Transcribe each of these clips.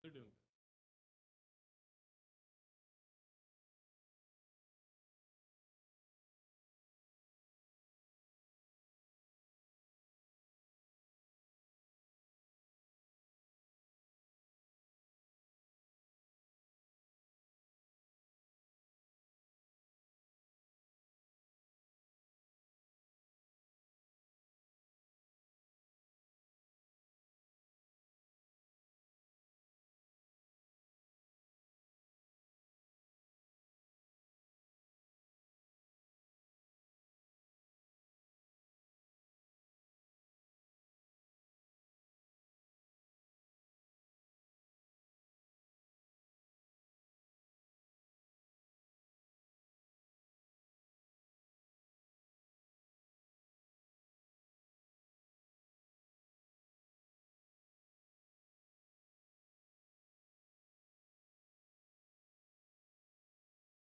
They're doing.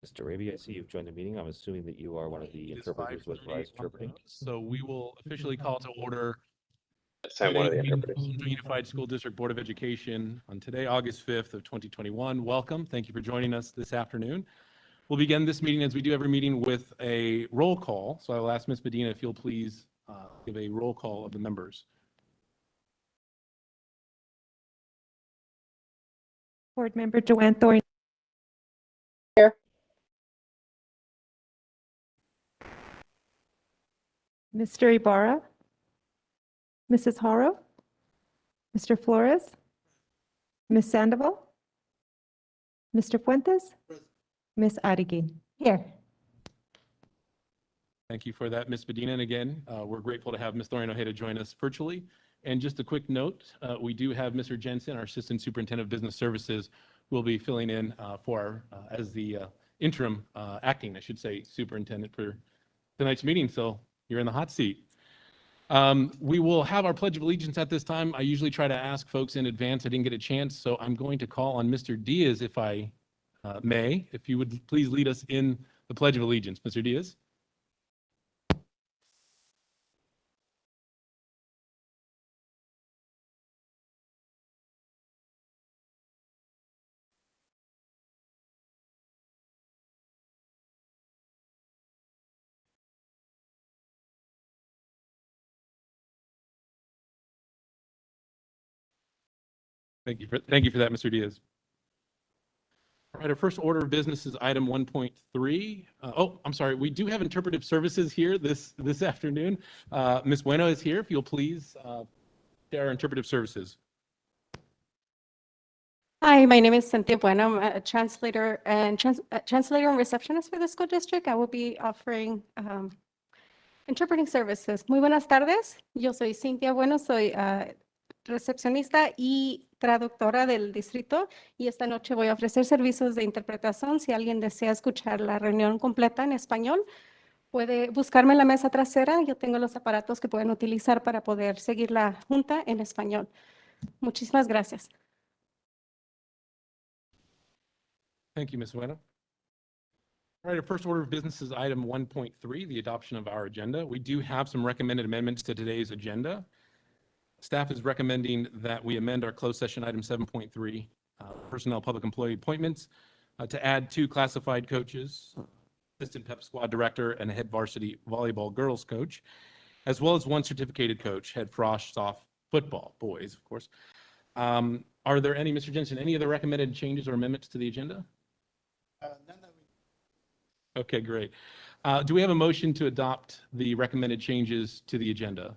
Mr. Raby, I see you've joined the meeting. I'm assuming that you are one of the interpreters with Rise Interpreting. So we will officially call to order I'm one of the today's meeting of interpreters. the Unified School District Board of Education on today, August 5th of 2021. Welcome. Thank you for joining us this afternoon. We'll begin this meeting as we do every meeting with a roll call. So I will ask Ms. Medina if you'll please give a roll call of the members. Board Member Joanne Thorne. Here. Mr. Ibarra. Mrs. Haro. Mr. Flores. Ms. Sandoval. Mr. Fuentes. Ms. Adigin. Here. Thank you for that, Ms. Medina. And again, we're grateful to have Ms. Thorian Ojeda join us virtually. And just a quick note, we do have Mr. Jensen, our Assistant Superintendent of Business Services, will be filling in as the interim, acting, I should say, superintendent for tonight's meeting. So you're in the hot seat. We will have our Pledge of Allegiance at this time. I usually try to ask folks in advance. I didn't get a chance, so I'm going to call on Mr. Diaz, if I may, if you would please lead us in the Pledge of Allegiance. Mr. Diaz. Thank you for that, Mr. Diaz. All right, our first order of business is item 1.3. I'm sorry, we do have interpretive services here this afternoon. Ms. Bueno is here. If you'll please share our interpretive services. Hi, my name is Cynthia Bueno. I'm a translator and translator and receptionist for the school district. I will be offering interpreting services. Muy buenas tardes. Yo soy Cynthia Bueno, soy recepcionista y traductora del distrito, y esta noche voy a ofrecer servicios de interpretación. Si alguien desea escuchar la reunión completa en español, puede buscarme en la mesa trasera. Yo tengo los aparatos que pueden utilizar para poder seguir la junta en español. Muchísimas gracias. Thank you, Ms. Bueno. All right, our first order of business is item 1.3, the adoption of our agenda. We do have some recommended amendments to today's agenda. Staff is recommending that we amend our closed session item 7.3, personnel public employee appointments, to add 2 classified coaches, assistant pep squad director, and a head varsity volleyball girls coach, as well as 1 certificated coach, head frosh soft football boys, of course. Are there any, Mr. Jensen, any other recommended changes or amendments to the agenda? None that we. Okay, great. Do we have a motion to adopt the recommended changes to the agenda?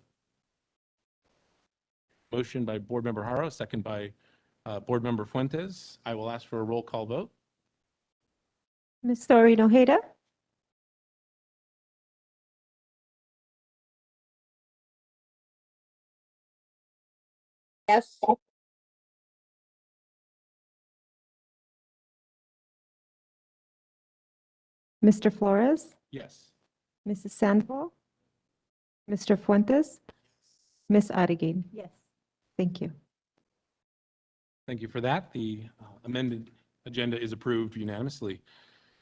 Motion by Board Member Haro, second by Board Member Fuentes. I will ask for a roll call vote. Ms. Thorian Ojeda. Yes. Mr. Flores. Yes. Mrs. Sandoval. Mr. Fuentes. Ms. Adigin. Yes. Thank you. Thank you for that. The amended agenda is approved unanimously.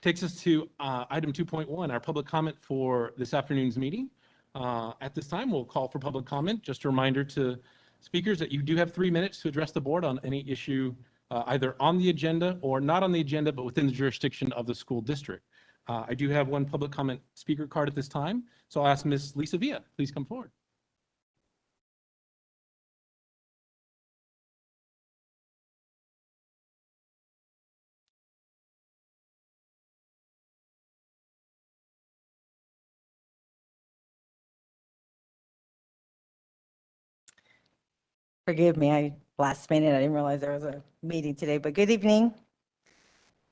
Takes us to item 2.1, our public comment for this afternoon's meeting. At this time, we'll call for public comment. Just a reminder to speakers that you do have 3 minutes to address the board on any issue either on the agenda or not on the agenda, but within the jurisdiction of the school district. I do have one public comment speaker card at this time, so I'll ask Ms. Lisa Villa, please come forward. Forgive me, last minute, I didn't realize there was a meeting today, but good evening.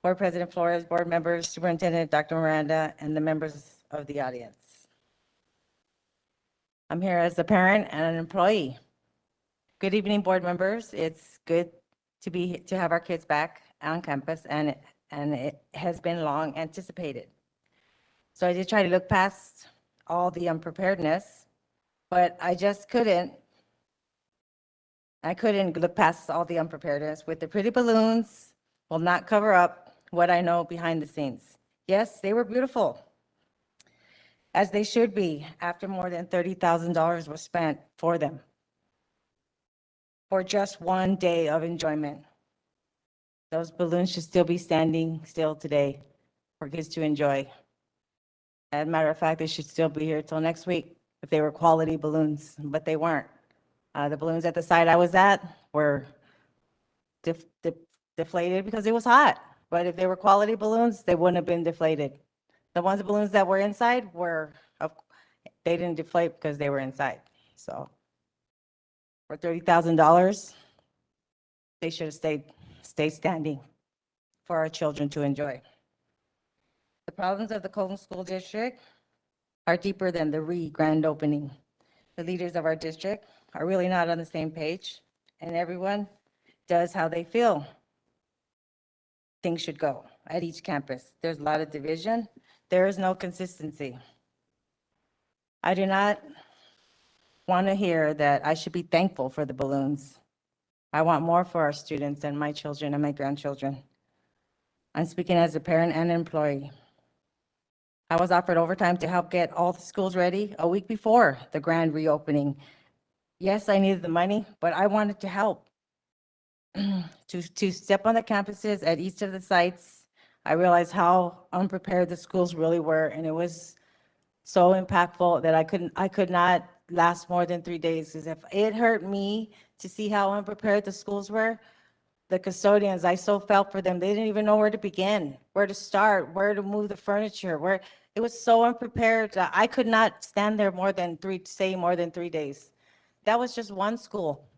Board President Flores, board members, Superintendent Dr. Miranda, and the members of the audience. I'm here as a parent and an employee. Good evening, board members. It's good to have our kids back on campus, and it has been long anticipated. So I did try to look past all the unpreparedness, but I just couldn't. I couldn't look past all the unpreparedness with the pretty balloons will not cover up what I know behind the scenes. Yes, they were beautiful, as they should be after more than $30,000 was spent for them, for just one day of enjoyment. Those balloons should still be standing still today for kids to enjoy. As a matter of fact, they should still be here till next week if they were quality balloons, but they weren't. The balloons at the site I was at were deflated because it was hot. But if they were quality balloons, they wouldn't have been deflated. The balloons that were inside they didn't deflate because they were inside. So for $30,000, they should have stayed standing for our children to enjoy. The problems of the Colton School District are deeper than the grand opening. The leaders of our district are really not on the same page, and everyone does how they feel things should go at each campus. There's a lot of division. There is no consistency. I do not want to hear that I should be thankful for the balloons. I want more for our students and my children and my grandchildren. I'm speaking as a parent and employee. I was offered overtime to help get all the schools ready a week before the grand reopening. Yes, I needed the money, but I wanted to help. To step on the campuses at each of the sites, I realized how unprepared the schools really were, and it was so impactful that I could not last more than 3 days, because if it hurt me to see how unprepared the schools were, the custodians, I so felt for them. They didn't even know where to begin, where to start, where to move the furniture, it was so unprepared that I could not stand there more than 3 days. That was just one school.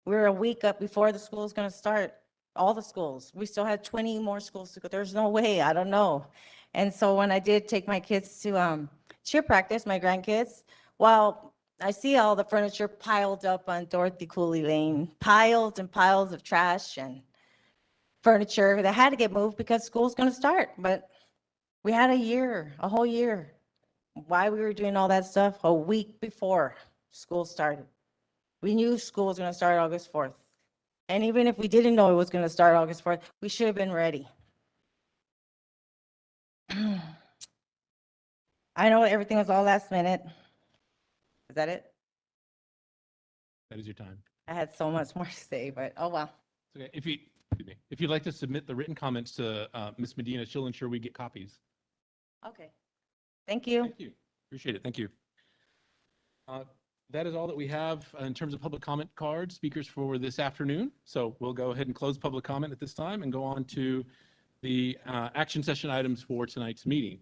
We were a week up before the school was going to start, all the schools. We still had 20 more schools to go. There's no way, I don't know. And so when I did take my kids to cheer practice, my grandkids, well, I see all the furniture piled up on Dorothy Cooley Lane, piles and piles of trash and furniture that had to get moved because school's going to start. But we had a whole year. Why we were doing all that stuff a week before school started. We knew school was going to start August 4th. And even if we didn't know it was going to start August 4th, we should have been ready. I know everything was all last minute. Is that it? That is your time. I had so much more to say, but oh well. Okay, if you'd like to submit the written comments to Ms. Medina, she'll ensure we get copies. Okay. Thank you. Thank you. Appreciate it. Thank you. That is all that we have in terms of public comment cards, speakers for this afternoon. So we'll go ahead and close public comment at this time and go on to the action session items for tonight's meeting.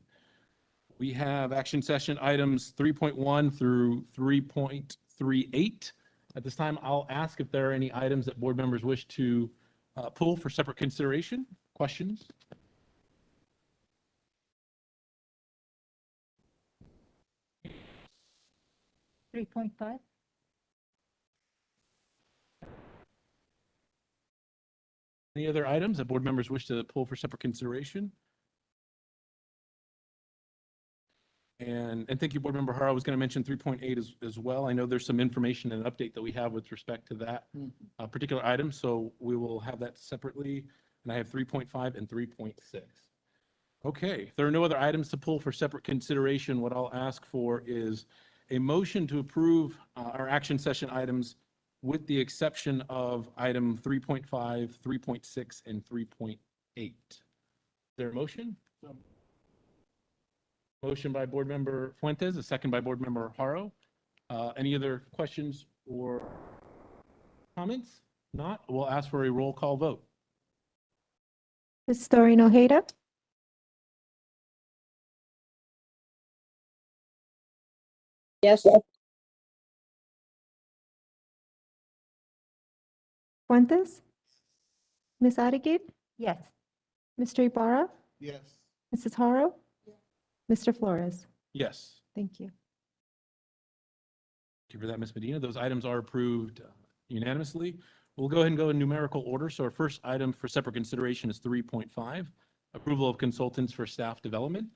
We have action session items 3.1 through 3.38. At this time, I'll ask if there are any items that board members wish to pull for separate consideration. Questions? $3.5. Any other items that board members wish to pull for separate consideration? And thank you, Board Member Hara. I was going to mention 3.8 as well. I know there's some information and update that we have with respect to that particular item, so we will have that separately. And I have 3.5 and 3.6. Okay, if there are no other items to pull for separate consideration, what I'll ask for is a motion to approve our action session items with the exception of item 3.5, 3.6, and 3.8. Is there a motion? Motion by Board Member Fuentes, a second by Board Member Haro. Any other questions or comments? Not, we'll ask for a roll call vote. Ms. Doreen Ojeda? Yes. Fuentes? Ms. Adigate? Yes. Mr. Ibarra? Yes. Mrs. Haro? Mr. Flores? Yes. Thank you. Thank you for that, Ms. Medina. Those items are approved unanimously. We'll go ahead and go in numerical order. So our first item for separate consideration is 3.5, approval of consultants for staff development.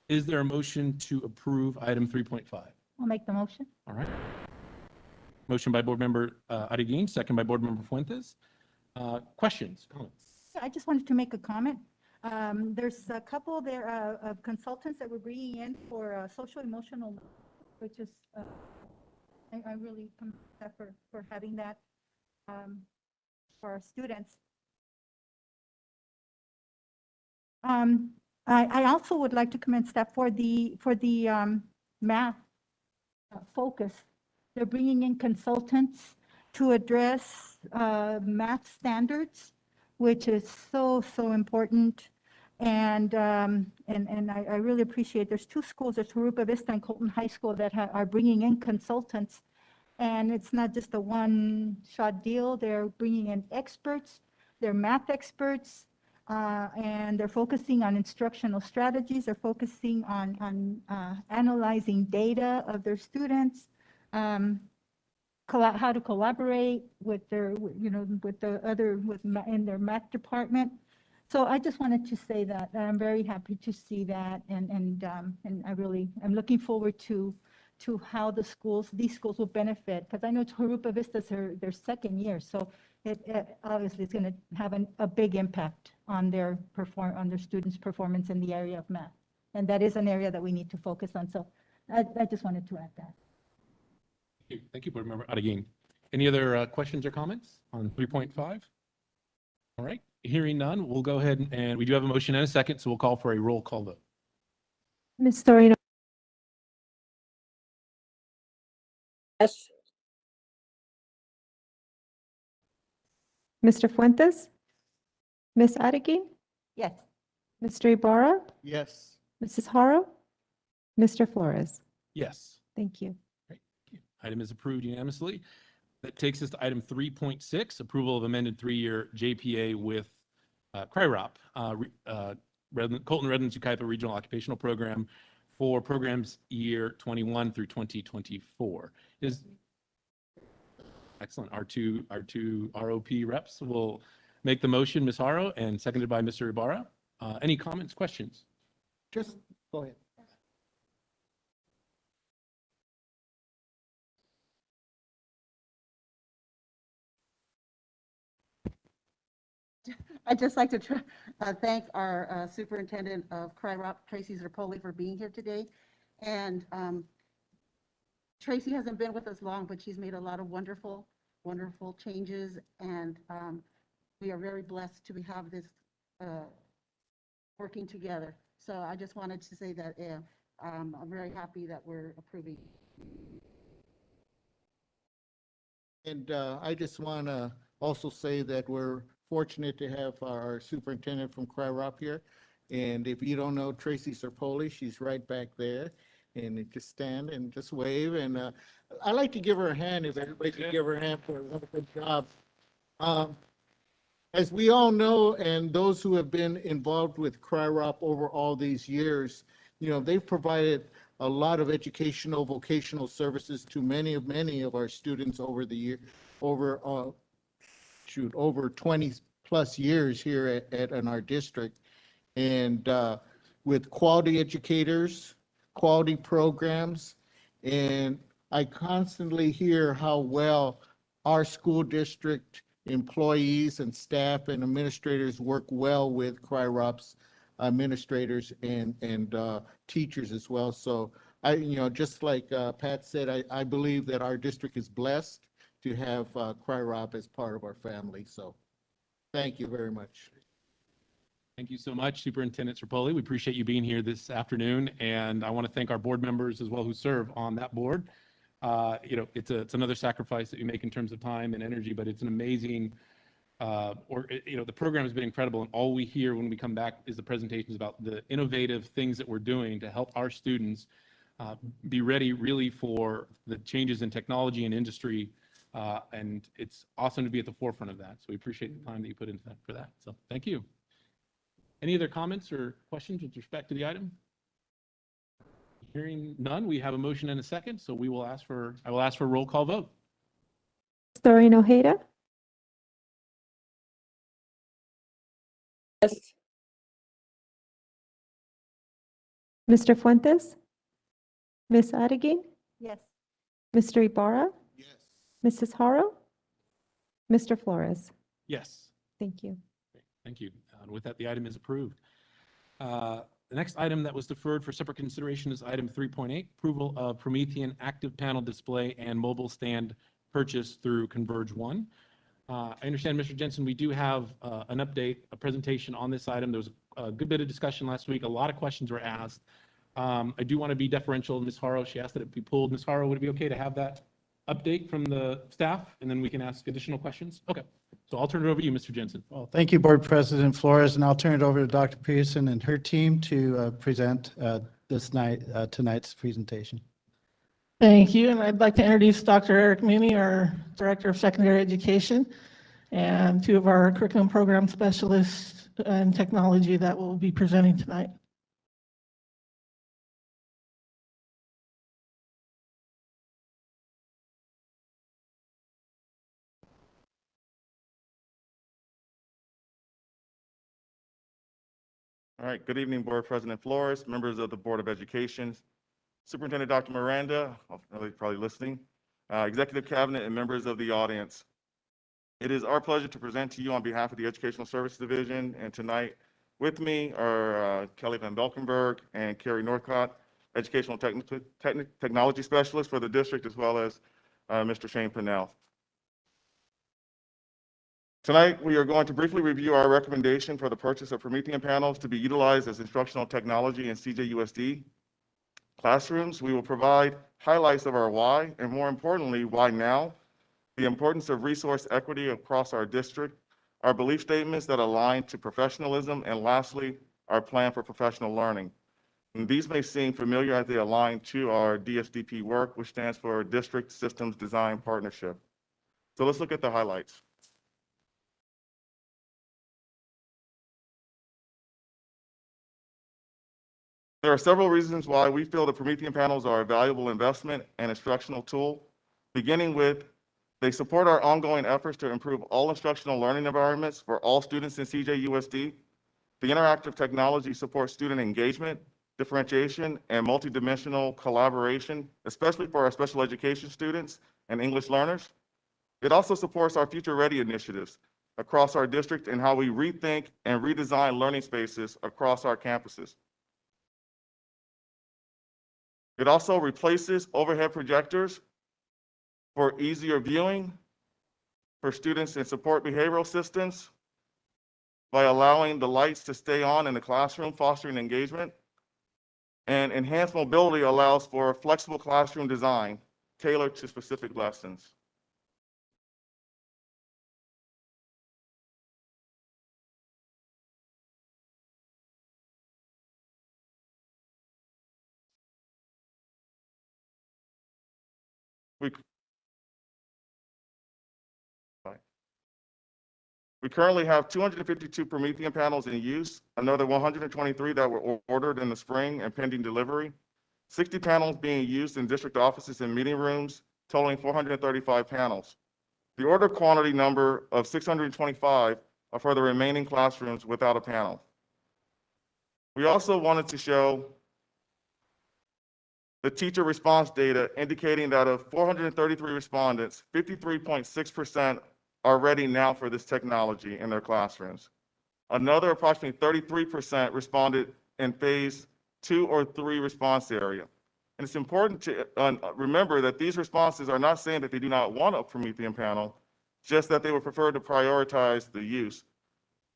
Is there a motion to approve item 3.5? I'll make the motion. All right. Motion by Board Member Adigin, second by Board Member Fuentes. Questions, comments? I just wanted to make a comment. There's a couple there of consultants that we're bringing in for social emotional, which is, I really commend staff for having that for our students. I also would like to commend staff for the math focus. They're bringing in consultants to address math standards, which is so important. And I really appreciate, there's two schools, there's Jurupa Vista and Colton High School that are bringing in consultants. And it's not just a one-shot deal. They're bringing in experts, they're math experts, and they're focusing on instructional strategies. They're focusing on analyzing data of their students, how to collaborate with their, with the other, in their math department. So I just wanted to say that I'm very happy to see that, and I'm looking forward to how these schools will benefit, because I know Jurupa Vista is their second year, so it obviously is going to have a big impact on their students' performance in the area of math, and that is an area that we need to focus on. So I just wanted to add that. Thank you, Board Member Adigin. Any other questions or comments on 3.5? All right, hearing none, we'll go ahead and we do have a motion and a second, so we'll call for a roll call vote. Ms. Doreen? Yes. Mr. Fuentes? Ms. Adigin? Yes. Mr. Ibarra? Yes. Mrs. Haro? Mr. Flores? Yes. Thank you. Item is approved unanimously. That takes us to item 3.6, approval of amended 3-year JPA with CRIROP, Colton Redlands Ukaipa Regional Occupational Program for programs year 21 through 2024. Excellent. Our two ROP reps will make the motion, Ms. Haro, and seconded by Mr. Ibarra. Any comments, questions? Just go ahead. I'd just like to thank our superintendent of CRIROP, Tracy Zerpoli, for being here today. And Tracy hasn't been with us long, but she's made a lot of wonderful changes. And we are very blessed to have this working together. So I just wanted to say that I'm very happy that we're approving. And I just want to also say that we're fortunate to have our superintendent from CRIROP here. And if you don't know Tracy Serpoli, she's right back there. And just stand and just wave. And I like to give her a hand, if everybody could give her a hand for a wonderful job. As we all know, and those who have been involved with CRIROP over all these years, they've provided a lot of educational, vocational services to many of our students over the year, over 20 plus years here in our district. And with quality educators, quality programs, and I constantly hear how well our school district employees and staff and administrators work well with CRIROP's administrators and teachers as well. So just like Pat said, I believe that our district is blessed to have CRIROP as part of our family. So thank you very much. Thank you so much, Superintendent Tripoli. We appreciate you being here this afternoon, and I want to thank our board members as well who serve on that board. It's another sacrifice that you make in terms of time and energy, but it's an amazing, the program has been incredible, and all we hear when we come back is the presentations about the innovative things that we're doing to help our students be ready really for the changes in technology and industry, and it's awesome to be at the forefront of that. So we appreciate the time that you put into that for that. So thank you. Any other comments or questions with respect to the item? Hearing none, we have a motion and a second, so I will ask for a roll call vote. Doreen Ojeda, Yes. Mr. Fuentes, Ms. Adeguin, Yes. Mr. Ibarra, Yes. Mrs. Haro, Mr. Flores. Yes. Thank you. Thank you. And with that, the item is approved. The next item that was deferred for separate consideration is item 3.8, approval of Promethean active panel display and mobile stand purchase through Converge One. I understand, Mr. Jensen, we do have an update, a presentation on this item. There was a good bit of discussion last week. A lot of questions were asked. I do want to be deferential. Ms. Haro, she asked that it be pulled. Ms. Haro, would it be okay to have that update from the staff, and then we can ask additional questions? Okay. So I'll turn it over to you, Mr. Jensen. Well, thank you, Board President Flores, and I'll turn it over to Dr. Pearson and her team to present tonight's presentation. Thank you, and I'd like to introduce Dr. Eric Mooney, our Director of Secondary Education, and two of our curriculum program specialists and technology that will be presenting tonight. All right, good evening, Board President Flores, members of the Board of Education, Superintendent Dr. Miranda, probably listening, Executive Cabinet, and members of the audience. It is our pleasure to present to you on behalf of the Educational Services Division, and tonight with me are Kelly Van Belkenberg and Carrie Northcott, Educational Technology Specialist for the district, as well as Mr. Shane Pinnell. Tonight, we are going to briefly review our recommendation for the purchase of Promethean panels to be utilized as instructional technology in CJUSD classrooms. We will provide highlights of our why, and more importantly, why now, the importance of resource equity across our district, our belief statements that align to professionalism, and lastly, our plan for professional learning. And these may seem familiar as they align to our DSDP work, which stands for District Systems Design Partnership. So let's look at the highlights. There are several reasons why we feel the Promethean panels are a valuable investment and instructional tool, beginning with they support our ongoing efforts to improve all instructional learning environments for all students in CJUSD. The interactive technology supports student engagement, differentiation, and multidimensional collaboration, especially for our special education students and English learners. It also supports our Future Ready initiatives across our district and how we rethink and redesign learning spaces across our campuses. It also replaces overhead projectors for easier viewing for students in support behavioral systems by allowing the lights to stay on in the classroom, fostering engagement. And enhanced mobility allows for flexible classroom design tailored to specific lessons. We currently have 252 Promethean panels in use, another 123 that were ordered in the spring and pending delivery, 60 panels being used in district offices and meeting rooms, totaling 435 panels. The order quantity number of 625 are for the remaining classrooms without a panel. We also wanted to show the teacher response data indicating that of 433 respondents, 53.6% are ready now for this technology in their classrooms. Another approximately 33% responded in phase 2 or 3 response area. And it's important to remember that these responses are not saying that they do not want a Promethean panel, just that they would prefer to prioritize the use,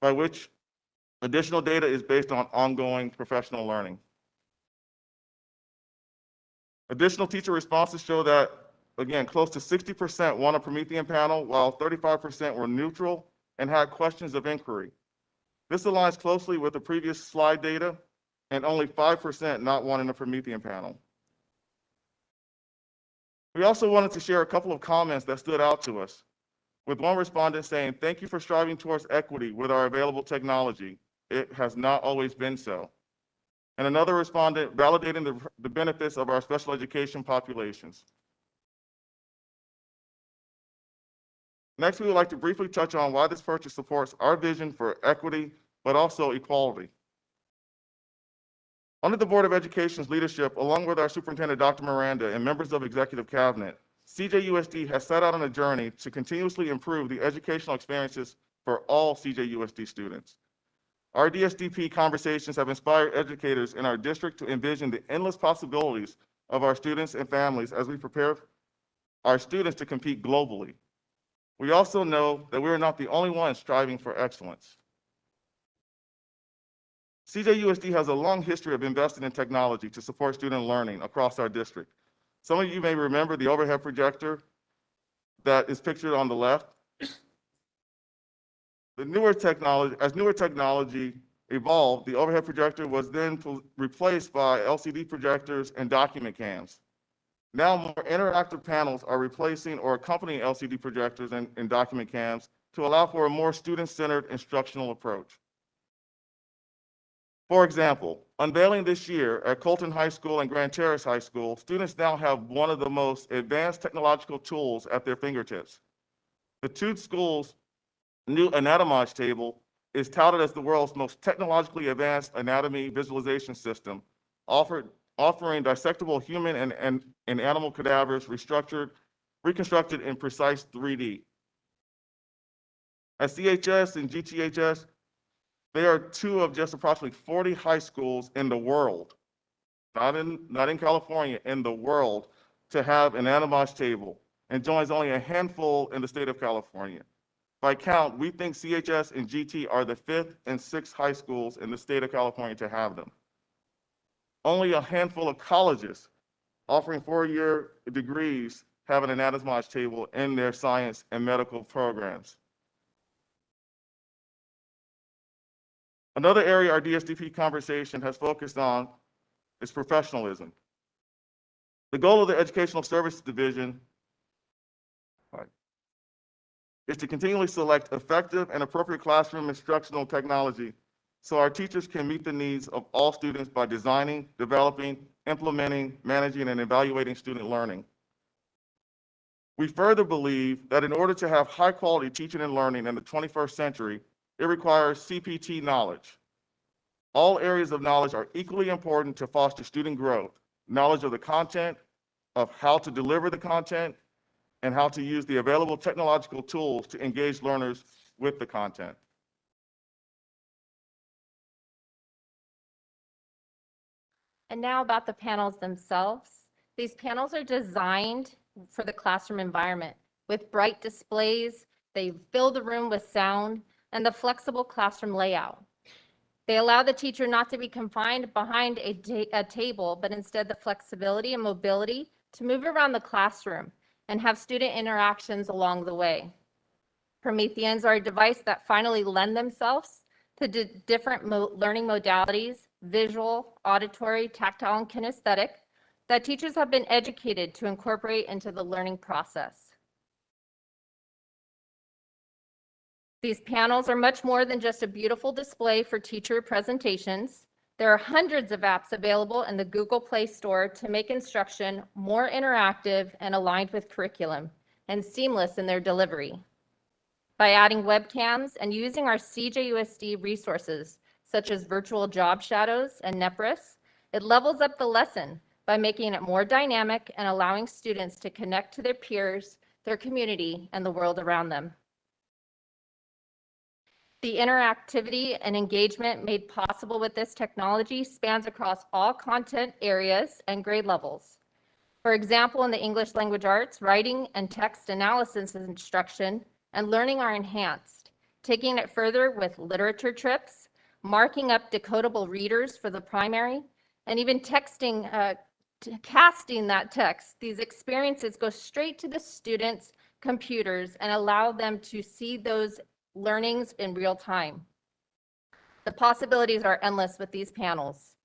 by which additional data is based on ongoing professional learning. Additional teacher responses show that, again, close to 60% want a Promethean panel, while 35% were neutral and had questions of inquiry. This aligns closely with the previous slide data, and only 5% not wanting a Promethean panel. We also wanted to share a couple of comments that stood out to us, with one respondent saying, "Thank you for striving towards equity with our available technology. It has not always been so." And another respondent validating the benefits of our special education populations. Next, we would like to briefly touch on why this purchase supports our vision for equity, but also equality. Under the Board of Education's leadership, along with our Superintendent, Dr. Miranda, and members of Executive Cabinet, CJUSD has set out on a journey to continuously improve the educational experiences for all CJUSD students. Our DSDP conversations have inspired educators in our district to envision the endless possibilities of our students and families as we prepare our students to compete globally. We also know that we are not the only ones striving for excellence. CJUSD has a long history of investing in technology to support student learning across our district. Some of you may remember the overhead projector that is pictured on the left. As newer technology evolved, the overhead projector was then replaced by LCD projectors and document cams. Now more interactive panels are replacing or accompanying LCD projectors and document cams to allow for a more student-centered instructional approach. For example, unveiling this year at Colton High School and Grand Terrace High School, students now have one of the most advanced technological tools at their fingertips. The two schools' new anatomage table is touted as the world's most technologically advanced anatomy visualization system, offering dissectable human and animal cadavers reconstructed in precise 3D. At CHS and GTHS, they are two of just approximately 40 high schools in the world, not in California, in the world, to have an anatomage table, and joins only a handful in the state of California. By count, we think CHS and GT are the 5th and 6th high schools in the state of California to have them. Only a handful of colleges offering 4-year degrees have an anatomage table in their science and medical programs. Another area our DSDP conversation has focused on is professionalism. The goal of the Educational Services Division is to continually select effective and appropriate classroom instructional technology so our teachers can meet the needs of all students by designing, developing, implementing, managing, and evaluating student learning. We further believe that in order to have high-quality teaching and learning in the 21st century, it requires CPT knowledge. All areas of knowledge are equally important to foster student growth, knowledge of the content, of how to deliver the content, and how to use the available technological tools to engage learners with the content. And now about the panels themselves. These panels are designed for the classroom environment with bright displays. They fill the room with sound and the flexible classroom layout. They allow the teacher not to be confined behind a table, but instead the flexibility and mobility to move around the classroom and have student interactions along the way. Prometheans are a device that finally lend themselves to different learning modalities, visual, auditory, tactile, and kinesthetic, that teachers have been educated to incorporate into the learning process. These panels are much more than just a beautiful display for teacher presentations. There are hundreds of apps available in the Google Play Store to make instruction more interactive and aligned with curriculum and seamless in their delivery. By adding webcams and using our CJUSD resources, such as virtual job shadows and NEPRIS, it levels up the lesson by making it more dynamic and allowing students to connect to their peers, their community, and the world around them. The interactivity and engagement made possible with this technology spans across all content areas and grade levels. For example, in the English language arts, writing and text analysis instruction and learning are enhanced, taking it further with literature trips, marking up decodable readers for the primary, and even casting that text. These experiences go straight to the students' computers and allow them to see those learnings in real time. The possibilities are endless with these panels.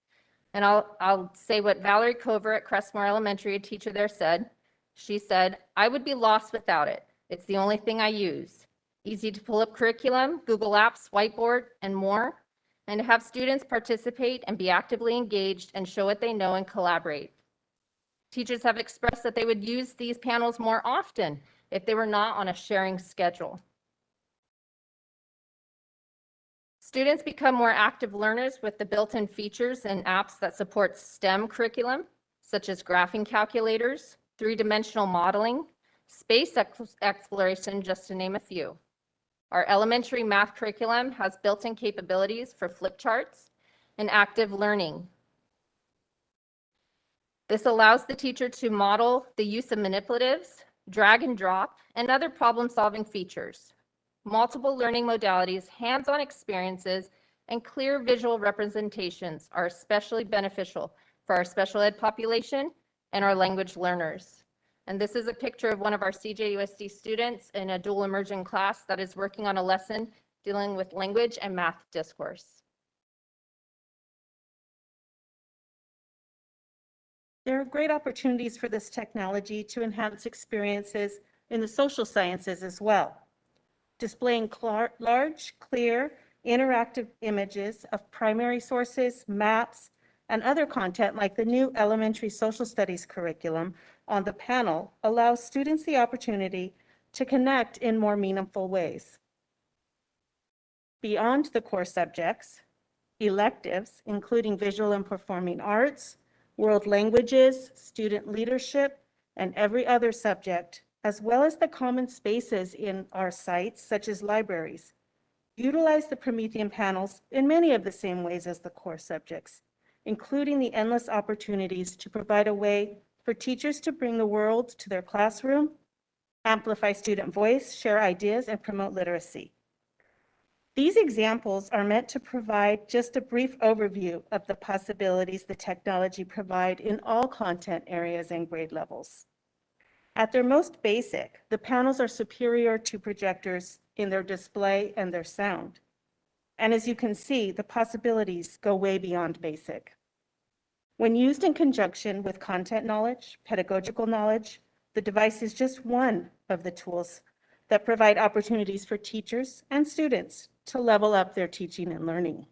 And I'll say what Valerie Cover at Crestmore Elementary, a teacher there, said. She said, "I would be lost without it. It's the only thing I use. Easy to pull up curriculum, Google Apps, whiteboard, and more, and to have students participate and be actively engaged and show what they know and collaborate." Teachers have expressed that they would use these panels more often if they were not on a sharing schedule. Students become more active learners with the built-in features and apps that support STEM curriculum, such as graphing calculators, three-dimensional modeling, space exploration, just to name a few. Our elementary math curriculum has built-in capabilities for flip charts and active learning. This allows the teacher to model the use of manipulatives, drag and drop, and other problem-solving features. Multiple learning modalities, hands-on experiences, and clear visual representations are especially beneficial for our special ed population and our language learners. And this is a picture of one of our CJUSD students in a dual immersion class that is working on a lesson dealing with language and math discourse. There are great opportunities for this technology to enhance experiences in the social sciences as well. Displaying large, clear, interactive images of primary sources, maps, and other content like the new elementary social studies curriculum on the panel allows students the opportunity to connect in more meaningful ways. Beyond the core subjects, electives, including visual and performing arts, world languages, student leadership, and every other subject, as well as the common spaces in our sites, such as libraries, utilize the Promethean panels in many of the same ways as the core subjects, including the endless opportunities to provide a way for teachers to bring the world to their classroom, amplify student voice, share ideas, and promote literacy. These examples are meant to provide just a brief overview of the possibilities the technology provide in all content areas and grade levels. At their most basic, the panels are superior to projectors in their display and their sound. And as you can see, the possibilities go way beyond basic. When used in conjunction with content knowledge, pedagogical knowledge, the device is just one of the tools that provide opportunities for teachers and students to level up their teaching and learning.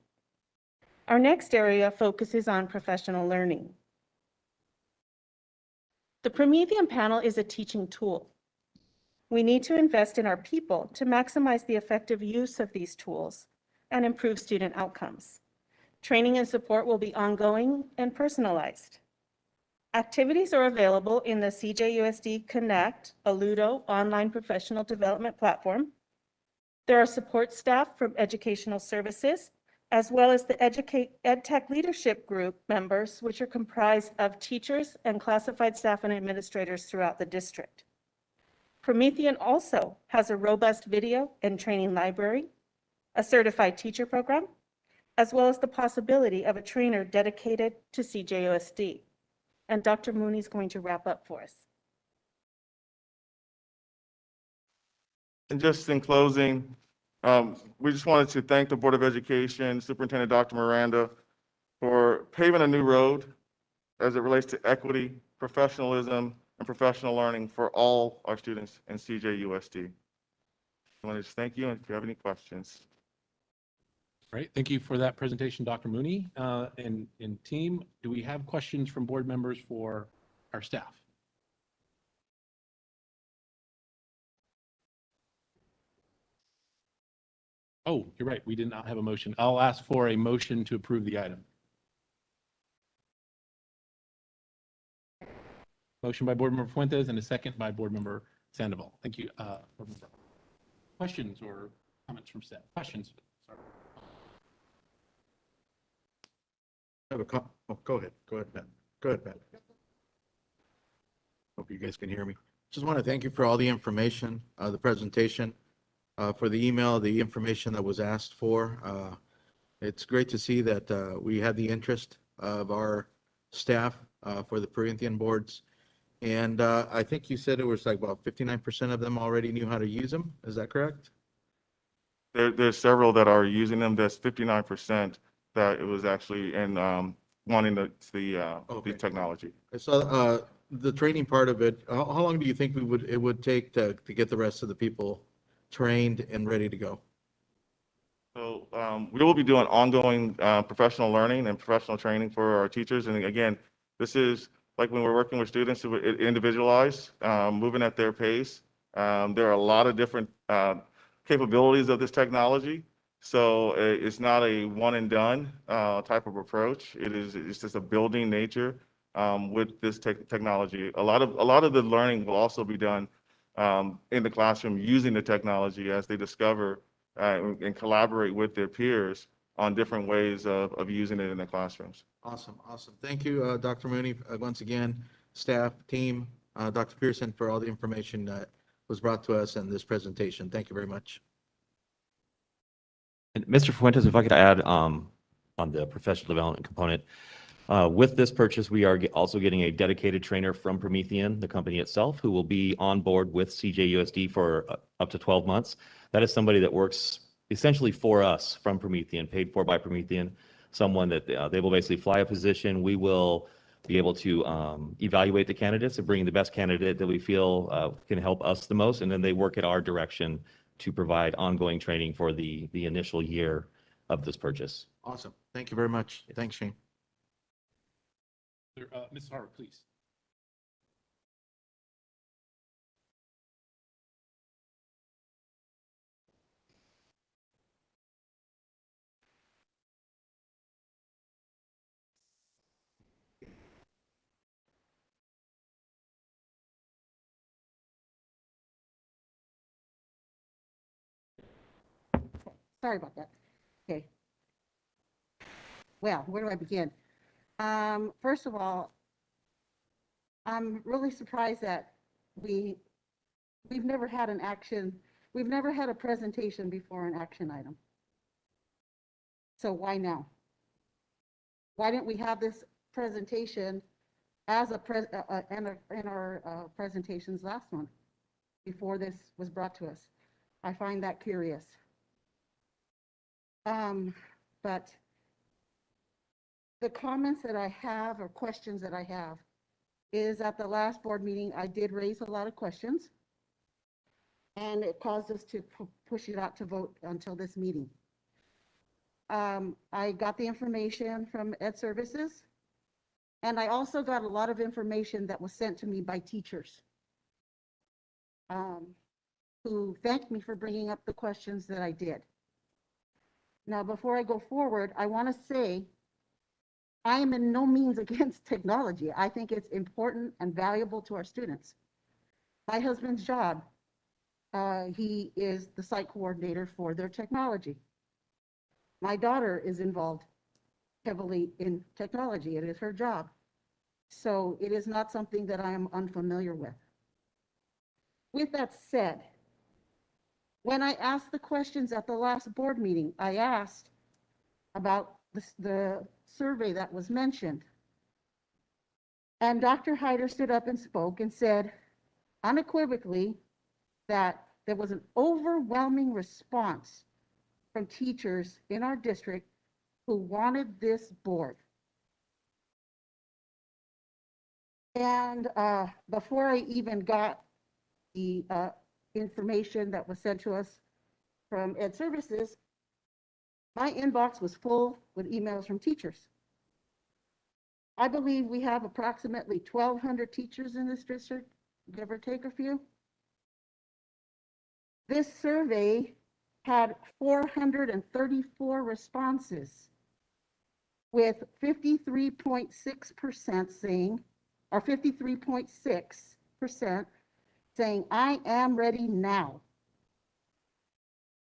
Our next area focuses on professional learning. The Promethean panel is a teaching tool. We need to invest in our people to maximize the effective use of these tools and improve student outcomes. Training and support will be ongoing and personalized. Activities are available in the CJUSD Connect, a Ludo online professional development platform. There are support staff from educational services, as well as the EdTech Leadership Group members, which are comprised of teachers and classified staff and administrators throughout the district. Promethean also has a robust video and training library, a certified teacher program, as well as the possibility of a trainer dedicated to CJUSD. And Dr. Mooney is going to wrap up for us. And just in closing, we just wanted to thank the Board of Education, Superintendent Dr. Miranda, for paving a new road as it relates to equity, professionalism, and professional learning for all our students in CJUSD. I want to just thank you, and if you have any questions. All right, thank you for that presentation, Dr. Mooney. And team, do we have questions from board members for our staff? Oh, you're right, we did not have a motion. I'll ask for a motion to approve the item. Motion by Board Member Fuentes and a second by Board Member Sandoval. Thank you. Board Member. Questions or comments from staff? Questions? I have a go ahead, Pat. Go ahead, Pat. Hope you guys can hear me. Just want to thank you for all the information, the presentation, for the email, the information that was asked for. It's great to see that we had the interest of our staff for the Corinthian boards. And I think you said it was like about 59% of them already knew how to use them. Is that correct? There's several that are using them. That's 59% that it was actually in wanting the technology. I saw the training part of it. How long do you think it would take to get the rest of the people trained and ready to go? So we will be doing ongoing professional learning and professional training for our teachers. And again, this is like when we're working with students, individualized, moving at their pace. There are a lot of different capabilities of this technology. So it's not a one and done type of approach. It's just a building nature with this technology. A lot of the learning will also be done in the classroom using the technology as they discover and collaborate with their peers on different ways of using it in the classrooms. Awesome, awesome. Thank you, Dr. Mooney, once again, staff, team, Dr. Pearson, for all the information that was brought to us in this presentation. Thank you very much. And Mr. Fuentes, if I could add on the professional development component, with this purchase, we are also getting a dedicated trainer from Promethean, the company itself, who will be on board with CJUSD for up to 12 months. That is somebody that works essentially for us from Promethean, paid for by Promethean, someone that they will basically fly a position. We will be able to evaluate the candidates and bring the best candidate that we feel can help us the most, and then they work at our direction to provide ongoing training for the initial year of this purchase. Awesome. Thank you very much. Thanks, Shane. Mrs. Howard, please. Sorry about that. Okay. Well, where do I begin? First of all, I'm really surprised that we've never had we've never had a presentation before an action item. So why now? Why didn't we have this presentation as in our presentations last month before this was brought to us? I find that curious. But the comments that I have or questions that I have is at the last board meeting, I did raise a lot of questions and it caused us to push it out to vote until this meeting. I got the information from Ed Services, and I also got a lot of information that was sent to me by teachers who thanked me for bringing up the questions that I did. Now, before I go forward, I want to say I am in no means against technology. I think it's important and valuable to our students. My husband's job, he is the site coordinator for their technology. My daughter is involved heavily in technology. It is her job. So it is not something that I am unfamiliar with. With that said, when I asked the questions at the last board meeting, I asked about the survey that was mentioned. And Dr. Hyder stood up and spoke and said unequivocally that there was an overwhelming response from teachers in our district who wanted this board. And before I even got the information that was sent to us from Ed Services, my inbox was full with emails from teachers. I believe we have approximately 1,200 teachers in this district, give or take a few. This survey had 434 responses, with 53.6% saying, or 53.6% saying, I am ready now.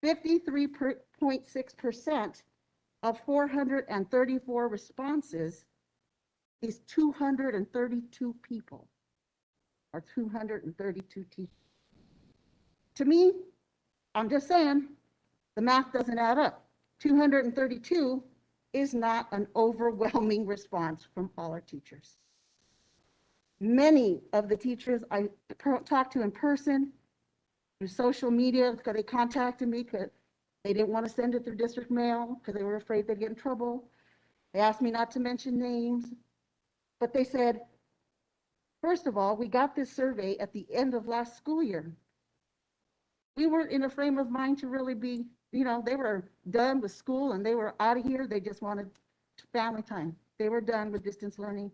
53% 0.6% of 434 responses is 232 people, or 232 teachers. To me, I'm just saying, the math doesn't add up. 232 is not an overwhelming response from all our teachers. Many of the teachers I talked to in person, through social media, because they contacted me because they didn't want to send it through district mail because they were afraid they'd get in trouble. They asked me not to mention names, but they said, first of all, we got this survey at the end of last school year. We weren't in a frame of mind to really be, they were done with school and they were out of here. They just wanted family time. They were done with distance learning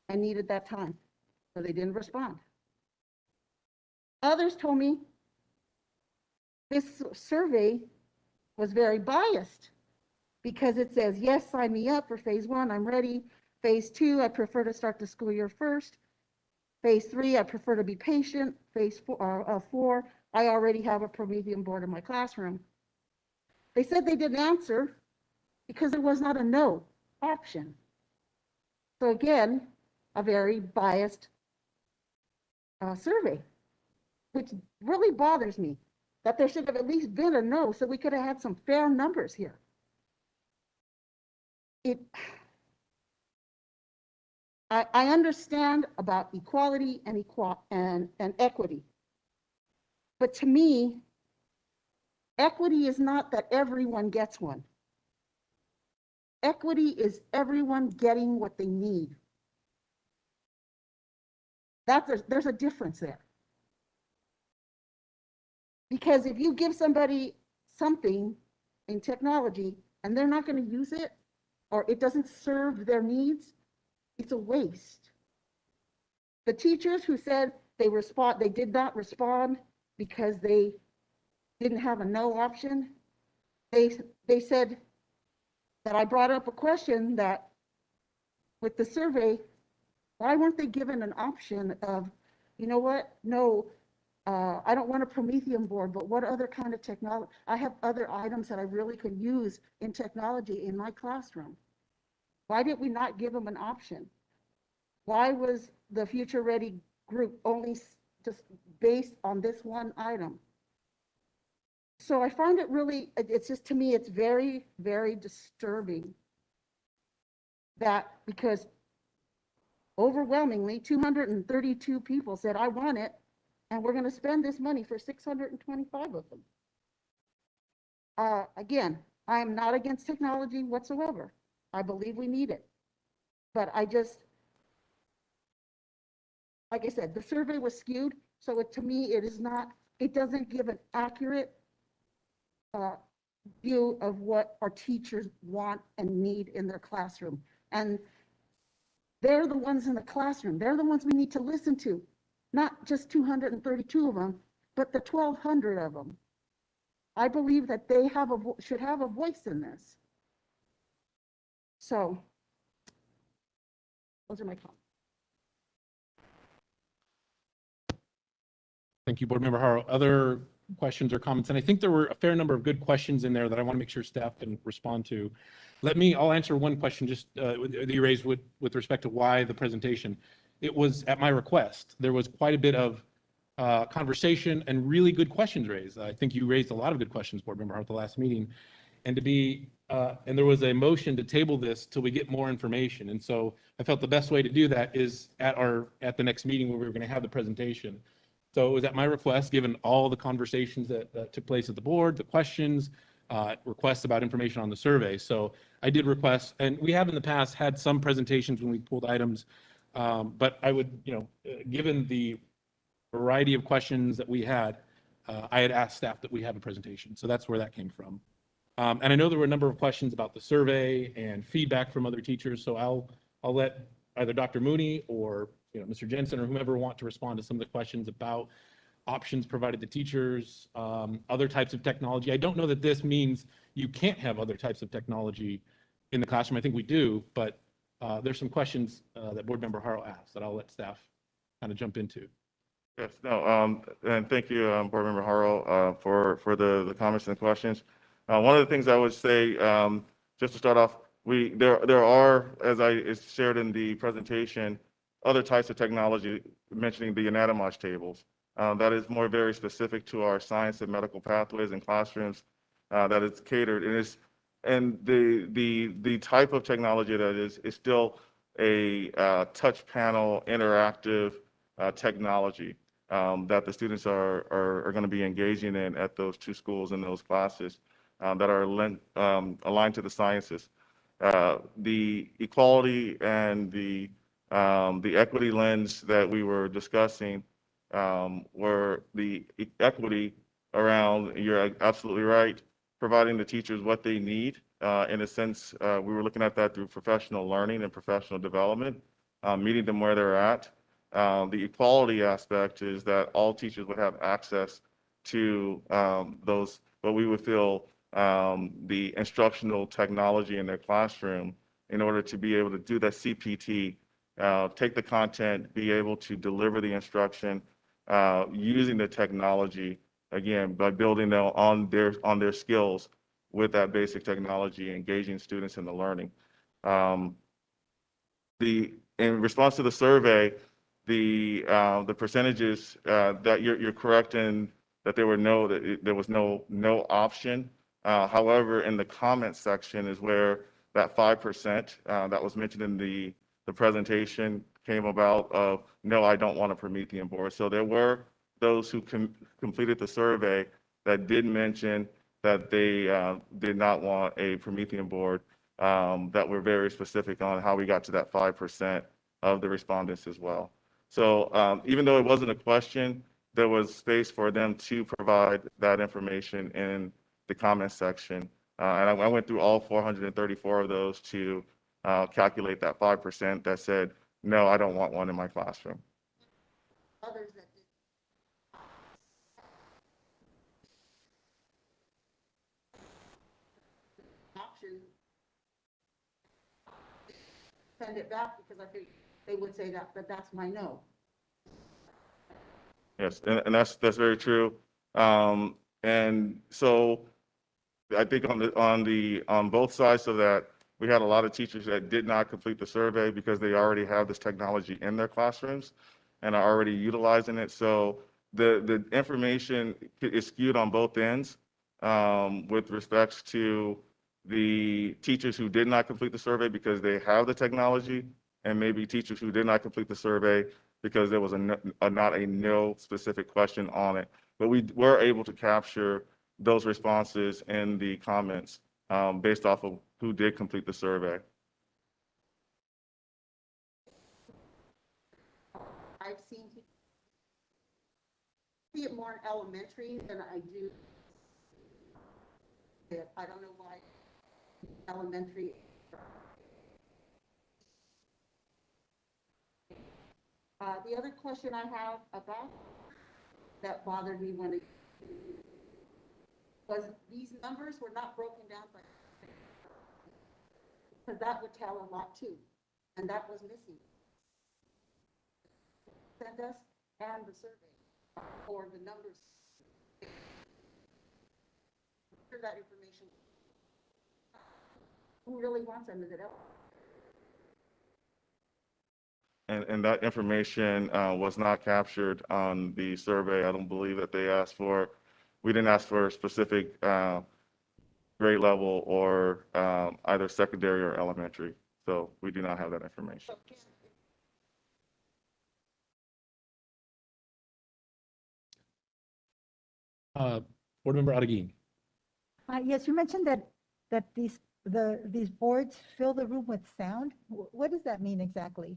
and needed that time, so they didn't respond. Others told me this survey was very biased because it says, yes, sign me up for phase 1, I'm ready. Phase 2, I prefer to start the school year first. Phase 3, I prefer to be patient. Phase 4, I already have a Promethean board in my classroom. They said they didn't answer because there was not a no option. So again, a very biased survey, which really bothers me, that there should have at least been a no so we could have had some fair numbers here. I understand about equality and equity, but to me, equity is not that everyone gets one. Equity is everyone getting what they need. There's a difference there. Because if you give somebody something in technology and they're not going to use it, or it doesn't serve their needs, it's a waste. The teachers who said they did not respond because they didn't have a no option, they said that I brought up a question that with the survey, why weren't they given an option of, you know what, no, I don't want a Promethean board, but what other kind of technology? I have other items that I really could use in technology in my classroom. Why did we not give them an option? Why was the Future Ready group only just based on this one item? So I find it really, it's just, to me, it's very, very disturbing that, because overwhelmingly 232 people said, I want it, and we're going to spend this money for 625 of them. Again, I am not against technology whatsoever. I believe we need it. But I just, like I said, the survey was skewed, so to me, it doesn't give an accurate view of what our teachers want and need in their classroom. And they're the ones in the classroom. They're the ones we need to listen to. Not just 232 of them, but the 1,200 of them. I believe that they should have a voice in this. So, those are my comments. Thank you, Board Member Haro. Other questions or comments? And I think there were a fair number of good questions in there that I want to make sure staff can respond to. I'll answer one question just that you raised with respect to why the presentation. It was at my request. There was quite a bit of conversation and really good questions raised. I think you raised a lot of good questions, Board Member Hart, at the last meeting. And there was a motion to table this till we get more information. And so I felt the best way to do that is at the next meeting where we were going to have the presentation. So it was at my request, given all the conversations that took place at the board, the questions, requests about information on the survey. So I did request, and we have in the past had some presentations when we pulled items, but I would, given the variety of questions that we had, I had asked staff that we have a presentation. So that's where that came from. And I know there were a number of questions about the survey and feedback from other teachers. So I'll let either Dr. Mooney or Mr. Jensen or whomever want to respond to some of the questions about options provided to teachers, other types of technology. I don't know that this means you can't have other types of technology in the classroom. I think we do, but there's some questions that Board Member Haro asked that I'll let staff kind of jump into. Yes, no, and thank you, Board Member Haro, for the comments and questions. One of the things I would say, just to start off, there are, as is shared in the presentation, other types of technology, mentioning the anatomage tables. That is more very specific to our science and medical pathways and classrooms that is catered. And the type of technology that is still a touch panel interactive technology that the students are going to be engaging in at those two schools and those classes that are aligned to the sciences. The equality and the equity lens that we were discussing were the equity around, you're absolutely right, providing the teachers what they need. In a sense, we were looking at that through professional learning and professional development, meeting them where they're at. The equality aspect is that all teachers would have access to those, what we would feel the instructional technology in their classroom in order to be able to do that CPT, take the content, be able to deliver the instruction using the technology, again, by building them on their skills with that basic technology, engaging students in the learning. In response to the survey, the percentages that you're correct in that there was no option. However, in the comments section is where that 5% that was mentioned in the presentation came about of, no, I don't want a Promethean board. So there were those who completed the survey that did mention that they did not want a Promethean board, that were very specific on how we got to that 5% of the respondents as well. So even though it wasn't a question, there was space for them to provide that information in the comment section. And I went through all 434 of those to calculate that 5% that said, no, I don't want one in my classroom. Others that did option, send it back, because I think they would say that, but that's my no. Yes, and that's very true. And so I think on both sides of that, we had a lot of teachers that did not complete the survey because they already have this technology in their classrooms and are already utilizing it. So the information is skewed on both ends with respects to the teachers who did not complete the survey because they have the technology, and maybe teachers who did not complete the survey because there was not a no specific question on it. But we were able to capture those responses in the comments based off of who did complete the survey. I've see it more in elementary than I do. I don't know why elementary. The other question I have about that bothered me when it was these numbers were not broken down by, because that would tell a lot too, and that was missing. Send us and the survey or the numbers. That information. Who really wants them? Is it else? And that information was not captured on the survey. I don't believe that they asked for, we didn't ask for a specific grade level or either secondary or elementary. So we do not have that information. Board Member Adagin. Yes, you mentioned that these boards fill the room with sound. What does that mean exactly?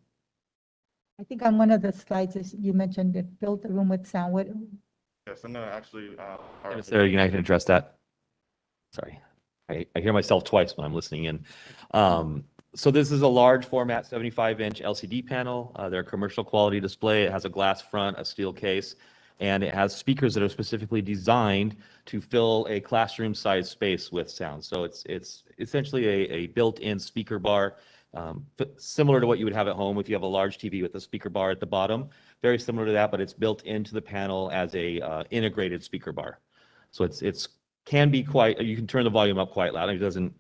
I think on one of the slides you mentioned it filled the room with sound. What? Yes, I'm going to actually. Sarah, I can address that. Sorry, I hear myself twice when I'm listening in. So this is a large format 75-inch LCD panel. They're a commercial quality display. It has a glass front, a steel case, and it has speakers that are specifically designed to fill a classroom-sized space with sound. So it's essentially a built-in speaker bar, similar to what you would have at home if you have a large TV with a speaker bar at the bottom. Very similar to that, but it's built into the panel as a integrated speaker bar. So it's can be quite, you can turn the volume up quite loud. It doesn't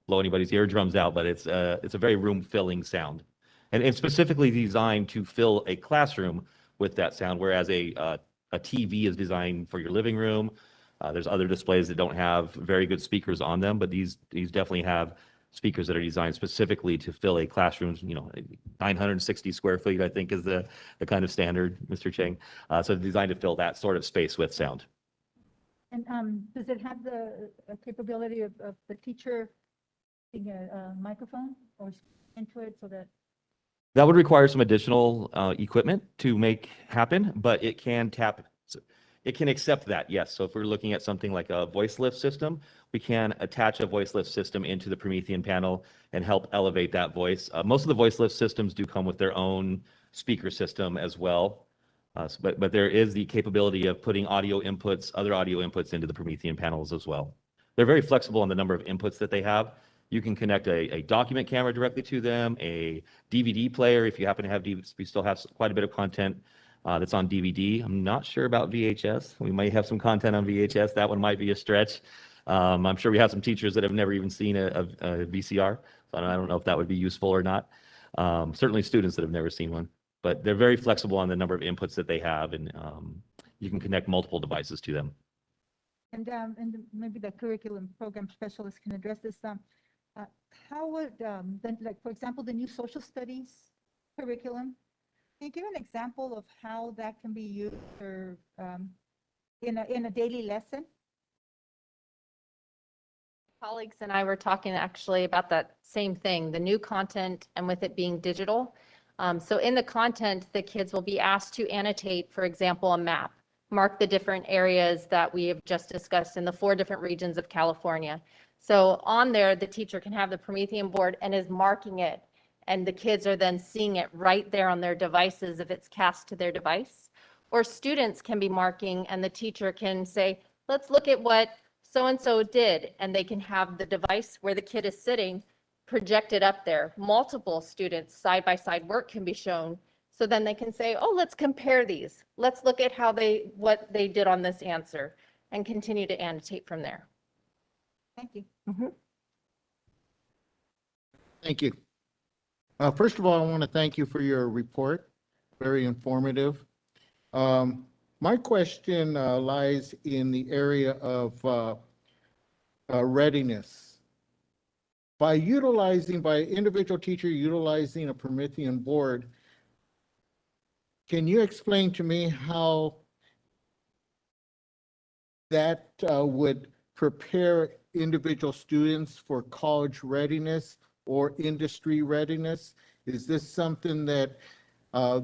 blow anybody's eardrums out, but it's a very room-filling sound. And it's specifically designed to fill a classroom with that sound, whereas a TV is designed for your living room. There's other displays that don't have very good speakers on them, but these definitely have speakers that are designed specifically to fill a classroom, 960 square feet, I think is the kind of standard, Mr. Cheng. So designed to fill that sort of space with sound. And does it have the capability of the teacher being a microphone or into it so that? That would require some additional equipment to make happen, but it can it can accept that, yes. So if we're looking at something like a voice lift system, we can attach a voice lift system into the Promethean panel and help elevate that voice. Most of the voice lift systems do come with their own speaker system as well. But there is the capability of putting audio inputs, other audio inputs into the Promethean panels as well. They're very flexible on the number of inputs that they have. You can connect a document camera directly to them, a DVD player if you happen to have DVDs. We still have quite a bit of content that's on DVD. I'm not sure about VHS. We might have some content on VHS. That one might be a stretch. I'm sure we have some teachers that have never even seen a VCR. So I don't know if that would be useful or not. Certainly students that have never seen one. But they're very flexible on the number of inputs that they have, and you can connect multiple devices to them. And maybe the curriculum program specialist can address this. How would, then, like, for example, the new social studies curriculum, can you give an example of how that can be used or in a daily lesson? Colleagues and I were talking actually about that same thing, the new content and with it being digital. So in the content, the kids will be asked to annotate, for example, a map, mark the different areas that we have just discussed in the 4 different regions of California. So on there, the teacher can have the Promethean board and is marking it, and the kids are then seeing it right there on their devices if it's cast to their device. Or students can be marking and the teacher can say, let's look at what so-and-so did, and they can have the device where the kid is sitting projected up there. Multiple students side-by-side work can be shown. So then they can say, oh, let's compare these. Let's look at what they did on this answer and continue to annotate from there. Thank you. Thank you. First of all, I want to thank you for your report. Very informative. My question lies in the area of readiness. By individual teacher utilizing a Promethean board, can you explain to me how that would prepare individual students for college readiness or industry readiness? Is this something that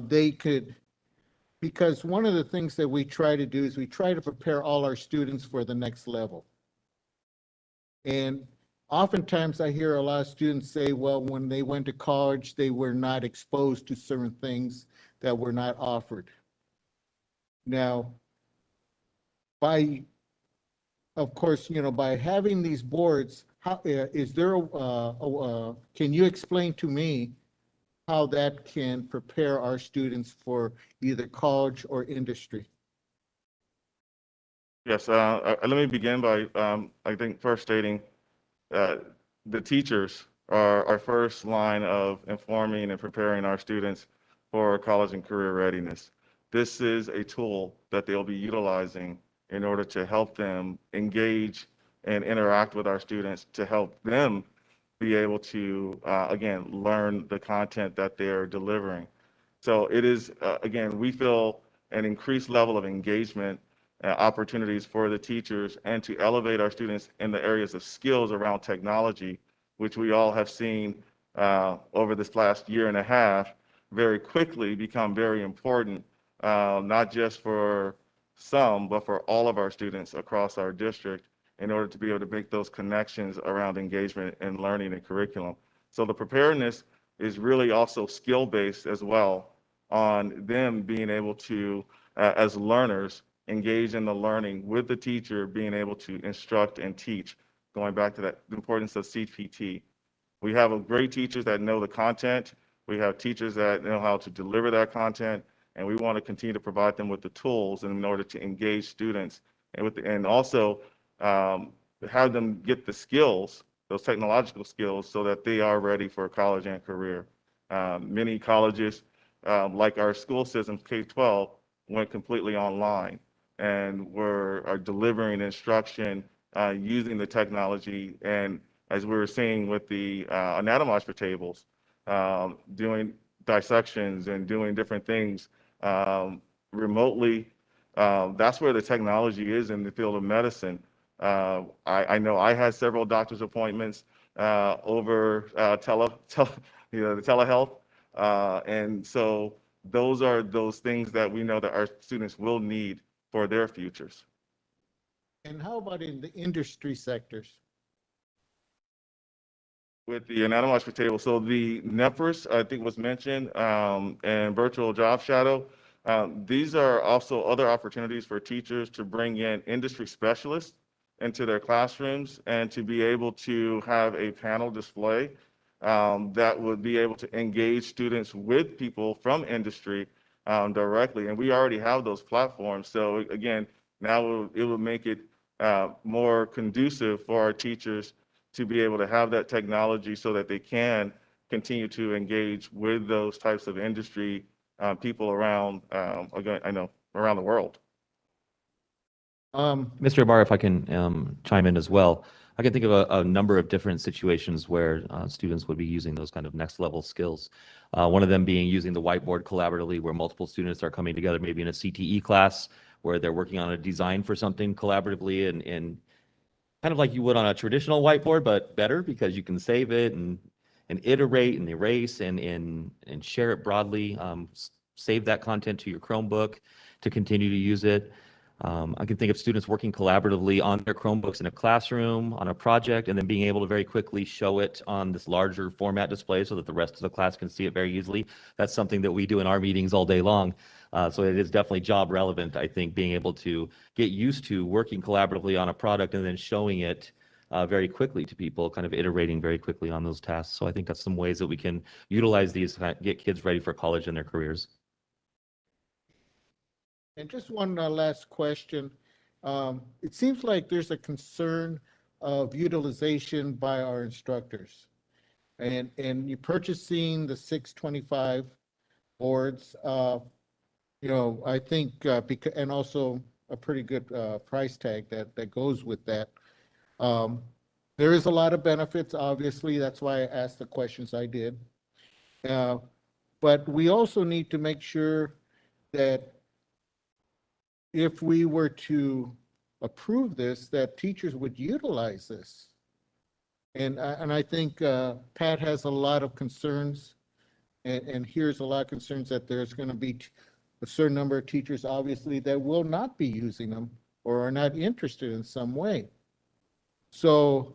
they could, because one of the things that we try to do is we try to prepare all our students for the next level. And oftentimes I hear a lot of students say, well, when they went to college, they were not exposed to certain things that were not offered. Now, of course, by having these boards, how is there can you explain to me how that can prepare our students for either college or industry? Yes, let me begin by, I think, first stating the teachers are our first line of informing and preparing our students for college and career readiness. This is a tool that they'll be utilizing in order to help them engage and interact with our students to help them be able to, again, learn the content that they're delivering. So it is, again, we feel an increased level of engagement opportunities for the teachers and to elevate our students in the areas of skills around technology, which we all have seen over this last year and a half very quickly become very important, not just for some, but for all of our students across our district in order to be able to make those connections around engagement and learning and curriculum. So the preparedness is really also skill-based as well on them being able to, as learners, engage in the learning with the teacher, being able to instruct and teach, going back to that the importance of CPT. We have great teachers that know the content. We have teachers that know how to deliver that content, and we want to continue to provide them with the tools in order to engage students and also have them get the skills, those technological skills, so that they are ready for college and career. Many colleges, like our school system, K-12, went completely online and are delivering instruction using the technology. And as we were seeing with the anatomizer tables, doing dissections and doing different things remotely. That's where the technology is in the field of medicine. I know I had several doctor's appointments over the telehealth. And so those are those things that we know that our students will need for their futures. And how about in the industry sectors? With the anatomizer table, so the NEPRS, I think was mentioned, and virtual job shadow. These are also other opportunities for teachers to bring in industry specialists into their classrooms and to be able to have a panel display that would be able to engage students with people from industry directly. And we already have those platforms. So again, now it will make it more conducive for our teachers to be able to have that technology so that they can continue to engage with those types of industry people around, again, I know, around the world. Mr. Ibarra, if I can chime in as well, I can think of a number of different situations where students would be using those kind of next level skills. One of them being using the whiteboard collaboratively, where multiple students are coming together, maybe in a CTE class, where they're working on a design for something collaboratively and kind of like you would on a traditional whiteboard, but better because you can save it and iterate and erase and share it broadly. Save that content to your Chromebook to continue to use it. I can think of students working collaboratively on their Chromebooks in a classroom, on a project, and then being able to very quickly show it on this larger format display so that the rest of the class can see it very easily. That's something that we do in our meetings all day long. So it is definitely job relevant, I think, being able to get used to working collaboratively on a product and then showing it very quickly to people, kind of iterating very quickly on those tasks. So I think that's some ways that we can utilize these to get kids ready for college and their careers. And just one last question. It seems like there's a concern of utilization by our instructors. And you're purchasing the 625 boards, I think, and also a pretty good price tag that goes with that. There is a lot of benefits, obviously. That's why I asked the questions I did. But we also need to make sure that if we were to approve this, that teachers would utilize this. And I think Pat has a lot of concerns and here's a lot of concerns that there's going to be a certain number of teachers, obviously, that will not be using them or are not interested in some way. So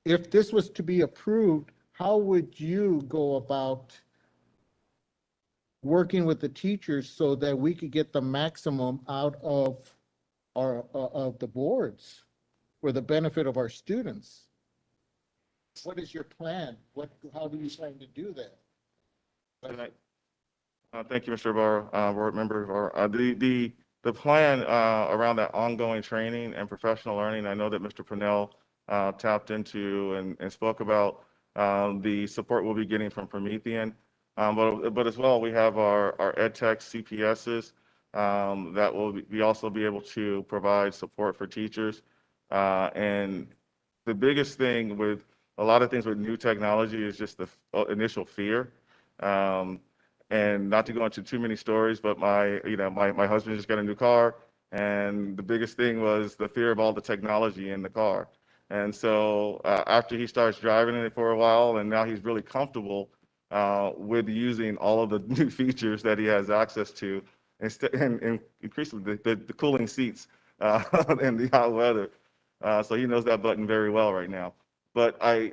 if this was to be approved, how would you go about working with the teachers so that we could get the maximum out of the boards for the benefit of our students? What is your plan? How do you plan to do that? Thank you, Mr. Ibarra, board member Ibarra. The plan around that ongoing training and professional learning, I know that Mr. Purnell tapped into and spoke about the support we'll be getting from Promethean. But as well, we have our EdTech CPSs that will also be able to provide support for teachers. And the biggest thing with a lot of things with new technology is just the initial fear. And not to go into too many stories, but my husband just got a new car, and the biggest thing was the fear of all the technology in the car. And so after he starts driving it for a while, and now he's really comfortable with using all of the new features that he has access to, and increasingly the cooling seats in the hot weather. So he knows that button very well right now. But I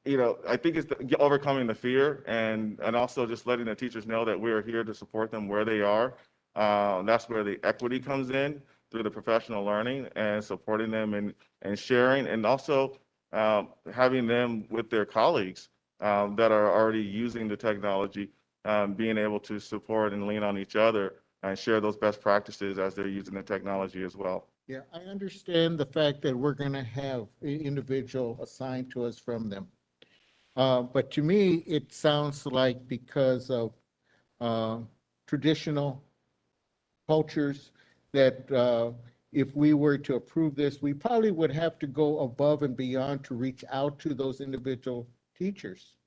think it's overcoming the fear and also just letting the teachers know that we are here to support them where they are. That's where the equity comes in through the professional learning and supporting them and sharing, and also having them with their colleagues that are already using the technology, being able to support and lean on each other and share those best practices as they're using the technology as well. Yeah, I understand the fact that we're going to have an individual assigned to us from them. But to me, it sounds like because of traditional cultures that if we were to approve this, we probably would have to go above and beyond to reach out to those individual teachers.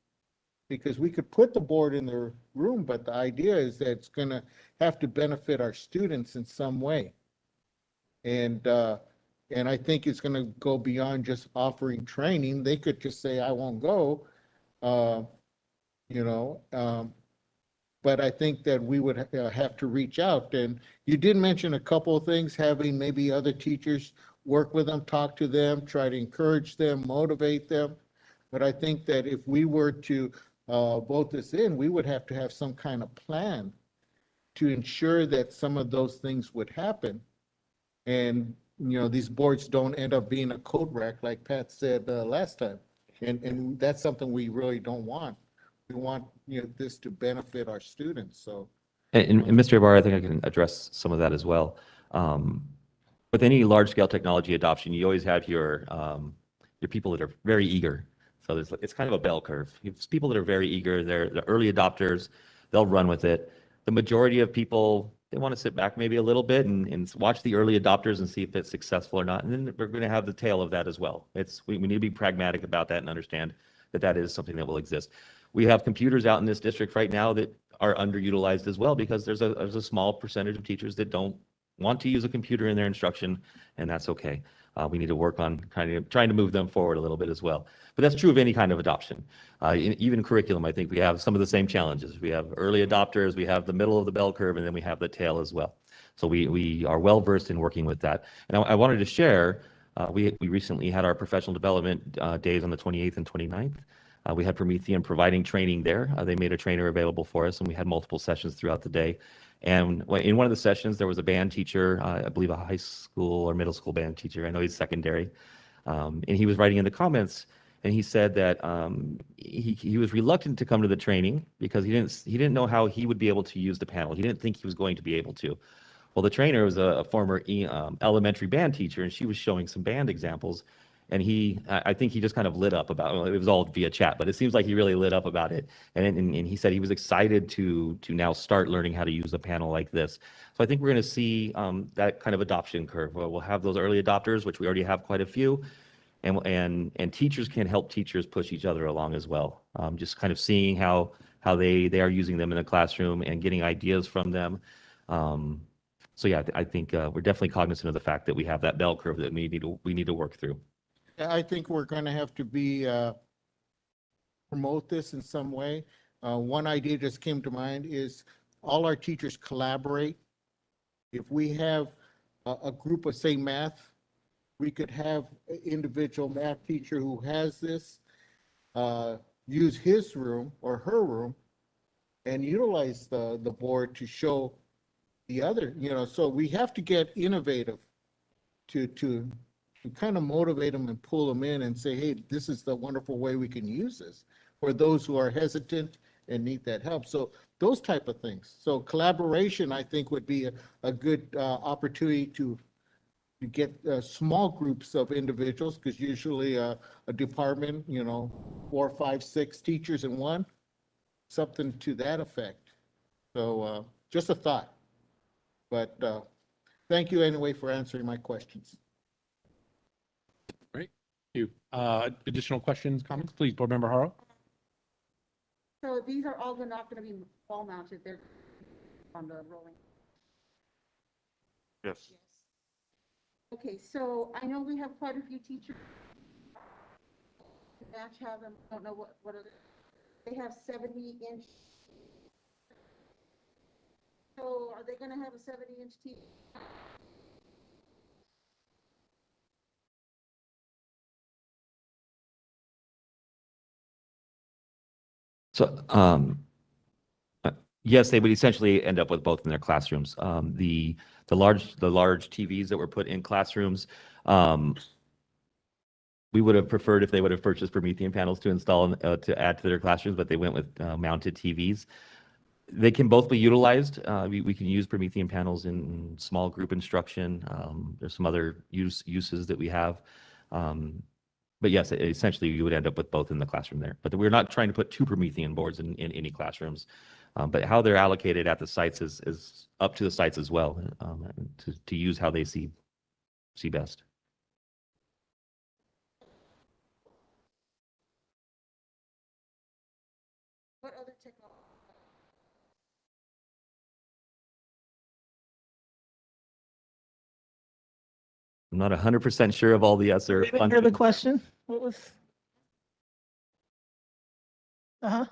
Because we could put the board in their room, but the idea is that it's going to have to benefit our students in some way. And I think it's going to go beyond just offering training. They could just say, I won't go, you know. But I think that we would have to reach out. And you did mention a couple of things, having maybe other teachers work with them, talk to them, try to encourage them, motivate them. But I think that if we were to vote this in, we would have to have some kind of plan to ensure that some of those things would happen. And, you know, these boards don't end up being a coat rack, like Pat said last time. And that's something we really don't want. We want, you know, this to benefit our students, so. And Mr. Ibarra, I think I can address some of that as well. With any large-scale technology adoption, you always have your people that are very eager. So it's kind of a bell curve. It's people that are very eager, they're the early adopters, they'll run with it. The majority of people, they want to sit back maybe a little bit and watch the early adopters and see if it's successful or not. And then we're going to have the tail of that as well. We need to be pragmatic about that and understand that that is something that will exist. We have computers out in this district right now that are underutilized as well because there's a small percentage of teachers that don't want to use a computer in their instruction, and that's okay. We need to work on trying to move them forward a little bit as well. But that's true of any kind of adoption. Even curriculum, I think we have some of the same challenges. We have early adopters, we have the middle of the bell curve, and then we have the tail as well. So we are well versed in working with that. And I wanted to share, we recently had our professional development days on the 28th and 29th. We had Promethean providing training there. They made a trainer available for us, and we had multiple sessions throughout the day. And in one of the sessions, there was a band teacher, I believe a high school or middle school band teacher. I know he's secondary. And he was writing in the comments, and he said that he was reluctant to come to the training because he didn't know how he would be able to use the panel. He didn't think he was going to be able to. Well, the trainer was a former elementary band teacher, and she was showing some band examples. And I think he just kind of lit up about it. Well, it was all via chat, but it seems like he really lit up about it. And he said he was excited to now start learning how to use a panel like this. So I think we're going to see that kind of adoption curve. We'll have those early adopters, which we already have quite a few, and teachers can help teachers push each other along as well. Just kind of seeing how they are using them in the classroom and getting ideas from them. So yeah, I think we're definitely cognizant of the fact that we have that bell curve that we need to work through. I think we're going to have to promote this in some way. One idea just came to mind is all our teachers collaborate. If we have a group of, say, math, we could have an individual math teacher who has this use his room or her room and utilize the board to show the other, you know. So we have to get innovative to kind of motivate them and pull them in and say, hey, this is the wonderful way we can use this for those who are hesitant and need that help. So those type of things. So collaboration, I think, would be a good opportunity to get small groups of individuals, because usually a department, you know, 4, 5, 6 teachers in one, something to that effect. So just a thought. But thank you anyway for answering my questions. Great. Thank you. Additional questions, comments, please, Board Member Haro. So these are all not going to be wall mounted, they're on the rolling. Yes. Okay, so I know we have quite a few teachers. Match have them, I don't know what are they have 70-inch. So are they going to have a 70-inch TV? So yes, they would essentially end up with both in their classrooms. The large TVs that were put in classrooms, we would have preferred if they would have purchased Promethean panels to install to add to their classrooms, but they went with mounted TVs. They can both be utilized. We can use Promethean panels in small group instruction. There's some other uses that we have. But yes, essentially you would end up with both in the classroom there. But we're not trying to put 2 Promethean boards in any classrooms. But how they're allocated at the sites is up to the sites as well, to use how they see best. What other technology? I'm not 100% sure of all the ESSER I didn't hear the question. What was? Uh-huh.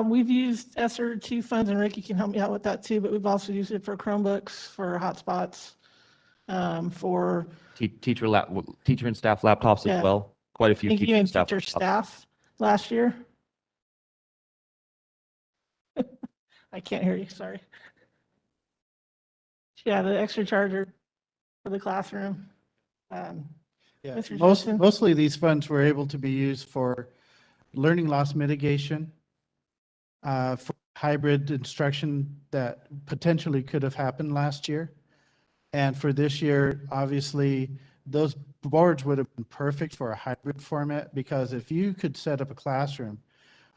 We've used ESSER 2 funds, and Ricky can help me out with that too, but we've also used it for Chromebooks, for hotspots, for teacher and staff laptops Yeah. as well. Quite a few thank you teacher and and staff teacher laptops. staff last year. I can't hear you, sorry. Yeah, the extra charger for the classroom. Yeah, Mr. Justin? mostly these funds were able to be used for learning loss mitigation, for hybrid instruction that potentially could have happened last year. And for this year, obviously, those boards would have been perfect for a hybrid format, because if you could set up a classroom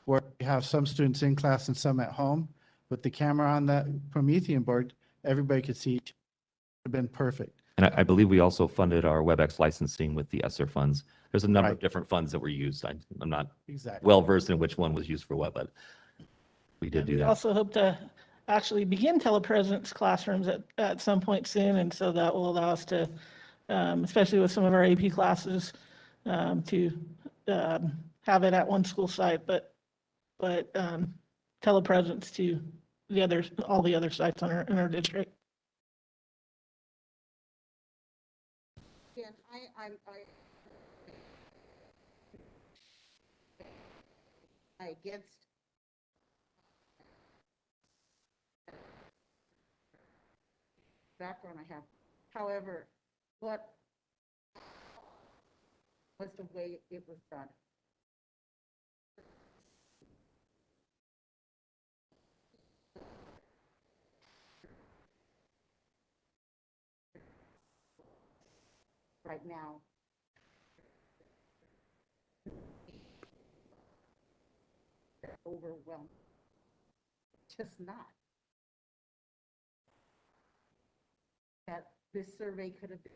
where you have some students in class and some at home, with the camera on that Promethean board, everybody could see each other. It would have been perfect. And I believe we also funded our WebEx licensing with the ESSER funds. There's a number of Right. different funds that were used. I'm not Exactly. well versed in which one was used for what, but we did do We that. also hope to actually begin telepresence classrooms at some point soon, and so that will allow us to, especially with some of our AP classes, to have it at one school site, but telepresence to all the other sites in our district. Again, I against background I have. However, what was the way it was done? Right now. Overwhelmed. Just not. That this survey could have been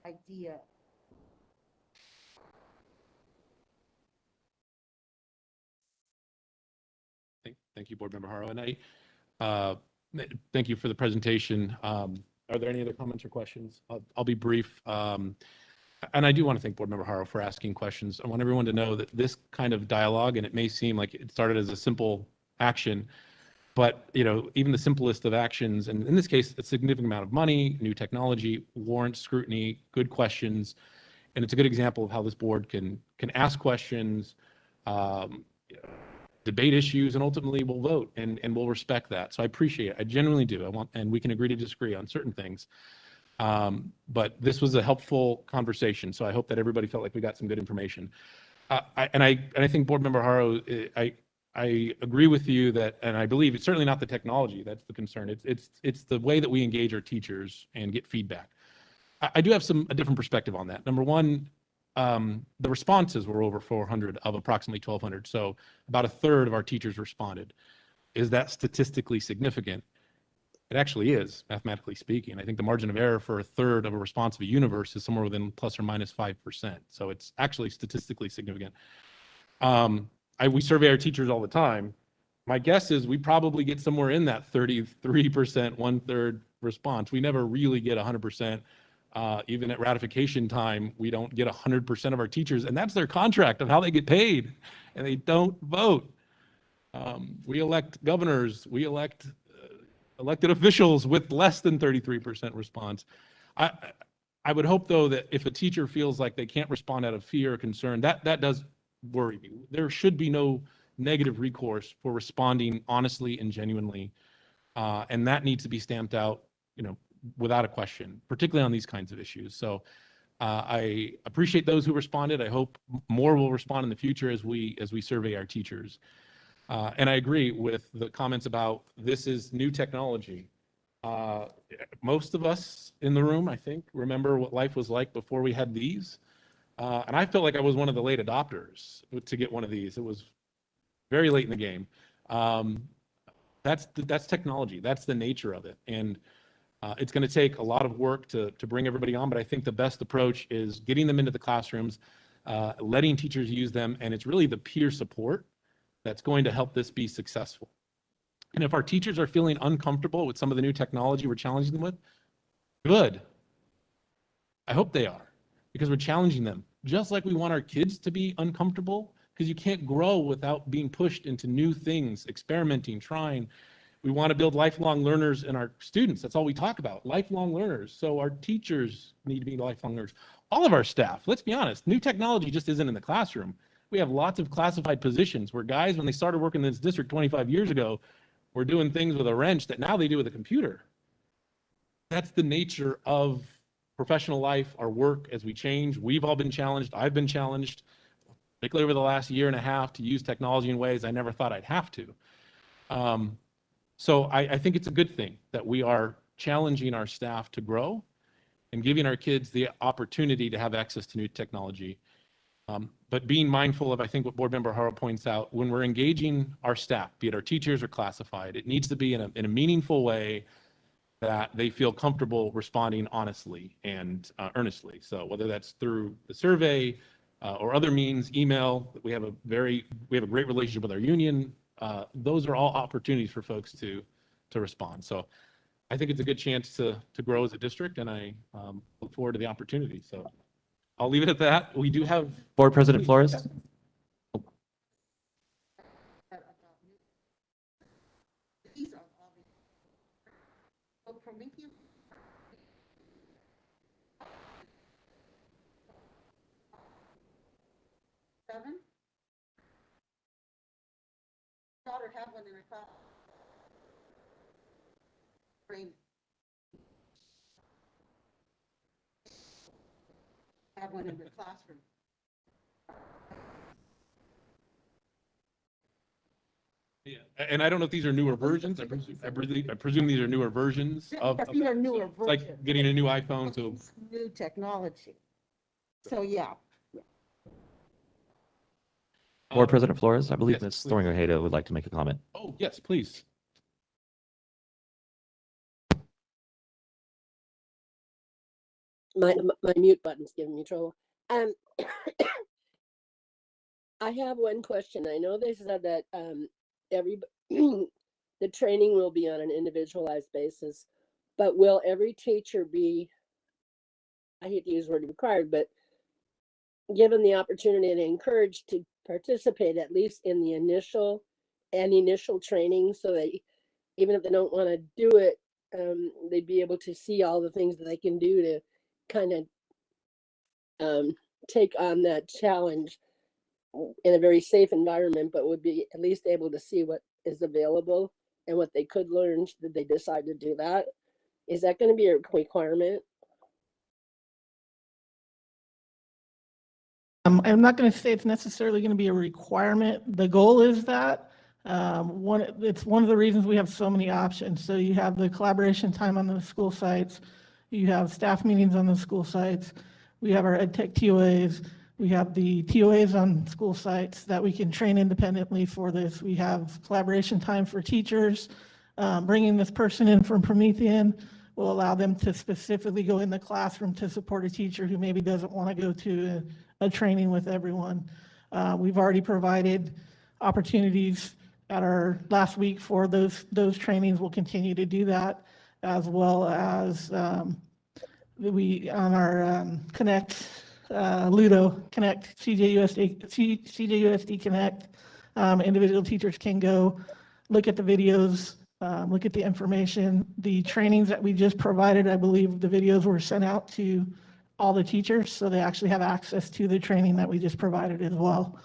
idea. Thank you, Board Member Haro. And thank you for the presentation. Are there any other comments or questions? I'll be brief. And I do want to thank Board Member Haro for asking questions. I want everyone to know that this kind of dialogue, and it may seem like it started as a simple action, but even the simplest of actions, and in this case, a significant amount of money, new technology, warrants scrutiny, good questions, and it's a good example of how this board can ask questions, debate issues, and ultimately we'll vote, and we'll respect that. So I appreciate it. I genuinely do. And we can agree to disagree on certain things. But this was a helpful conversation, so I hope that everybody felt like we got some good information. I think Board Member Haro, I agree with you that, and I believe it's certainly not the technology that's the concern. It's the way that we engage our teachers and get feedback. I do have a different perspective on that. Number one, the responses were over 400 of approximately 1,200, so about a third of our teachers responded. Is that statistically significant? It actually is, mathematically speaking. I think the margin of error for a third of a response of a universe is somewhere within plus or minus 5%. So it's actually statistically significant. We survey our teachers all the time. My guess is we probably get somewhere in that 33%, 1/3 response. We never really get 100%. Even at ratification time, we don't get 100% of our teachers, and that's their contract of how they get paid, and they don't vote. We elect governors, we elect elected officials with less than 33% response. I would hope, though, that if a teacher feels like they can't respond out of fear or concern, that does worry me. There should be no negative recourse for responding honestly and genuinely, and that needs to be stamped out, without a question, particularly on these kinds of issues. So I appreciate those who responded. I hope more will respond in the future as we survey our teachers. And I agree with the comments about this is new technology. Most of us in the room, I think, remember what life was like before we had these. And I felt like I was one of the late adopters to get one of these. It was very late in the game. That's technology. That's the nature of it. And it's going to take a lot of work to bring everybody on, but I think the best approach is getting them into the classrooms, letting teachers use them, and it's really the peer support that's going to help this be successful. And if our teachers are feeling uncomfortable with some of the new technology we're challenging them with, good. I hope they are, because we're challenging them. Just like we want our kids to be uncomfortable, because you can't grow without being pushed into new things, experimenting, trying. We want to build lifelong learners in our students. That's all we talk about, lifelong learners. So our teachers need to be lifelong learners. All of our staff, let's be honest, new technology just isn't in the classroom. We have lots of classified positions where guys, when they started working in this district 25 years ago, were doing things with a wrench that now they do with a computer. That's the nature of professional life, our work as we change. We've all been challenged. I've been challenged, particularly over the last year and a half, to use technology in ways I never thought I'd have to. So I think it's a good thing that we are challenging our staff to grow and giving our kids the opportunity to have access to new technology. But being mindful of, I think, what Board Member Haro points out, when we're engaging our staff, be it our teachers or classified, it needs to be in a meaningful way that they feel comfortable responding honestly and earnestly. So whether that's through the survey or other means, email, we have a great relationship with our union. Those are all opportunities for folks to respond. So I think it's a good chance to grow as a district, and I look forward to the opportunity. So I'll leave it at that. We do have Board President Flores. Seven? Daughter had one in her class. Have one in her classroom. Yeah, and I don't know if these are newer versions. I presume these are newer versions of. Yes, these are newer It's like versions. getting a new iPhone, so. New technology. So, yeah. Board President Flores, I believe Yes, Ms. please. Thoringer-Hayda would like to make a comment. Oh, yes, please. My mute button's giving me trouble. I have one question. I know they said that the training will be on an individualized basis, but will every teacher be, I hate to use the word required, but given the opportunity and encouraged to participate at least in the initial training, so that even if they don't want to do it, they'd be able to see all the things that they can do to kind of take on that challenge in a very safe environment, but would be at least able to see what is available and what they could learn should they decide to do that. Is that going to be a requirement? I'm not going to say it's necessarily going to be a requirement. The goal is that it's one of the reasons we have so many options. So you have the collaboration time on the school sites, you have staff meetings on the school sites, we have our ed tech TOAs, we have the TOAs on school sites that we can train independently for this. We have collaboration time for teachers. Bringing this person in from Promethean will allow them to specifically go in the classroom to support a teacher who maybe doesn't want to go to a training with everyone. We've already provided opportunities at our last week for those trainings. We'll continue to do that, as well as we on our Connect, Ludo Connect, CJUSD Connect. Individual teachers can go look at the videos, look at the information. The trainings that we just provided, I believe the videos were sent out to all the teachers, so they actually have access to the training that we just provided as well.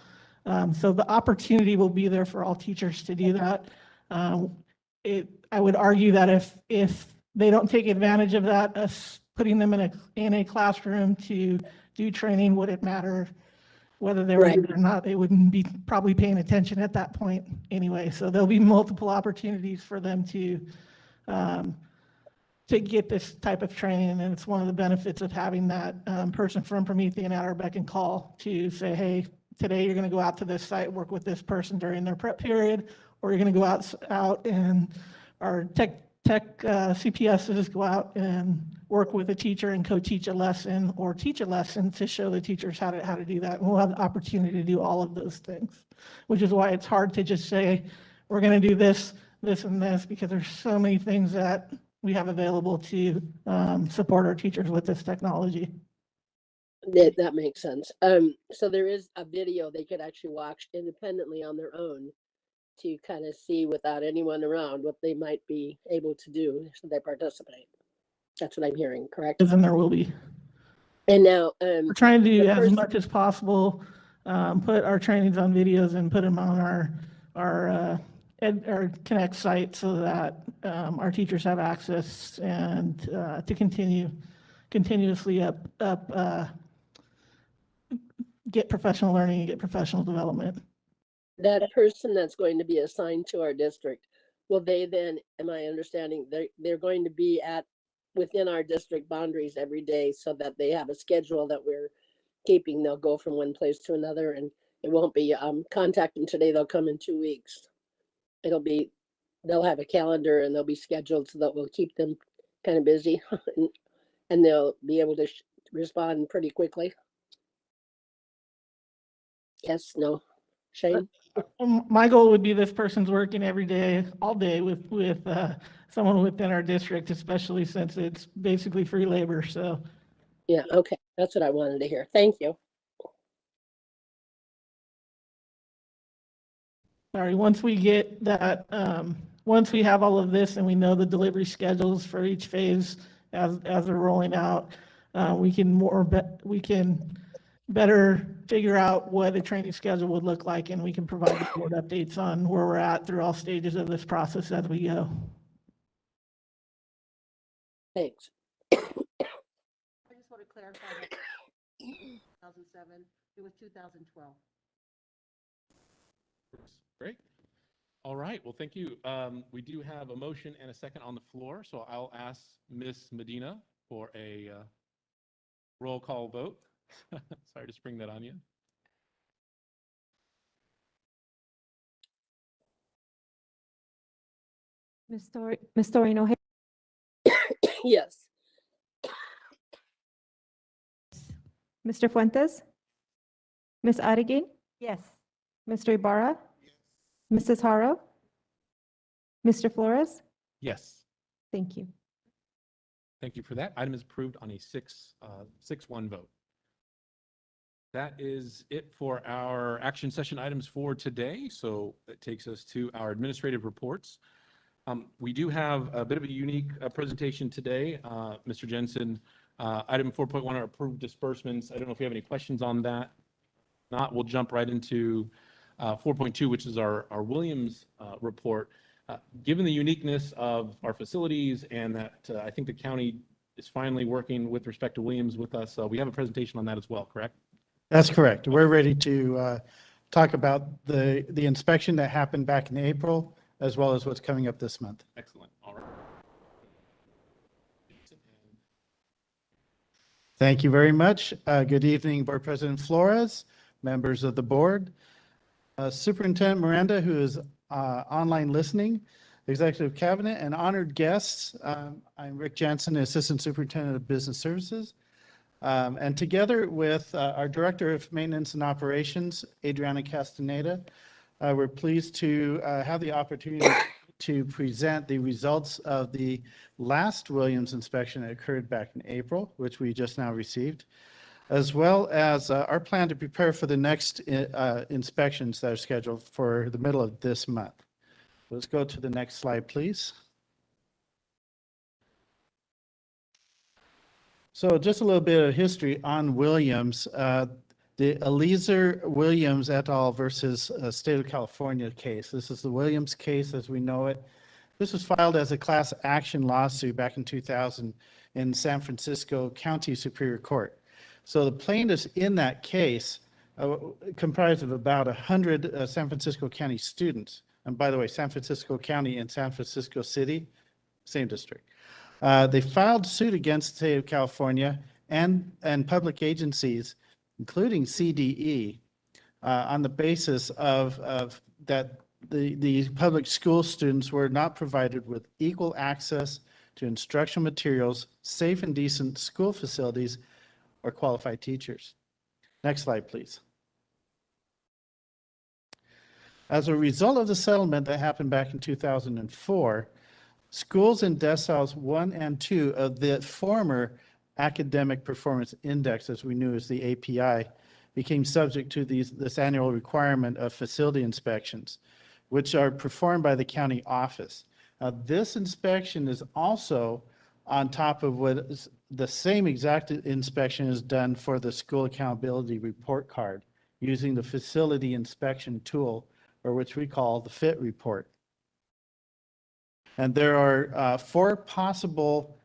So the opportunity will be there for all teachers to do that. I would argue that if they don't take advantage of that, us putting them in a classroom to do training wouldn't matter whether they were Right. here or not. They wouldn't be probably paying attention at that point anyway. So there'll be multiple opportunities for them to get this type of training. And it's one of the benefits of having that person from Promethean at our beck and call to say, hey, today you're going to go out to this site, work with this person during their prep period, or you're going to go out and our tech CPSs go out and work with a teacher and co-teach a lesson or teach a lesson to show the teachers how to do that. And we'll have the opportunity to do all of those things, which is why it's hard to just say, we're going to do this, this, and this, because there's so many things that we have available to support our teachers with this technology. That makes sense. So there is a video they could actually watch independently on their own to kind of see without anyone around what they might be able to do should they participate. That's what I'm hearing, correct? And there will be. And now, we're trying to do as much as possible, put our trainings on videos and put them on our Connect site so that our teachers have access and to continuously get professional learning and get professional development. that person that's going to be assigned to our district, will they then, am I understanding, they're going to be within our district boundaries every day so that they have a schedule that we're keeping? They'll go from one place to another, and it won't be contact them today, they'll come in 2 weeks. They'll have a calendar and they'll be scheduled so that we'll keep them kind of busy and they'll be able to respond pretty quickly. Yes, no, Shane? My goal would be this person's working every day, all day with someone within our district, especially since it's basically free labor. So, yeah, okay, that's what I wanted to hear. Thank you. Sorry, once we get that, once we have all of this and we know the delivery schedules for each phase as they're rolling out, we can better figure out what a training schedule would look like, and we can provide board updates on where we're at through all stages of this process as we go. Thanks. I just want to clarify that 2007, it was 2012. Great. All right. Well, thank you. We do have a motion and a second on the floor, so I'll ask Ms. Medina for a roll call vote. Sorry to spring that on you. Ms. Doreen-O'Hara, Yes. Mr. Fuentes, Ms. Adigin, Yes. Mr. Ibarra, Mrs. Haro, Mr. Flores. Yes. Thank you. Thank you for that. Item is approved on a 6-1 vote. That is it for our action session items for today. So that takes us to our administrative reports. We do have a bit of a unique presentation today. Mr. Jensen, item 4.1 are approved disbursements. I don't know if you have any questions on that. If not, we'll jump right into 4.2, which is our Williams report. Given the uniqueness of our facilities and that I think the county is finally working with respect to Williams with us, we have a presentation on that as well, correct? That's correct. We're ready to talk about the inspection that happened back in April, as well as what's coming up this month. Excellent. All right. Thank you very much. Good evening, Board President Flores, members of the board, Superintendent Miranda, who is online listening, Executive Cabinet, and honored guests. I'm Rick Jensen, Assistant Superintendent of Business Services. And together with our Director of Maintenance and Operations, Adriana Castaneda, we're pleased to have the opportunity to present the results of the last Williams inspection that occurred back in April, which we just now received, as well as our plan to prepare for the next inspections that are scheduled for the middle of this month. Let's go to the next slide, please. So just a little bit of history on Williams. The Eliezer Williams et al. Versus State of California case. This is the Williams case as we know it. This was filed as a class action lawsuit back in 2000 in San Francisco County Superior Court. So the plaintiffs in that case comprised of about 100 San Francisco County students. And by the way, San Francisco County and San Francisco City, same district. They filed suit against the state of California and public agencies, including CDE, on the basis of that the public school students were not provided with equal access to instructional materials, safe and decent school facilities, or qualified teachers. Next slide, please. As a result of the settlement that happened back in 2004, schools in deciles 1 and 2 of the former Academic Performance Index, as we knew as the API, became subject to this annual requirement of facility inspections, which are performed by the county office. Now, this inspection is also on top of what is the same exact inspection is done for the school accountability report card using the facility inspection tool, or which we call the FIT report. And there are 4 possible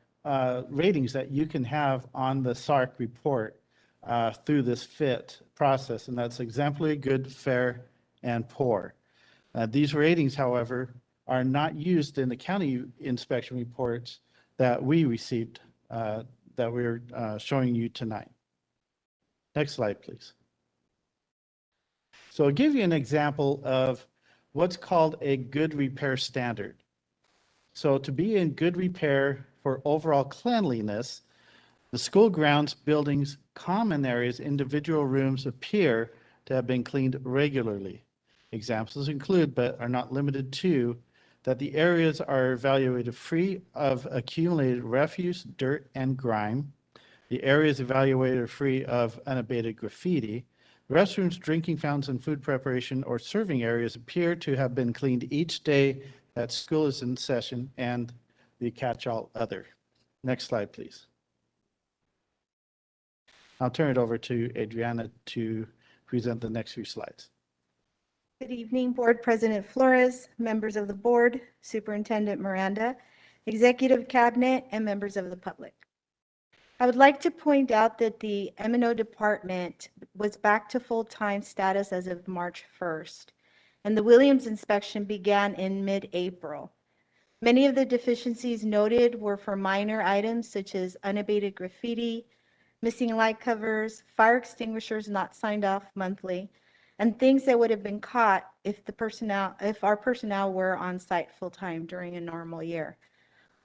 ratings that you can have on the SARC report through this FIT process, and that's exemplary, good, fair, and poor. These ratings, however, are not used in the county inspection reports that we received that we're showing you tonight. Next slide, please. So I'll give you an example of what's called a good repair standard. So to be in good repair for overall cleanliness, the school grounds, buildings, common areas, individual rooms appear to have been cleaned regularly. Examples include, but are not limited to, that the areas are evaluated free of accumulated refuse, dirt, and grime. The areas evaluated free of unabated graffiti. Restrooms, drinking fountains, and food preparation or serving areas appear to have been cleaned each day that school is in session, and the catch-all other. Next slide, please. I'll turn it over to Adriana to present the next few slides. Good evening, Board President Flores, members of the board, Superintendent Miranda, Executive Cabinet, and members of the public. I would like to point out that the M&O department was back to full-time status as of March 1st, and the Williams inspection began in mid-April. Many of the deficiencies noted were for minor items such as unabated graffiti, missing light covers, fire extinguishers not signed off monthly, and things that would have been caught if our personnel were on site full-time during a normal year.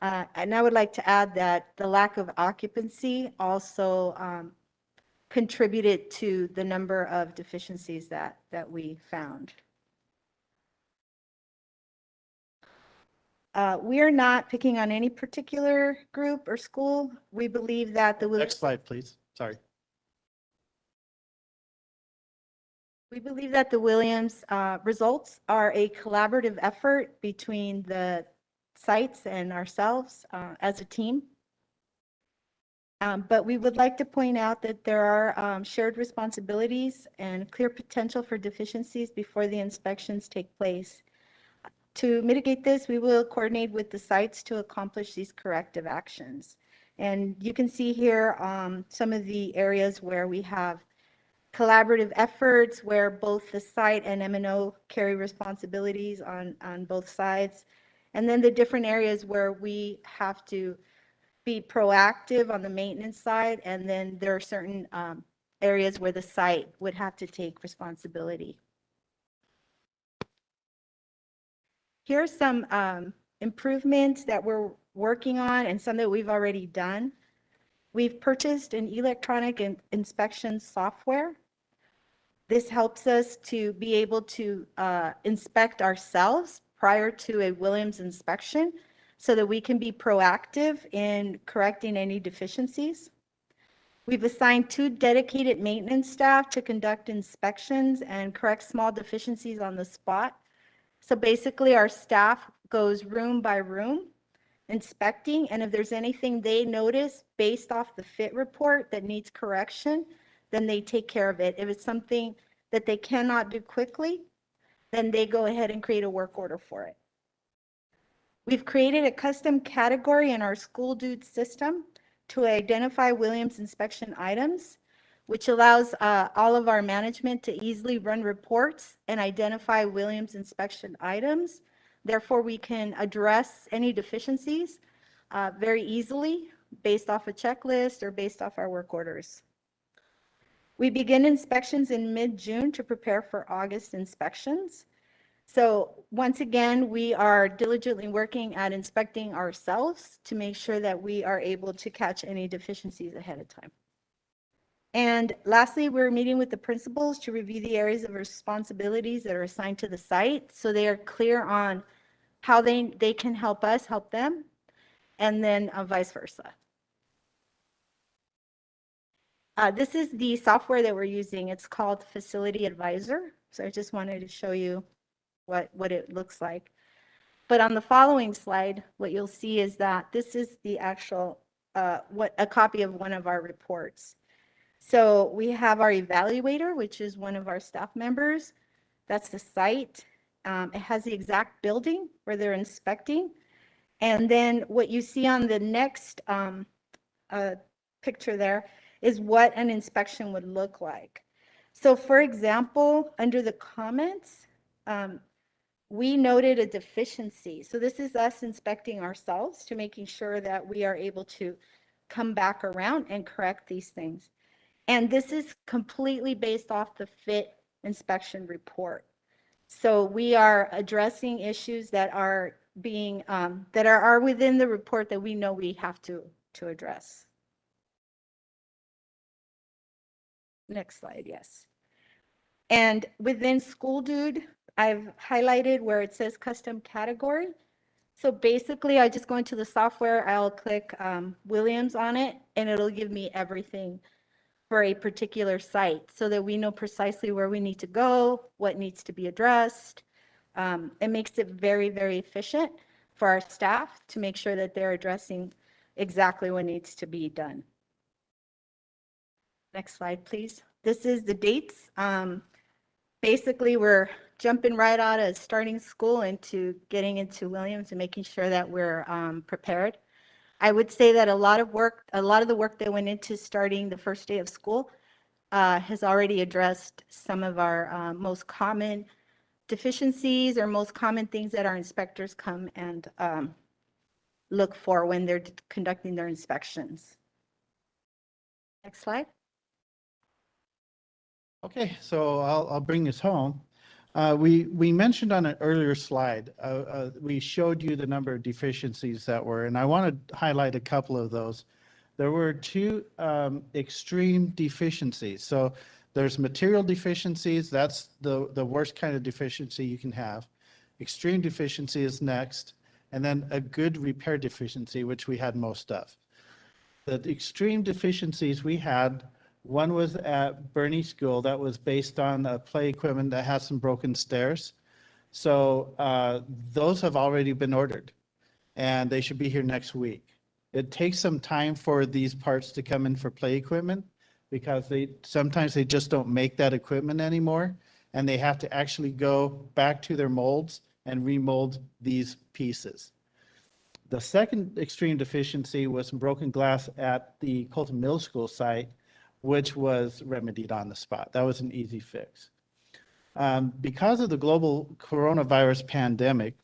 And I would like to add that the lack of occupancy also contributed to the number of deficiencies that we found. We are not picking on any particular group or school. We believe that the Next slide, please. Sorry. We believe that the Williams results are a collaborative effort between the sites and ourselves as a team. But we would like to point out that there are shared responsibilities and clear potential for deficiencies before the inspections take place. To mitigate this, we will coordinate with the sites to accomplish these corrective actions. And you can see here some of the areas where we have collaborative efforts where both the site and M&O carry responsibilities on both sides. And then the different areas where we have to be proactive on the maintenance side. And then there are certain areas where the site would have to take responsibility. Here are some improvements that we're working on and some that we've already done. We've purchased an electronic inspection software. This helps us to be able to inspect ourselves prior to a Williams inspection so that we can be proactive in correcting any deficiencies. We've assigned 2 dedicated maintenance staff to conduct inspections and correct small deficiencies on the spot. So basically our staff goes room by room inspecting, and if there's anything they notice based off the FIT report that needs correction, then they take care of it. If it's something that they cannot do quickly, then they go ahead and create a work order for it. We've created a custom category in our school dude system to identify Williams inspection items, which allows all of our management to easily run reports and identify Williams inspection items. Therefore, we can address any deficiencies very easily based off a checklist or based off our work orders. We begin inspections in mid-June to prepare for August inspections. So once again, we are diligently working at inspecting ourselves to make sure that we are able to catch any deficiencies ahead of time. And lastly, we're meeting with the principals to review the areas of responsibilities that are assigned to the site so they are clear on how they can help us help them, and then vice versa. This is the software that we're using. It's called Facility Advisor. So I just wanted to show you what it looks like. But on the following slide, what you'll see is that this is the actual, a copy of one of our reports. So we have our evaluator, which is one of our staff members. That's the site. It has the exact building where they're inspecting. And then what you see on the next picture there is what an inspection would look like. So for example, under the comments, we noted a deficiency. So this is us inspecting ourselves to making sure that we are able to come back around and correct these things. And this is completely based off the FIT inspection report. So we are addressing issues that are being, that are within the report that we know we have to address. Next slide, yes. And within School Dude, I've highlighted where it says custom category. So basically, I just go into the software, I'll click Williams on it, and it'll give me everything for a particular site so that we know precisely where we need to go, what needs to be addressed. It makes it very, very efficient for our staff to make sure that they're addressing exactly what needs to be done. Next slide, please. This is the dates. Basically, we're jumping right out of starting school into getting into Williams and making sure that we're prepared. I would say that a lot of the work that went into starting the first day of school has already addressed some of our most common deficiencies or most common things that our inspectors come and look for when they're conducting their inspections. Next slide. Okay, so I'll bring this home. We mentioned on an earlier slide, we showed you the number of deficiencies that were, and I want to highlight a couple of those. There were two extreme deficiencies. So there's material deficiencies, that's the worst kind of deficiency you can have. Extreme deficiency is next, and then a good repair deficiency, which we had most of. The extreme deficiencies we had, one was at Bernie School that was based on play equipment that has some broken stairs. So those have already been ordered and they should be here next week. It takes some time for these parts to come in for play equipment because sometimes they just don't make that equipment anymore and they have to actually go back to their molds and remold these pieces. The second extreme deficiency was some broken glass at the Colton Middle School site, which was remedied on the spot. That was an easy fix. Because of the global coronavirus pandemic,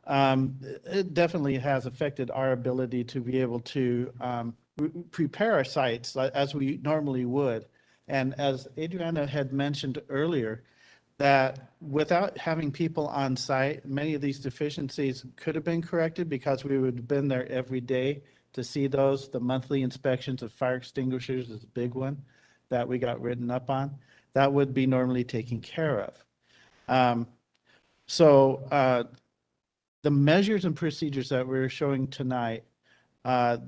it definitely has affected our ability to be able to prepare our sites as we normally would. And as Adriana had mentioned earlier, that without having people on site, many of these deficiencies could have been corrected because we would have been there every day to see those. The monthly inspections of fire extinguishers is a big one that we got written up on. That would be normally taken care of. The measures and procedures that we're showing tonight,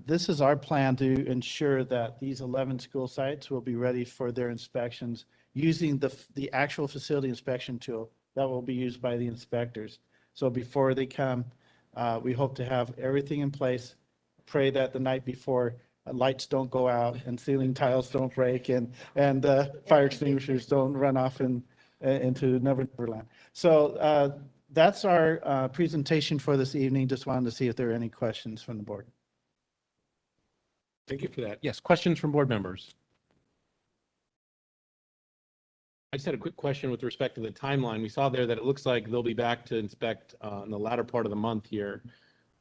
this is our plan to ensure that these 11 school sites will be ready for their inspections using the actual facility inspection tool that will be used by the inspectors. So before they come, we hope to have everything in place. Pray that the night before lights don't go out and ceiling tiles don't break and fire extinguishers don't run off into Neverland. So That's our presentation for this evening. Just wanted to see if there are any questions from the board. Thank you for that. Yes, questions from board members? I just had a quick question with respect to the timeline. We saw there that it looks like they'll be back to inspect in the latter part of the month here.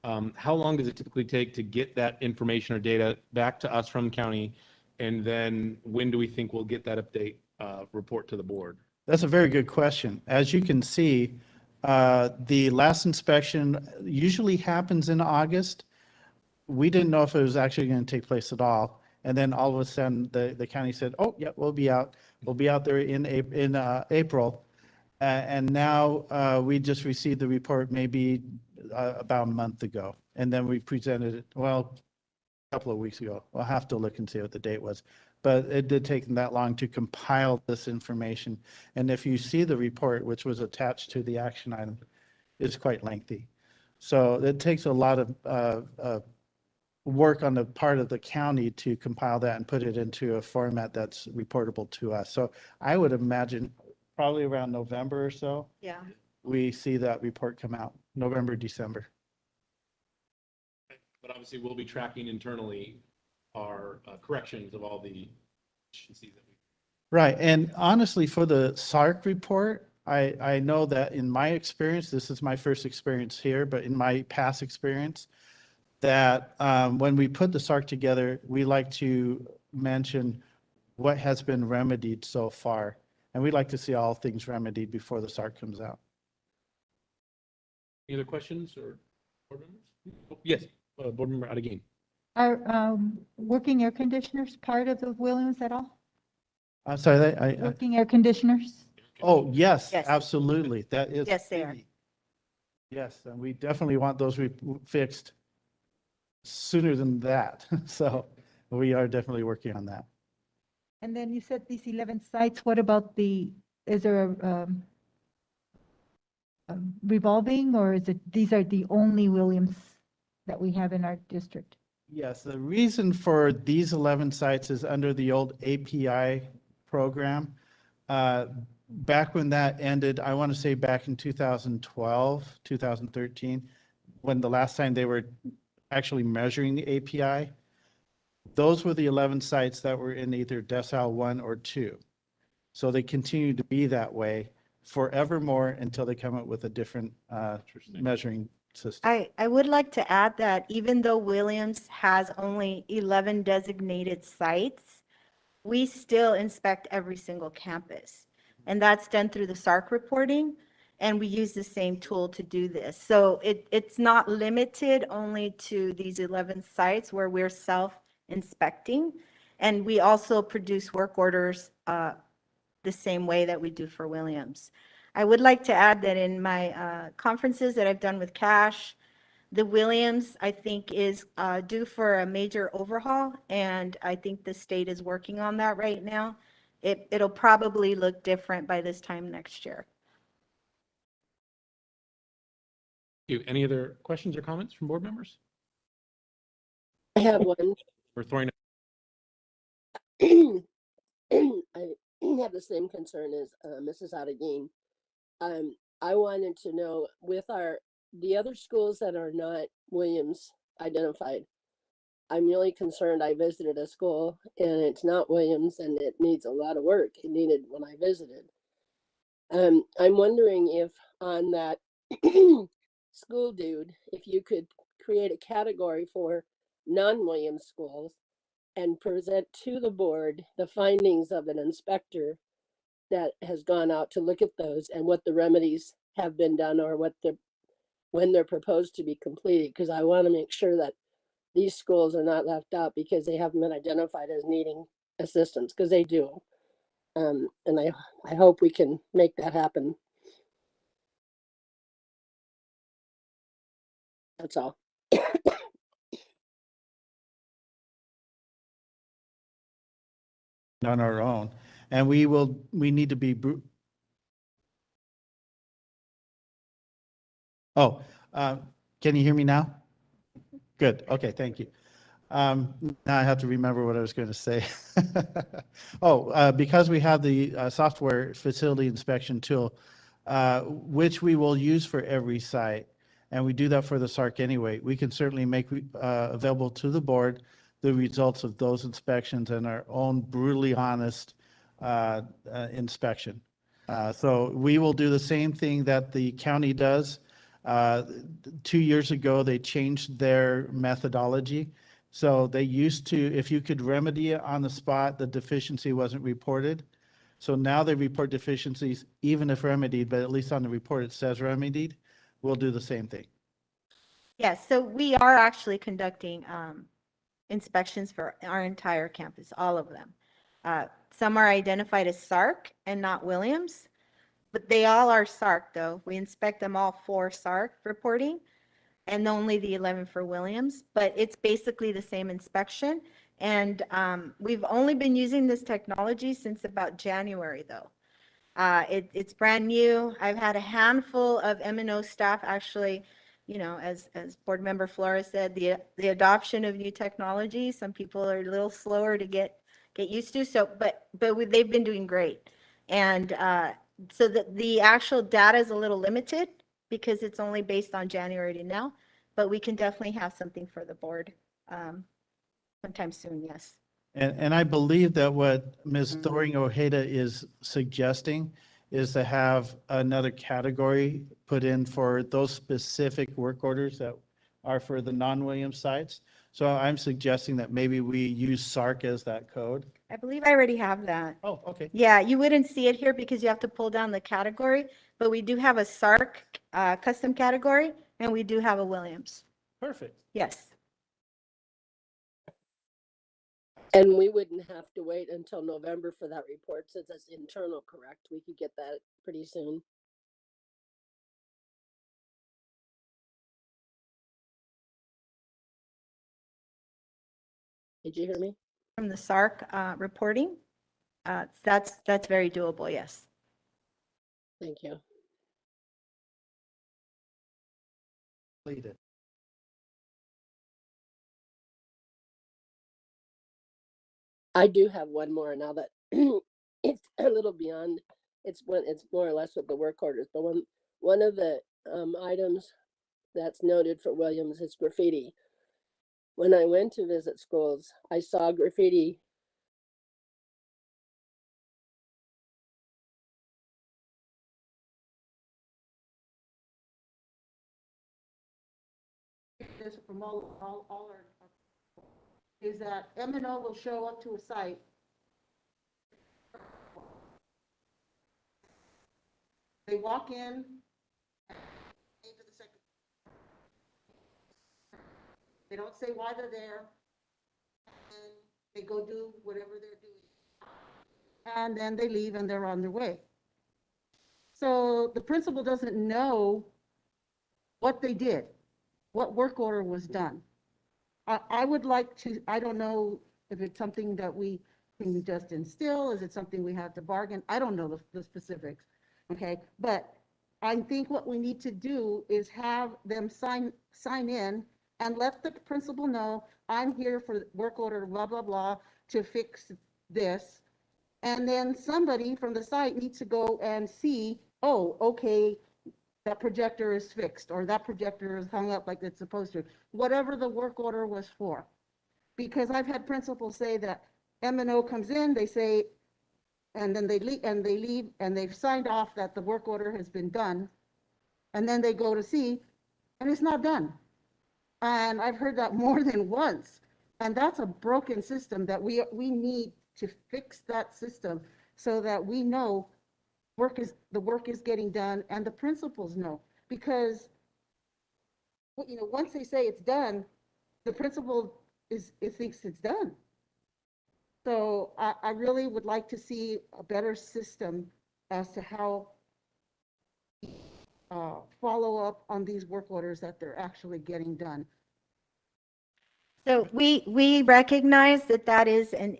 How long does it typically take to get that information or data back to us from county? And then when do we think we'll get that update report to the board? That's a very good question. As you can see, the last inspection usually happens in August. We didn't know if it was actually going to take place at all. And then all of a sudden, the county said, oh, yeah, we'll be out. We'll be out there in April. And now we just received the report maybe about a month ago. And then we presented it, well, a couple of weeks ago. We'll have to look and see what the date was. But it did take them that long to compile this information. And if you see the report, which was attached to the action item, it's quite lengthy. So it takes a lot of work on the part of the county to compile that and put it into a format that's reportable to us. So I would imagine probably around November or so, Yeah. we see that report come out, November, December. But obviously, we'll be tracking internally our corrections of all the deficiencies that we. Right. And honestly, for the SARC report, I know that in my experience, this is my first experience here, but in my past experience, that when we put the SARC together, we like to mention what has been remedied so far. And we like to see all things remedied before the SARC comes out. Any other questions or board members? Yes, board member Adegin. Are working air conditioners part of the Williams at all? I'm sorry, Working air conditioners? oh, yes, Yes. absolutely. That is. Yes, they are. key. Yes, and we definitely want those fixed sooner than that. So we are definitely working on that. And then you said these 11 sites, what about is there a revolving, or is it, these are the only Williams that we have in our district? Yes, the reason for these 11 sites is under the old API program. Back when that ended, I want to say back in 2012, 2013, when the last time they were actually measuring the API, those were the 11 sites that were in either decile 1 or 2. So they continue to be that way forevermore until they come up with a different measuring system. I would like to add that even though Williams has only 11 designated sites, we still inspect every single campus. And that's done through the SARC reporting, and we use the same tool to do this. So it's not limited only to these 11 sites where we're self-inspecting. And we also produce work orders the same way that we do for Williams. I would like to add that in my conferences that I've done with Cash, the Williams, I think, is due for a major overhaul, and I think the state is working on that right now. It'll probably look different by this time next year. Any other questions or comments from board members? I have one. We're throwing. I have the same concern as Mrs. Adegin. I wanted to know with the other schools that are not Williams identified, I'm really concerned. I visited a school and it's not Williams and it needs a lot of work. It needed when I visited. I'm wondering if on that school dude, if you could create a category for non-Williams schools and present to the board the findings of an inspector that has gone out to look at those and what the remedies have been done or when they're proposed to be completed. Because I want to make sure that these schools are not left out because they haven't been identified as needing assistance, because they do. And I hope we can make that happen. That's all. On our own. And we need to be, can you hear me now? Good. Okay. Thank you. Now I have to remember what I was going to say. Because we have the software facility inspection tool, which we will use for every site. And we do that for the SARC anyway. We can certainly make available to the board the results of those inspections and our own brutally honest inspection. So we will do the same thing that the county does. 2 years ago, they changed their methodology. So they used to, if you could remedy it on the spot, the deficiency wasn't reported. So now they report deficiencies even if remedied, but at least on the report it says remedied. We'll do the same thing. Yes, so we are actually conducting inspections for our entire campus, all of them. Some are identified as SARC and not Williams, but they all are SARC though. We inspect them all for SARC reporting and only the 11 for Williams, but it's basically the same inspection. And we've only been using this technology since about January though. It's brand new. I've had a handful of M&O staff actually, you know, as Board Member Flores said, the adoption of new technology, some people are a little slower to get used to. So, but they've been doing great. And so the actual data is a little limited because it's only based on January to now, but we can definitely have something for the board sometime soon, yes. And I believe that what Ms. Thoring Ojeda is suggesting is to have another category put in for those specific work orders that are for the non-Williams sites. So I'm suggesting that maybe we use SARC as that code. I believe I already have that. Oh, okay. Yeah, you wouldn't see it here because you have to pull down the category, but we do have a SARC custom category and we do have a Williams. Perfect. Yes. And we wouldn't have to wait until November for that report since it's internal, correct? We could get that pretty soon. Did you hear me? From the SARC reporting, that's very doable, yes. Thank you. Completed. I do have one more now that it's a little beyond. It's more or less with the work orders, but one of the items that's noted for Williams is graffiti. When I went to visit schools, I saw graffiti. This from all our, is that M&O will show up to a site. They walk in, into the second. They don't say why they're there. And they go do whatever they're doing. And then they leave and they're on their way. So the principal doesn't know what they did, what work order was done. I would like to, I don't know if it's something that we can just instill, is it something we have to bargain? I don't know the specifics, okay? But I think what we need to do is have them sign in and let the principal know, I'm here for work order, blah, blah, blah, to fix this. And then somebody from the site needs to go and see, oh, okay, that projector is fixed, or that projector is hung up like it's supposed to, whatever the work order was for. Because I've had principals say that M&O comes in, they say, and then they leave, and they've signed off that the work order has been done, and then they go to see, and it's not done. And I've heard that more than once, and that's a broken system that we need to fix that system so that we know the work is getting done, and the principals know, because once they say it's done, the principal thinks it's done. So I really would like to see a better system as to how follow up on these work orders that they're actually getting done. So we recognize that is an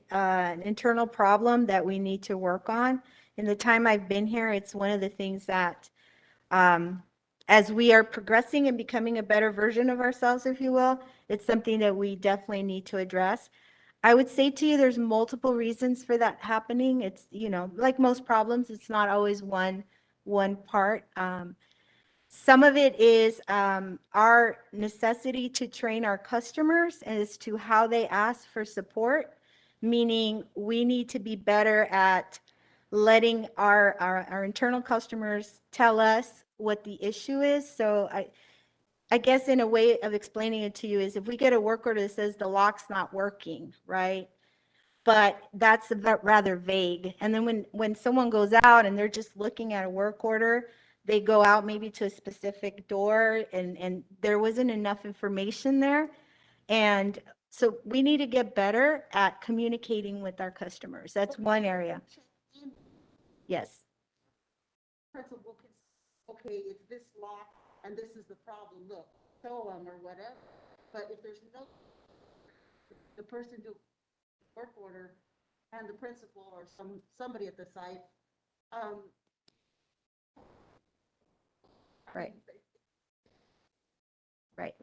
internal problem that we need to work on. In the time I've been here, it's one of the things that as we are progressing and becoming a better version of ourselves, if you will, it's something that we definitely need to address. I would say to you, there's multiple reasons for that happening. It's, like most problems, it's not always one one part. Some of it is our necessity to train our customers as to how they ask for support, meaning we need to be better at letting our internal customers tell us what the issue is. So I guess in a way of explaining it to you is if we get a work order that says the lock's not working, right? But that's rather vague. And then when someone goes out and they're just looking at a work order, they go out maybe to a specific door and there wasn't enough information there. And so we need to get better at communicating with our customers. That's one area. Yes. Principal can, okay, it's this lock and this is the problem, look, show them or whatever. But if there's no, the person do work order and the principal or somebody at the site, Right. Right.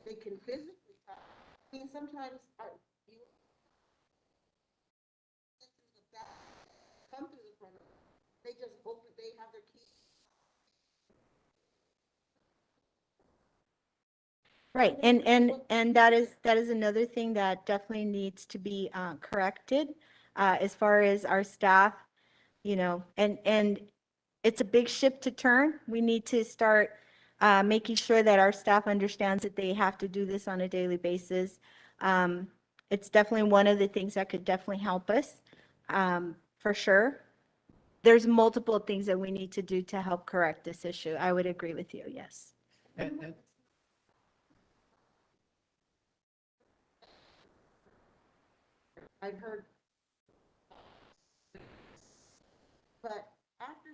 They can physically talk. I mean, sometimes you come through the front, they just open, they have their key. Right, and that is another thing that definitely needs to be corrected as far as our staff, you know, and it's a big ship to turn. We need to start making sure that our staff understands that they have to do this on a daily basis. It's definitely one of the things that could definitely help us, for sure. There's multiple things that we need to do to help correct this issue. I would agree with you, yes. I've heard, but after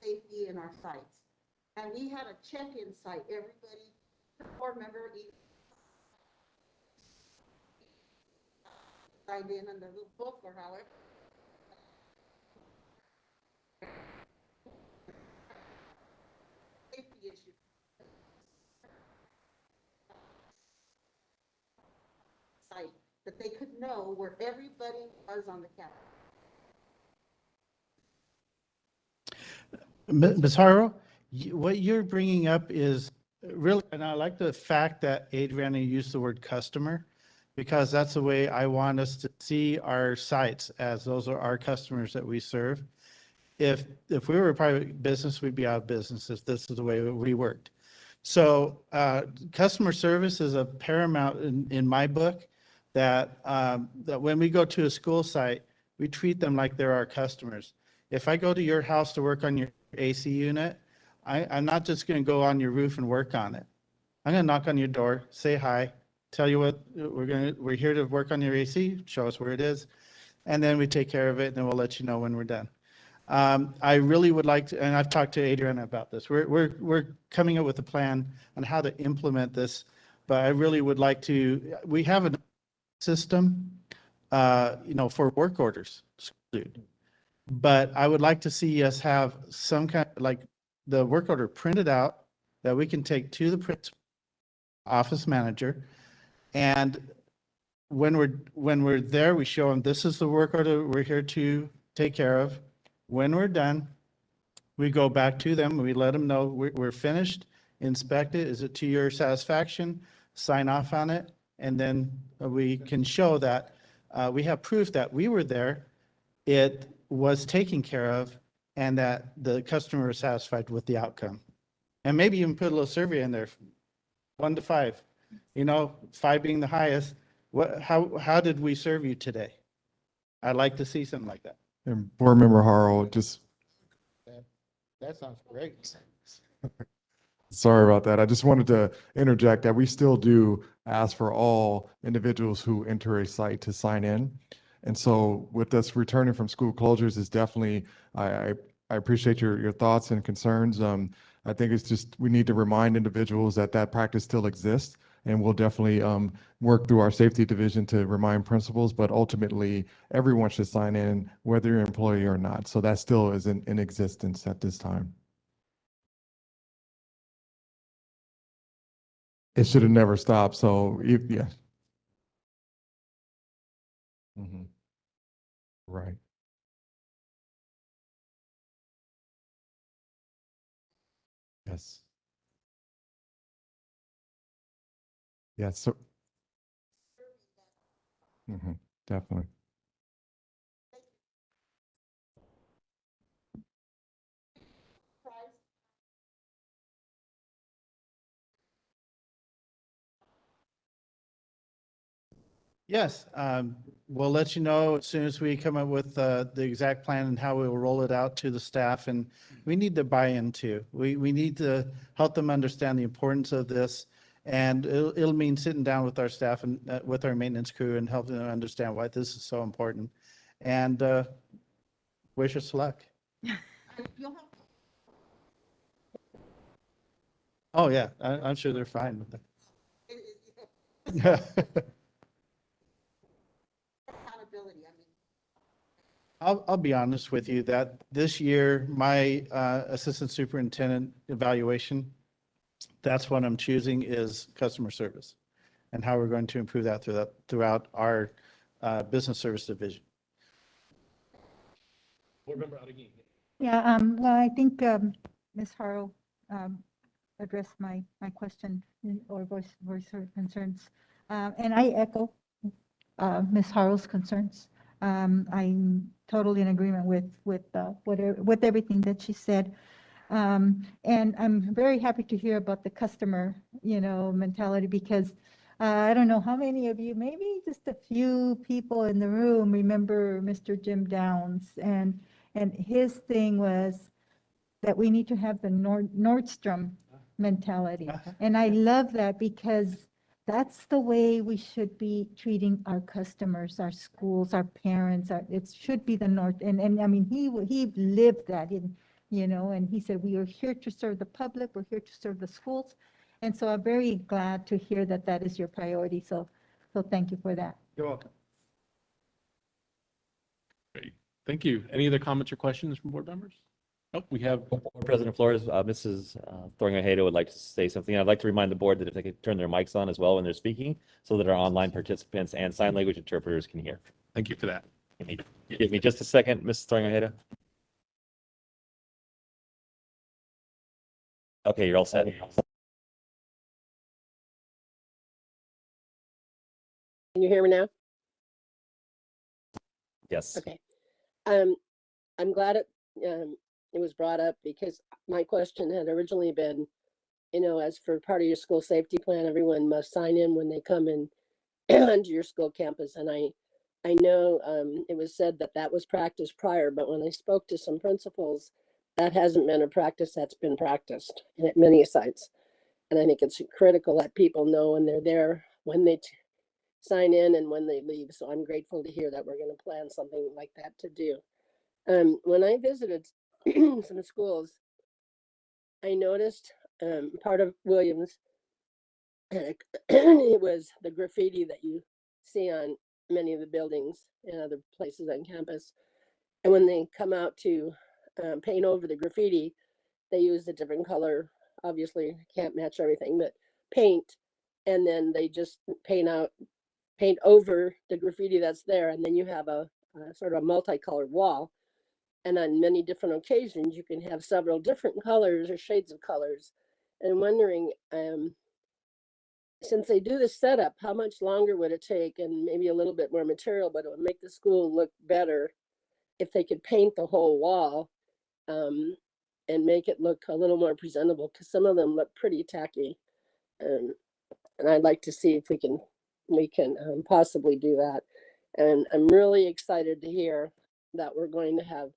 safety in our sites, and we had a check-in site, everybody, board member, signed in the little book or however. Safety issue. Site that they could know where everybody was on the campus. Ms. Haro, what you're bringing up is really, and I like the fact that Adriana used the word customer, because that's the way I want us to see our sites, as those are our customers that we serve. If we were a private business, we'd be out of business if this is the way we worked. So customer service is a paramount in my book, that when we go to a school site, we treat them like they're our customers. If I go to your house to work on your AC unit, I'm not just going to go on your roof and work on it. I'm going to knock on your door, say hi, tell you what we're here to work on your AC, show us where it is, and then we take care of it, and then we'll let you know when we're done. I really would like to, and I've talked to Adriana about this. We're coming up with a plan on how to implement this, but I really would like to. We have a system, for work orders, but I would like to see us have some kind of like the work order printed out that we can take to the principal, office manager, and when we're there, we show them this is the work order we're here to take care of. When we're done, we go back to them, we let them know we're finished, inspect it, is it to your satisfaction, sign off on it, and then we can show that we have proof that we were there, it was taken care of, and that the customer is satisfied with the outcome. And maybe even put a little survey in there, 1 to 5, 5 being the highest. How did we serve you today? I'd like to see something like that. And Board Member Harrell, just. That sounds great. Sorry about that. I just wanted to interject that we still do ask for all individuals who enter a site to sign in. And so with us returning from school closures is definitely, I appreciate your thoughts and concerns. I think it's just, we need to remind individuals that practice still exists. And we'll definitely work through our safety division to remind principals, but ultimately everyone should sign in, whether you're an employee or not. So that still is in existence at this time. It should have never stopped. So yeah. Right. Yes. Yeah, so. Definitely. Yes, we'll let you know as soon as we come up with the exact plan and how we'll roll it out to the staff. And we need to buy in too. We need to help them understand the importance of this. And it'll mean sitting down with our staff and with our maintenance crew and helping them understand why this is so important. And wish us luck. Oh, yeah, I'm sure they're fine with it. Accountability, I mean. I'll be honest with you that this year, my assistant superintendent evaluation, that's what I'm choosing is customer service and how we're going to improve that throughout our business service division. Board Member Adigin. Yeah, well, I think Ms. Haro addressed my question or voice her concerns. And I echo Ms. Haro's concerns. I'm totally in agreement with everything that she said. And I'm very happy to hear about the customer, mentality, because I don't know how many of you, maybe just a few people in the room remember Mr. Jim Downs, and his thing was that we need to have the Nordstrom mentality. And I love that because that's the way we should be treating our customers, our schools, our parents. It should be the North. And I mean, he lived that and he said, we are here to serve the public. We're here to serve the schools. And so I'm very glad to hear that that is your priority. So thank you for that. You're welcome. Great. Thank you. Any other comments or questions from board members? Oh, we have. Board President Flores, Mrs. Thornhill would like to say something. I'd like to remind the board that if they could turn their mics on as well when they're speaking, so that our online participants and sign language interpreters can hear. Thank you for that. Give me just a second, Mrs. Thornhill. Okay, you're all set. Can you hear me now? Yes. Okay. I'm glad it was brought up because my question had originally been, as for part of your school safety plan, everyone must sign in when they come in onto your school campus. And I know it was said that was practiced prior, but when I spoke to some principals, that hasn't been a practice that's been practiced at many sites. And I think it's critical that people know when they're there, when they sign in and when they leave. So I'm grateful to hear that we're going to plan something like that to do. When I visited some schools, I noticed part of Williams, and it was the graffiti that you see on many of the buildings and other places on campus. And when they come out to paint over the graffiti, they use a different color. Obviously, can't match everything, but paint, and then they just paint over the graffiti that's there, and then you have a sort of a multicolored wall. And on many different occasions, you can have several different colors or shades of colors. And I'm wondering, since they do the setup, how much longer would it take, and maybe a little bit more material, but it would make the school look better if they could paint the whole wall and make it look a little more presentable, because some of them look pretty tacky. And I'd like to see if we can possibly do that. And I'm really excited to hear that we're going to have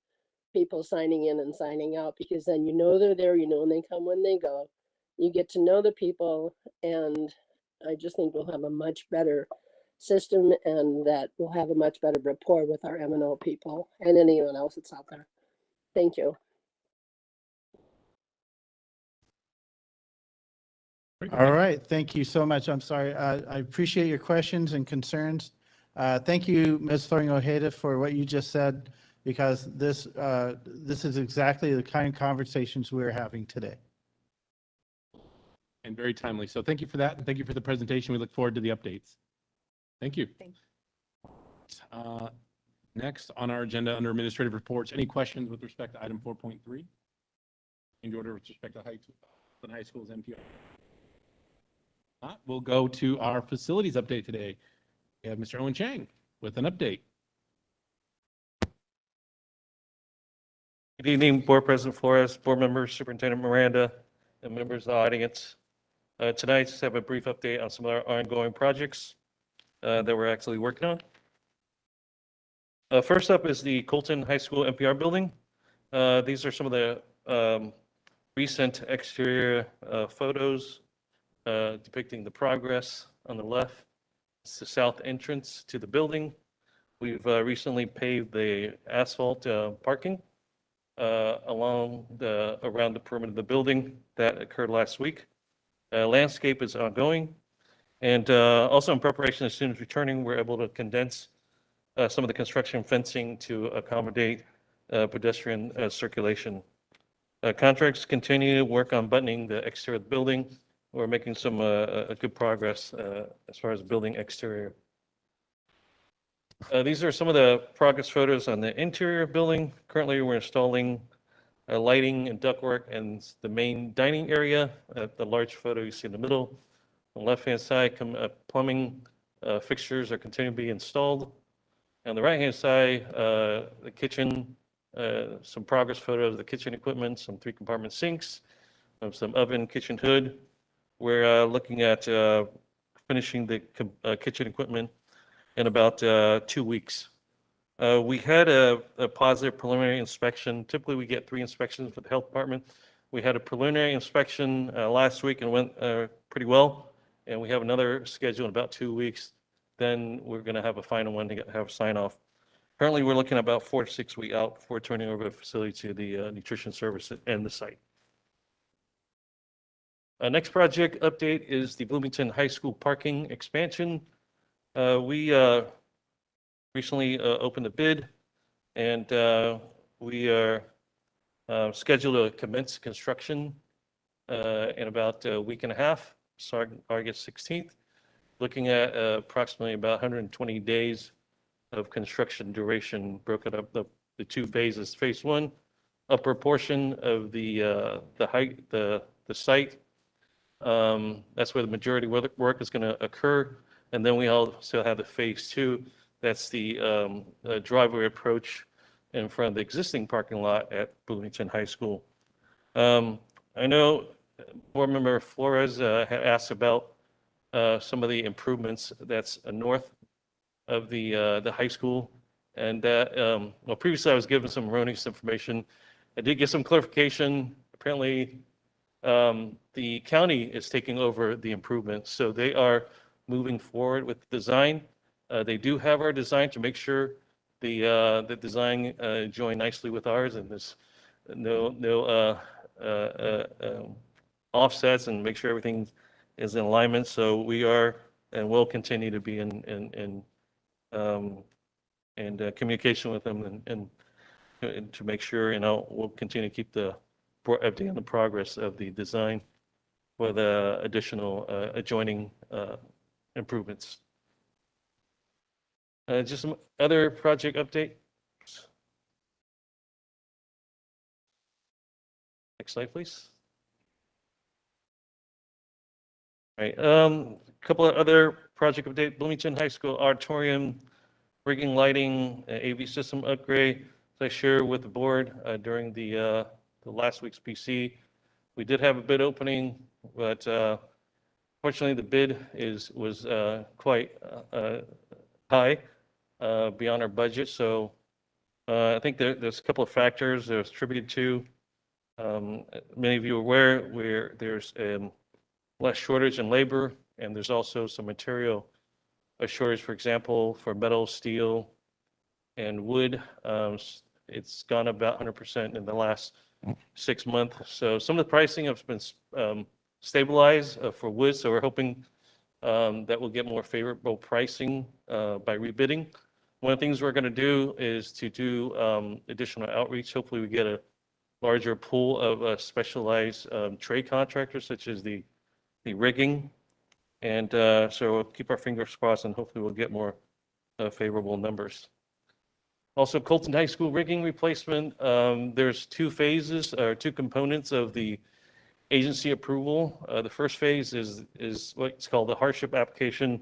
people signing in and signing out, because then they're there, when they come, when they go, you get to know the people. And I just think we'll have a much better system, and that we'll have a much better rapport with our M&O people and anyone else that's out there. Thank you. All right, thank you so much. I'm sorry. I appreciate your questions and concerns. Thank you, Ms. Thornhill Ojeda, for what you just said, because this is exactly the kind of conversations we're having today. And very timely. So thank you for that. And thank you for the presentation. We look forward to the updates. Thank you. Next on our agenda under administrative reports, any questions with respect to item 4.3? In order with respect to high school's MPR? Not, we'll go to our facilities update today. We have Mr. Owen Chang with an update. Good evening, Board President Flores, Board members, Superintendent Miranda, and members of the audience. Tonight, just have a brief update on some of our ongoing projects that we're actually working on. First up is the Colton High School NPR building. These are some of the recent exterior photos depicting the progress. On the left, it's the south entrance to the building. We've recently paved the asphalt parking around the perimeter of the building. That occurred last week. Landscape is ongoing. And also in preparation, as students returning, we're able to condense some of the construction fencing to accommodate pedestrian circulation. Contracts continue to work on buttoning the exterior of the building. We're making some good progress as far as building exterior. These are some of the progress photos on the interior building. Currently, we're installing lighting and ductwork in the main dining area. The large photo you see in the middle. On the left-hand side, plumbing fixtures are continuing to be installed. On the right-hand side, the kitchen, some progress photos of the kitchen equipment, some 3-compartment sinks, some oven, kitchen hood. We're looking at finishing the kitchen equipment in about 2 weeks. We had a positive preliminary inspection. Typically, we get 3 inspections for the health department. We had a preliminary inspection last week and went pretty well. And we have another scheduled in about 2 weeks. Then we're going to have a final one to have sign off. Currently, we're looking at about 4 to 6 weeks out before turning over the facility to the nutrition service and the site. Next project update is the Bloomington High School parking expansion. We recently opened the bid, and we are scheduled to commence construction in about a week and a half, starting August 16th, looking at approximately about 120 days of construction duration, broken up the 2 phases. Phase 1, upper portion of the site. That's where the majority of work is going to occur. And then we also have the phase 2. That's the driveway approach in front of the existing parking lot at Bloomington High School. I know Board Member Flores had asked about some of the improvements that's north of the high school. And that, well, previously I was given some erroneous information. I did get some clarification. Apparently, the county is taking over the improvements. So they are moving forward with the design. They do have our design to make sure the design join nicely with ours, and there's no offsets, and make sure everything is in alignment. So we are and will continue to be in communication with them and to make sure, we'll continue to keep the update on the progress of the design for the additional adjoining improvements. Just some other project update. Next slide, please. All right, a couple of other project update. Bloomington High School auditorium, rigging, lighting, AV system upgrade. As I shared with the board during the last week's PC, we did have a bid opening, but fortunately the bid was quite high, beyond our budget. So I think there's a couple of factors that was attributed to. Many of you are aware where there's less shortage in labor, and there's also some material shortage. For example, for metal, steel, and wood, it's gone about 100% in the last 6 months. So some of the pricing has been stabilized for wood. So we're hoping that we'll get more favorable pricing by rebidding. One of the things we're going to do is to do additional outreach. Hopefully we get a larger pool of specialized trade contractors, such as the rigging. And so we'll keep our fingers crossed, and hopefully we'll get more favorable numbers. Also, Colton High School rigging replacement, there's two phases or two components of the agency approval. The first phase is what's called the hardship application.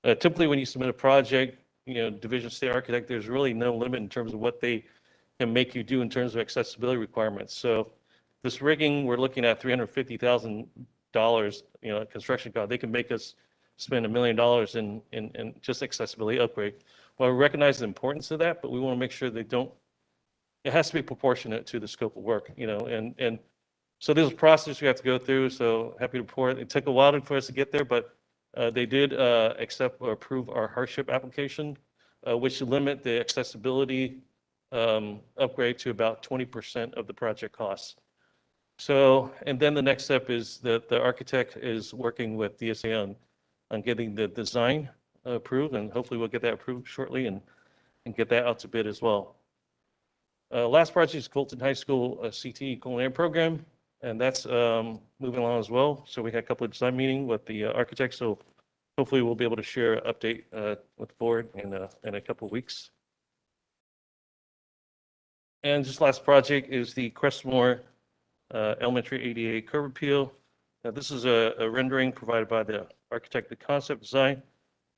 Typically, when you submit a project, Division of State Architect, there's really no limit in terms of what they can make you do in terms of accessibility requirements. So this rigging, we're looking at $350,000, construction cost. They can make us spend $1 million in just accessibility upgrade. Well, we recognize the importance of that, but we want to make sure it has to be proportionate to the scope of work, and so there's a process we have to go through. So happy to report. It took a while for us to get there, but they did accept or approve our hardship application, which limit the accessibility upgrade to about 20% of the project costs. So, and then the next step is that the architect is working with DSA on getting the design approved, and hopefully we'll get that approved shortly and get that out to bid as well. Last project is Colton High School CTE culinary program, and that's moving along as well. So we had a couple of design meetings with the architects, so hopefully we'll be able to share an update with the board in a couple of weeks. And this last project is the Crestmore Elementary ADA curb appeal. Now, this is a rendering provided by the architect, the concept design.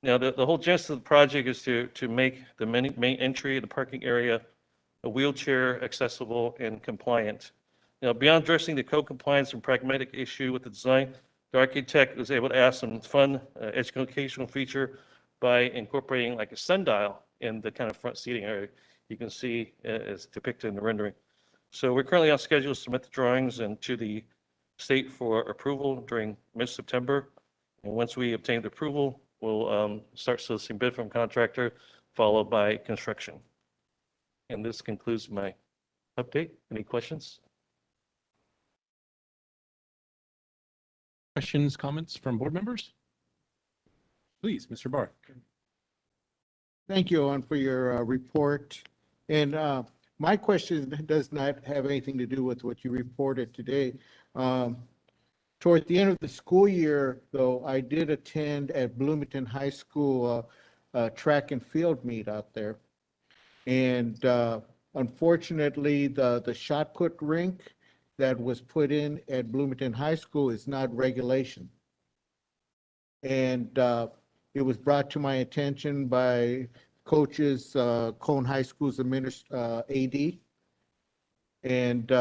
Now, the whole gist of the project is to make the main entry of the parking area a wheelchair accessible and compliant. Now, beyond addressing the code compliance and pragmatic issue with the design, the architect was able to add some fun educational feature by incorporating like a sundial in the kind of front seating area. You can see as depicted in the rendering. So we're currently on schedule to submit the drawings and to the state for approval during mid-September. And once we obtain the approval, we'll start soliciting bid from contractor, followed by construction. And this concludes my update. Any questions? Questions, comments from board members? Please, Mr. Barr. Thank you, Owen, for your report. And my question does not have anything to do with what you reported today. Toward the end of the school year, though, I did attend at Bloomington High School track and field meet out there. And unfortunately, the shot put rink that was put in at Bloomington High School is not regulation. And it was brought to my attention by coaches, Cone High School's AD. And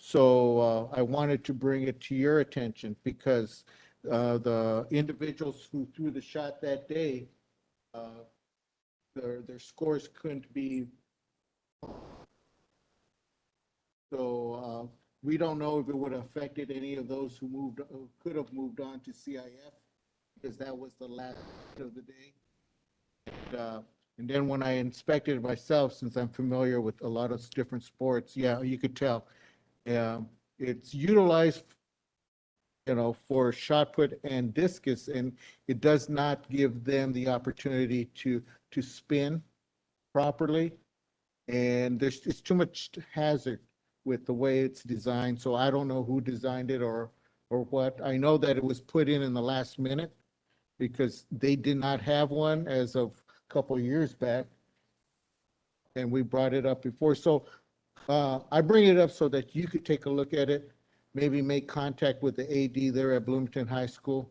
so I wanted to bring it to your attention because the individuals who threw the shot that day, their scores couldn't be. So we don't know if it would have affected any of those who could have moved on to CIF, because that was the last of the day. And then when I inspected it myself, since I'm familiar with a lot of different sports, yeah, you could tell. It's utilized, for shot put and discus, and it does not give them the opportunity to spin properly. And it's too much hazard with the way it's designed. So I don't know who designed it or what. I know that it was put in the last minute because they did not have one as of a couple of years back. And we brought it up before. So I bring it up so that you could take a look at it, maybe make contact with the AD there at Bloomington High School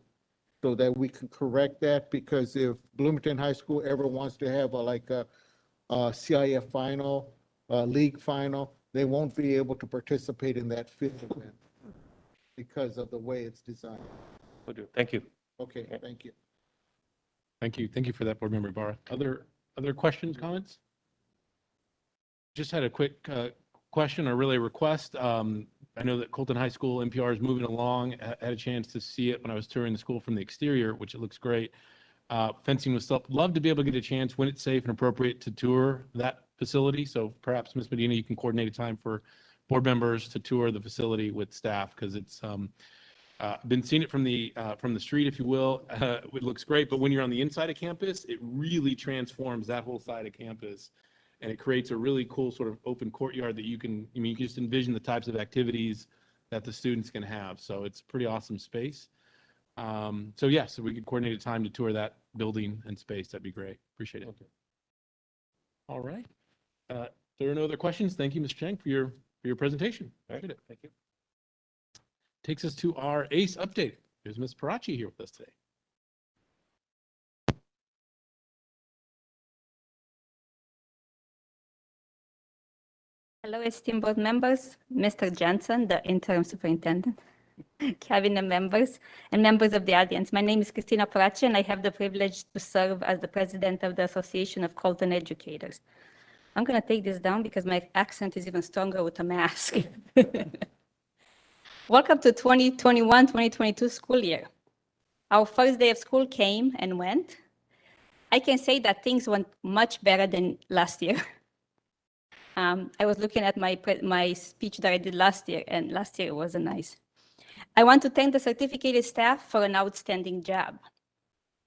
so that we can correct that. Because if Bloomington High School ever wants to have a CIF final, league final, they won't be able to participate in that fifth event because of the way it's designed. Will do. Thank you. Okay, thank you. Thank you. Thank you for that, Board Member Barr. Other questions, comments? Just had a quick question or really a request. I know that Colton High School NPR is moving along. I had a chance to see it when I was touring the school from the exterior, which it looks great. Fencing was up. Love to be able to get a chance when it's safe and appropriate to tour that facility. So perhaps, Ms. Medina, you can coordinate a time for board members to tour the facility with staff, because it's been seeing it from the street, if you will. It looks great, but when you're on the inside of campus, it really transforms that whole side of campus, and it creates a really cool sort of open courtyard that you can just envision the types of activities that the students can have. So it's a pretty awesome space. So we could coordinate a time to tour that building and space. That'd be great. Appreciate it. Okay. All right. There are no other questions. Thank you, Mr. Chang, for your presentation. All right, Appreciate it. thank you. Takes us to our ACE update. There's Ms. Parachi here with us today. Hello, esteemed board members, Mr. Johnson, the interim superintendent, cabinet members, and members of the audience. My name is Christina Parachi, and I have the privilege to serve as the president of the Association of Colton Educators. I'm going to take this down because my accent is even stronger with a mask. Welcome to 2021-2022 school year. Our first day of school came and went. I can say that things went much better than last year. I was looking at my speech that I did last year, and last year it wasn't nice. I want to thank the certificated staff for an outstanding job.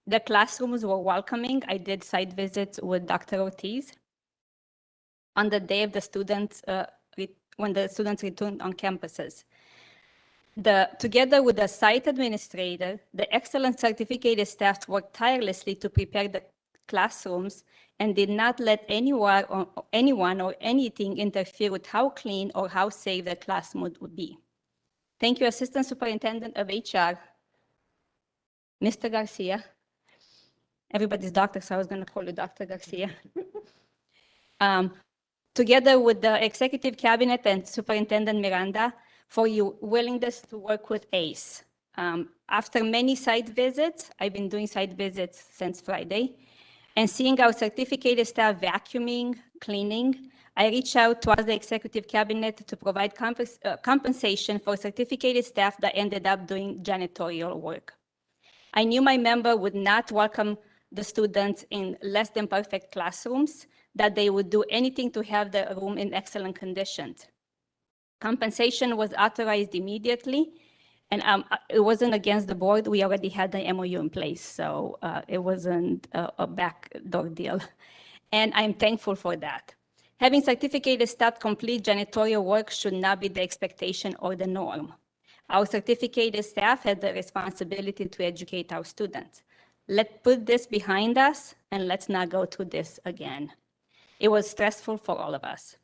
The classrooms were welcoming. I did site visits with Dr. Ortiz on the day of the students, when the students returned on campuses. Together with the site administrator, the excellent certificated staff worked tirelessly to prepare the classrooms and did not let anyone or anything interfere with how clean or how safe the classroom would be. Thank you, Assistant Superintendent of HR, Mr. Garcia. Everybody's doctor, so I was going to call you Dr. Garcia. Together with the Executive Cabinet and Superintendent Miranda, for your willingness to work with ACE. After many site visits, I've been doing site visits since Friday, and seeing our certificated staff vacuuming, cleaning, I reached out to the Executive Cabinet to provide compensation for certificated staff that ended up doing janitorial work. I knew my member would not welcome the students in less than perfect classrooms, that they would do anything to have the room in excellent conditions. Compensation was authorized immediately, and it wasn't against the board. We already had the MOU in place, so it wasn't a backdoor deal. And I'm thankful for that. Having certificated staff complete janitorial work should not be the expectation or the norm. Our certificated staff had the responsibility to educate our students. Let's put this behind us, and let's not go through this again. It was stressful for all of us.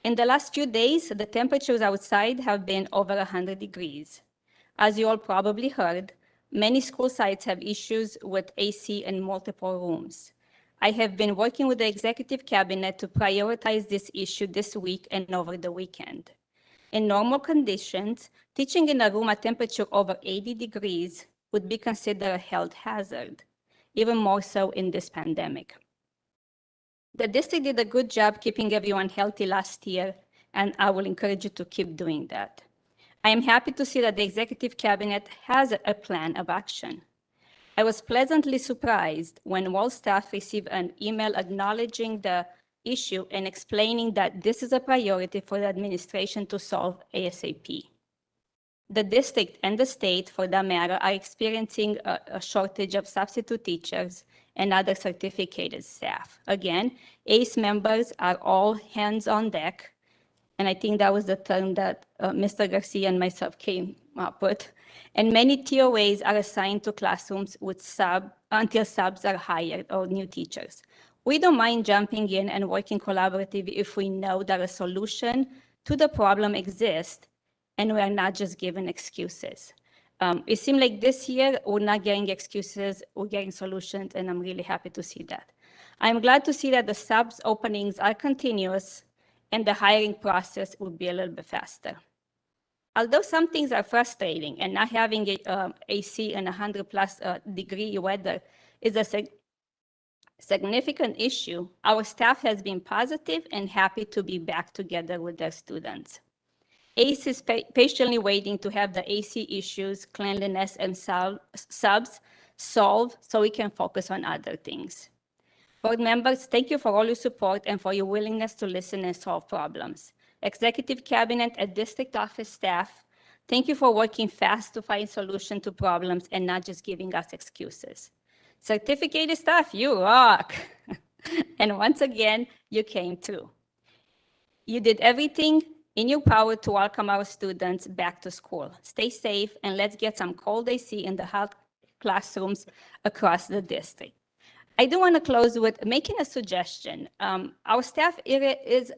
In the last few days, the temperatures outside have been over 100 degrees. As you all probably heard, many school sites have issues with AC in multiple rooms. I have been working with the Executive Cabinet to prioritize this issue this week and over the weekend. In normal conditions, teaching in a room at temperature over 80 degrees would be considered a health hazard, even more so in this pandemic. The district did a good job keeping everyone healthy last year, and I will encourage you to keep doing that. I am happy to see that the Executive Cabinet has a plan of action. I was pleasantly surprised when all staff received an email acknowledging the issue and explaining that this is a priority for the administration to solve ASAP. The district and the state, for that matter, are experiencing a shortage of substitute teachers and other certificated staff. Again, ACE members are all hands on deck, and I think that was the term that Mr. Garcia and myself came up with. And many TOAs are assigned to classrooms with until subs are hired or new teachers. We don't mind jumping in and working collaboratively if we know that a solution to the problem exists and we are not just given excuses. It seemed like this year we're not getting excuses, we're getting solutions, and I'm really happy to see that. I'm glad to see that the subs openings are continuous and the hiring process will be a little bit faster. Although some things are frustrating and not having AC in 100+ degree weather is a significant issue, our staff has been positive and happy to be back together with their students. ACE is patiently waiting to have the AC issues, cleanliness, and subs solved so we can focus on other things. Board members, thank you for all your support and for your willingness to listen and solve problems. Executive Cabinet and District Office staff, thank you for working fast to find solutions to problems and not just giving us excuses. Certificated staff, you rock. And once again, you came through. You did everything in your power to welcome our students back to school. Stay safe, and let's get some cold AC in the hot classrooms across the district. I do want to close with making a suggestion. Our staff area is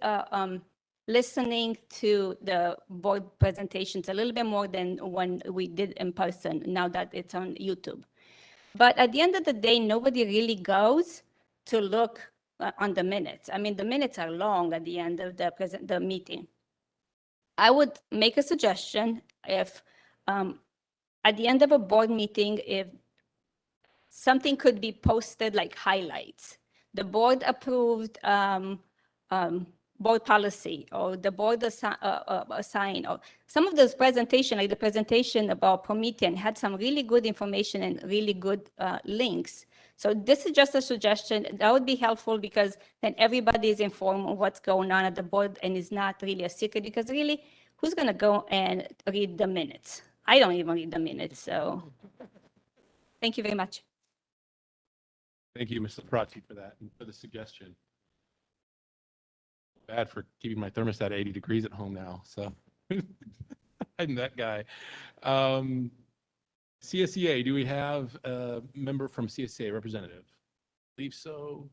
listening to the board presentations a little bit more than when we did in person, now that it's on YouTube. But at the end of the day, nobody really goes to look on the minutes. I mean, the minutes are long at the end of the meeting. I would make a suggestion if at the end of a board meeting, if something could be posted like highlights. The board approved board policy, or the board assigned, or some of those presentation, like the presentation about Promethean, had some really good information and really good links. So this is just a suggestion. That would be helpful because then everybody is informed of what's going on at the board and it's not really a secret, because really, who's going to go and read the minutes? I don't even read the minutes, so thank you very much. Thank you, Mrs. Prati, for that and for the suggestion. Bad for keeping my thermostat 80 degrees at home now, so I'm that guy. CSEA, do we have a member from CSEA representative? I believe so.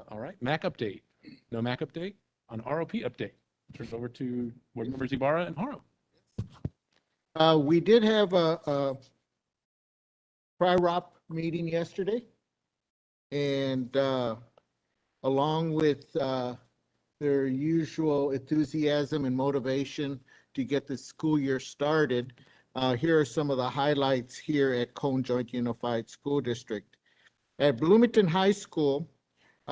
All right, MAC update. No MAC update. On ROP update, turn it over to board members Ibarra and Haro. We did have a CRIROP meeting yesterday, and along with their usual enthusiasm and motivation to get the school year started, here are some of the highlights here at Cone Joint Unified School District. At Bloomington High School,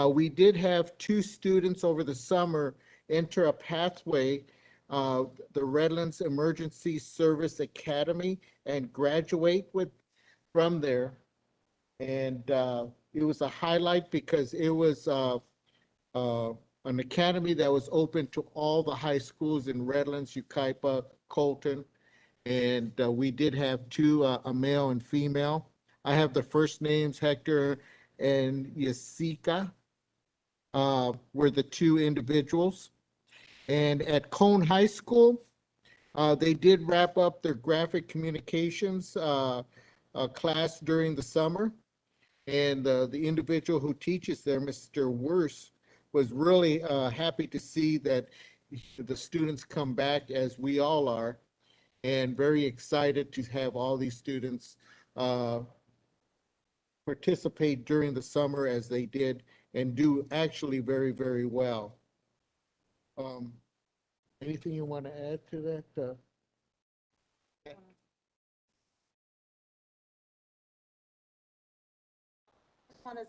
we did have 2 students over the summer enter a pathway, the Redlands Emergency Service Academy, and graduate from there. And it was a highlight because it was an academy that was open to all the high schools in Redlands, Yucaipa, Colton. And we did have 2, a male and female. I have the first names, Hector and Yasika were the 2 individuals. And at Cone High School, they did wrap up their graphic communications class during the summer. And the individual who teaches there, Mr. Wurst, was really happy to see that the students come back, as we all are, and very excited to have all these students participate during the summer as they did, and do actually very, very well. Anything you want to add to that? I want to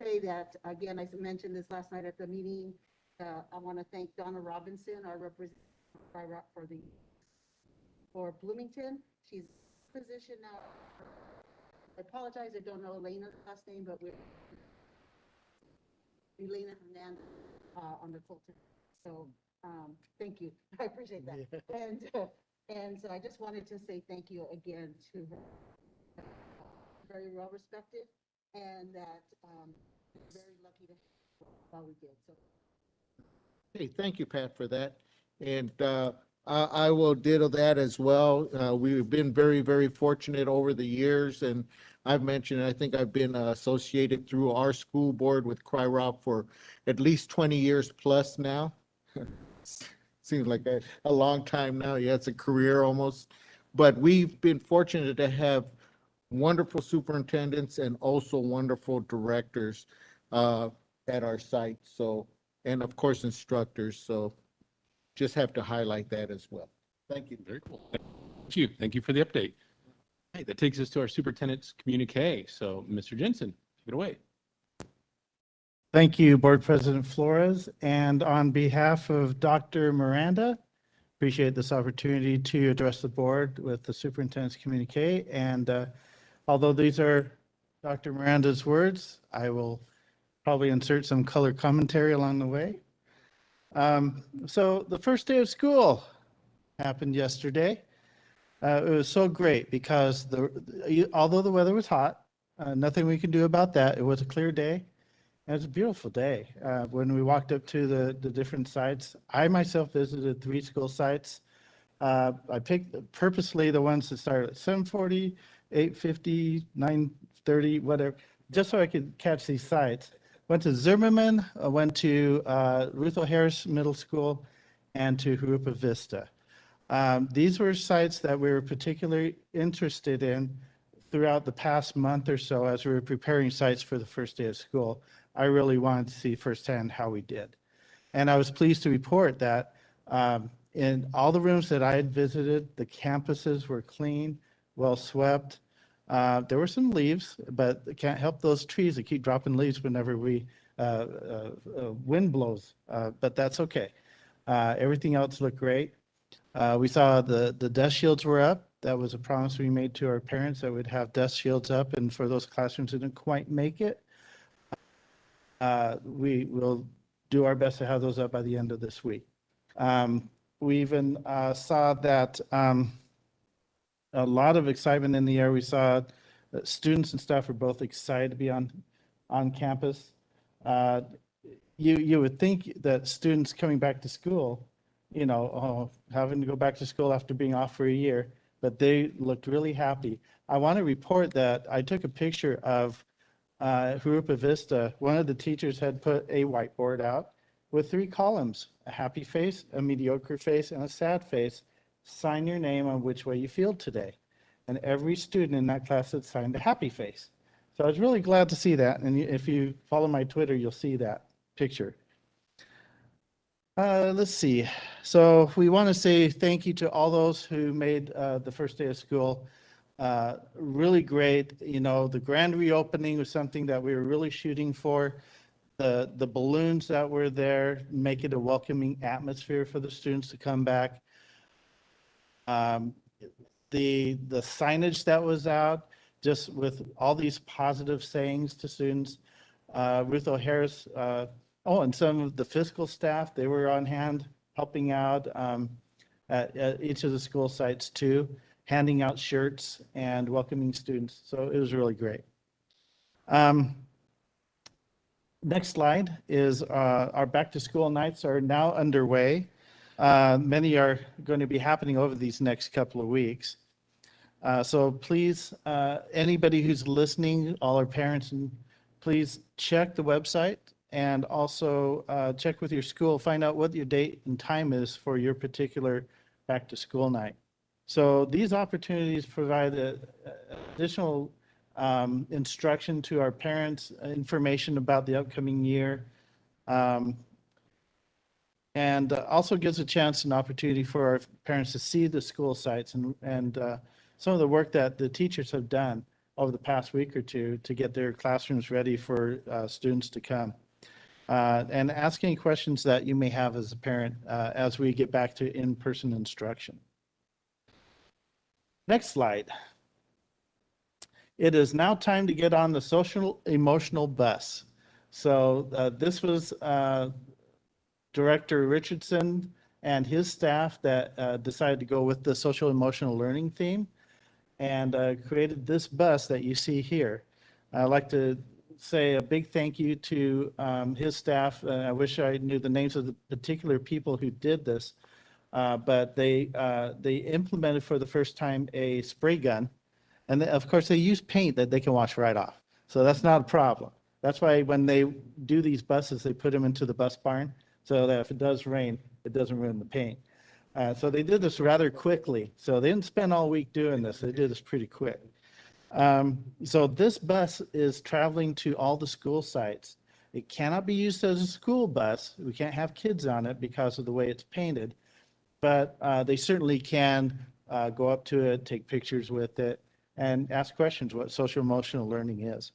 say that, again, I mentioned this last night at the meeting. I want to thank Donna Robinson, our representative for Bloomington. She's in position now. I apologize, I don't know Elena's last name, but we're Elena Hernandez on the Colton. So thank you. I appreciate that. Yeah. And so I just wanted to say thank you again to her. Very well respected, and that very lucky to have all we did. So. Hey, thank you, Pat, for that. And I will ditto that as well. We've been very, very fortunate over the years, and I've mentioned, I think I've been associated through our school board with CRIROP for at least 20 years plus now. Seems like a long time now. Yeah, it's a career almost. But we've been fortunate to have wonderful superintendents and also wonderful directors at our site. So, and of course, instructors. So just have to highlight that as well. Thank you. Very cool. Thank you. Thank you for the update. Hey, that takes us to our superintendent's communique. So, Mr. Jensen, take it away. Thank you, Board President Flores. And on behalf of Dr. Miranda, appreciate this opportunity to address the board with the superintendent's communique. And although these are Dr. Miranda's words, I will probably insert some color commentary along the way. So the first day of school happened yesterday. It was so great because although the weather was hot, nothing we could do about that. It was a clear day. It was a beautiful day. When we walked up to the different sites, I myself visited 3 school sites. I picked purposely the ones that started at 7:40, 8:50, 9:30, whatever. just so I could catch these sites, went to Zimmerman, went to Ruth O. Harris Middle School, and to Jurupa Vista. These were sites that we were particularly interested in throughout the past month or so as we were preparing sites for the first day of school. I really wanted to see firsthand how we did. And I was pleased to report that in all the rooms that I had visited, the campuses were clean, well swept. There were some leaves, but can't help those trees that keep dropping leaves whenever wind blows, but that's okay. Everything else looked great. We saw the dust shields were up. That was a promise we made to our parents that we'd have dust shields up, and for those classrooms that didn't quite make it, we will do our best to have those up by the end of this week. We even saw that a lot of excitement in the air. We saw that students and staff were both excited to be on campus. You would think that students coming back to school, having to go back to school after being off for a year, but they looked really happy. I want to report that I took a picture of Jurupa Vista. One of the teachers had put a whiteboard out with 3 columns, a happy face, a mediocre face, and a sad face. Sign your name on which way you feel today. And every student in that class had signed a happy face. So I was really glad to see that. And if you follow my Twitter, you'll see that picture. Let's see. So we want to say thank you to all those who made the first day of school really great. The grand reopening was something that we were really shooting for. The balloons that were there make it a welcoming atmosphere for the students to come back. The signage that was out, just with all these positive sayings to students. Ruth O. Harris, and some of the fiscal staff, they were on hand helping out at each of the school sites too, handing out shirts and welcoming students. So it was really great. Next slide is our back to school nights are now underway. Many are going to be happening over these next couple of weeks. So please, anybody who's listening, all our parents, please check the website and also check with your school, find out what your date and time is for your particular back to school night. So these opportunities provide additional instruction to our parents, information about the upcoming year, and also gives a chance and opportunity for our parents to see the school sites and some of the work that the teachers have done over the past week or two to get their classrooms ready for students to come. And ask any questions that you may have as a parent as we get back to in-person instruction. Next slide. It is now time to get on the social emotional bus. So this was Director Richardson and his staff that decided to go with the social emotional learning theme and created this bus that you see here. I'd like to say a big thank you to his staff. I wish I knew the names of the particular people who did this, but they implemented for the first time a spray gun. And of course, they use paint that they can wash right off. So that's not a problem. That's why when they do these buses, they put them into the bus barn so that if it does rain, it doesn't ruin the paint. So they did this rather quickly. So they didn't spend all week doing this. They did this pretty quick. So this bus is traveling to all the school sites. It cannot be used as a school bus. We can't have kids on it because of the way it's painted, but they certainly can go up to it, take pictures with it, and ask questions what social emotional learning is.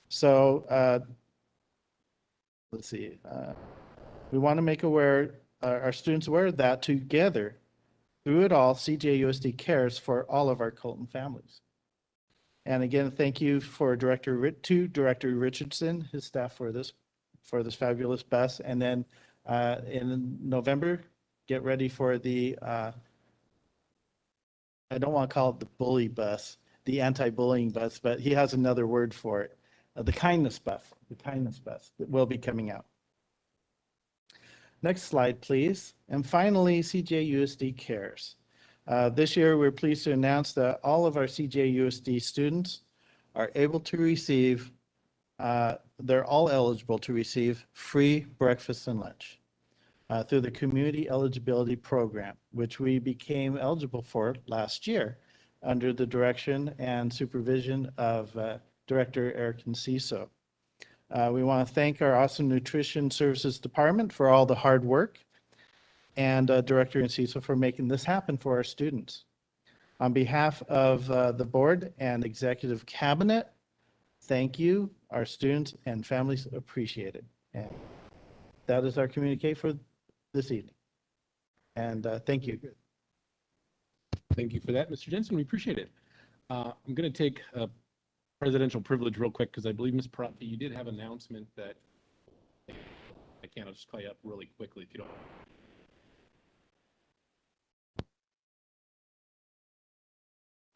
So let's see. We want to make our students aware that together, through it all, CJUSD cares for all of our Colton families. And again, thank you to Director Richardson, his staff for this fabulous bus. And then in November, get ready for the I don't want to call it the bully bus, the anti-bullying bus, but he has another word for it. The kindness bus that will be coming out. Next slide, please. And finally, CJUSD cares. This year, we're pleased to announce that all of our CJUSD students are able to receive they're all eligible to receive free breakfast and lunch through the Community Eligibility Program, which we became eligible for last year under the direction and supervision of Director Eric Enciso. We want to thank our Awesome Nutrition Services Department for all the hard work and Director Enciso for making this happen for our students. On behalf of the board and executive cabinet, thank you. Our students and families appreciate it. And that is our communique for this evening. And thank you. Thank you for that, Mr. Jensen. We appreciate it. I'm going to take a presidential privilege real quick because I believe, Ms. Pratt, you did have an announcement that I'll just call you up really quickly if you don't.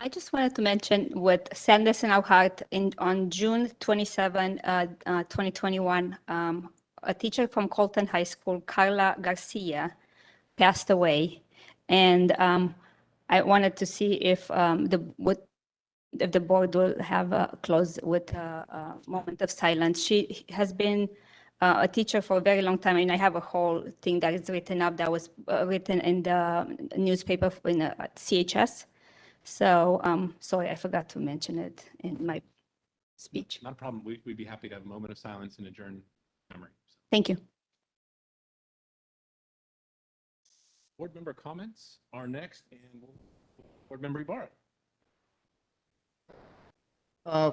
I just wanted to mention with sadness in our heart, on June 27, 2021, a teacher from Colton High School, Carla Garcia, passed away. And I wanted to see if if the board will have a close with a moment of silence. She has been a teacher for a very long time, and I have a whole thing that is written up that was written in the newspaper in CHS. So, sorry, I forgot to mention it in my speech. Not a problem. We'd be happy to have a moment of silence and adjourn memory. Thank you. Board member comments are next, and Board Member Ibarra.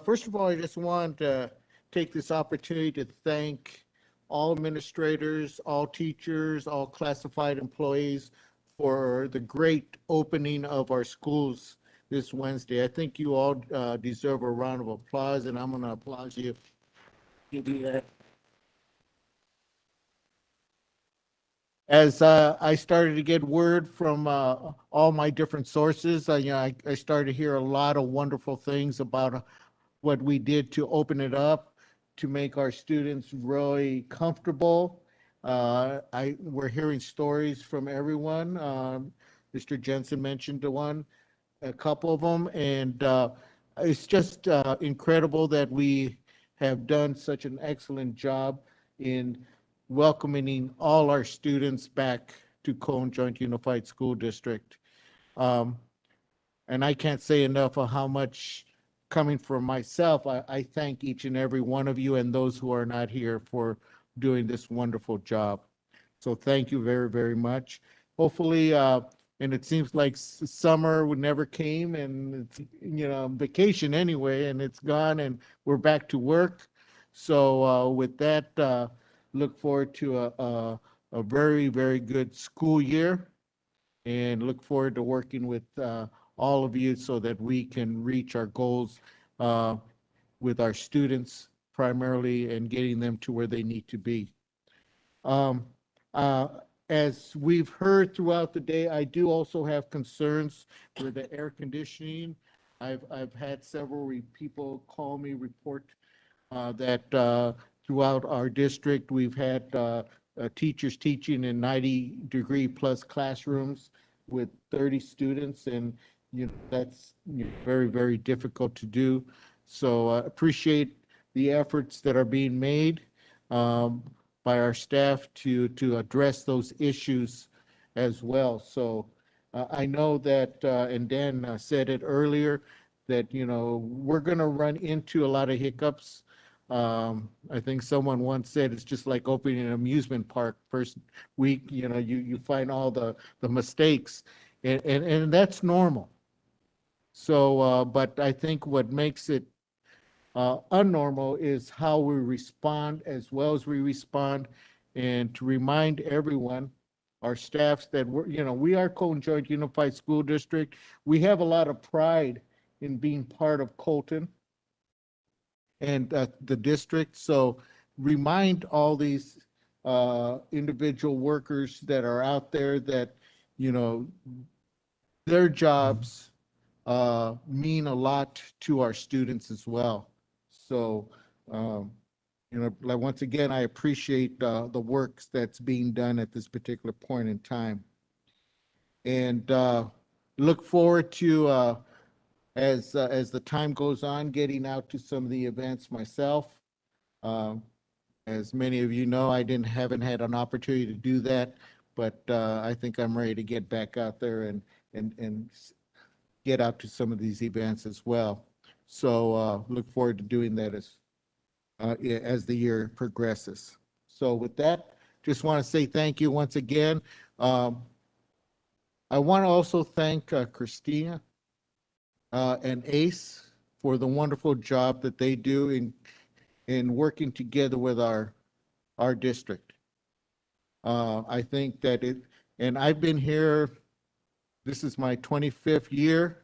First of all, I just want to take this opportunity to thank all administrators, all teachers, all classified employees for the great opening of our schools this Wednesday. I think you all deserve a round of applause, and I'm going to applaud you. You do that. As I started to get word from all my different sources, I started to hear a lot of wonderful things about what we did to open it up, to make our students really comfortable. We're hearing stories from everyone. Mr. Jensen mentioned a couple of them, and it's just incredible that we have done such an excellent job in welcoming all our students back to Cone Joint Unified School District. And I can't say enough of how much, coming from myself, I thank each and every one of you and those who are not here for doing this wonderful job. So thank you very, very much. Hopefully, and it seems like summer never came, and it's, vacation anyway, and it's gone, and we're back to work. So with that, look forward to a very, very good school year, and look forward to working with all of you so that we can reach our goals with our students primarily and getting them to where they need to be. As we've heard throughout the day, I do also have concerns with the air conditioning. I've had several people call me, report that throughout our district, we've had teachers teaching in 90-degree plus classrooms with 30 students, and that's very, very difficult to do. So I appreciate the efforts that are being made by our staff to address those issues as well. So I know that, and Dan said it earlier, that we're going to run into a lot of hiccups. I think someone once said it's just like opening an amusement park. First week, you find all the mistakes, and that's normal. So, but I think what makes it unnormal is how we respond, as well as we respond, and to remind everyone, our staffs, that we are Colton Joint Unified School District. We have a lot of pride in being part of Colton and the district. So remind all these individual workers that are out there that, their jobs mean a lot to our students as well. So, like once again, I appreciate the work that's being done at this particular point in time. And look forward to, as the time goes on, getting out to some of the events myself. Um, As many of you know, I haven't had an opportunity to do that, but I think I'm ready to get back out there and get out to some of these events as well. So look forward to doing that as the year progresses. So with that, just want to say thank you once again. I want to also thank Christina and Ace for the wonderful job that they do in working together with our district. I think that and I've been here, this is my 25th year,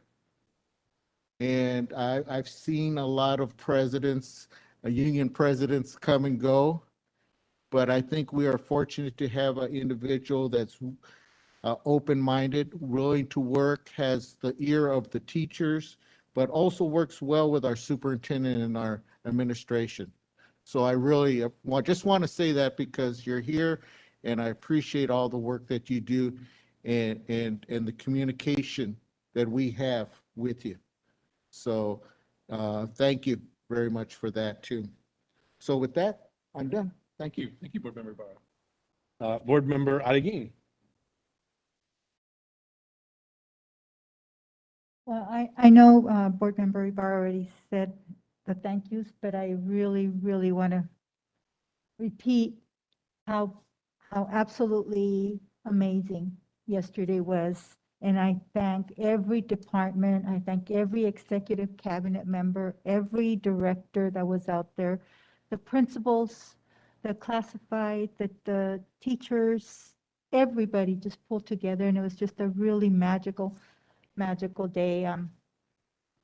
and I've seen a lot of presidents, union presidents come and go, but I think we are fortunate to have an individual that's open-minded, willing to work, has the ear of the teachers, but also works well with our superintendent and our administration. So I really just want to say that because you're here, and I appreciate all the work that you do and the communication that we have with you. So thank you very much for that too. So with that, I'm done. Thank you. Thank you, Board Member Ibarra. Board Member Adeguin. Well, I know Board Member Ibarra already said the thank yous, but I really, really want to repeat how absolutely amazing yesterday was. And I thank every department, I thank every executive cabinet member, every director that was out there, the principals, the classified, the teachers, everybody just pulled together, and it was just a really magical day.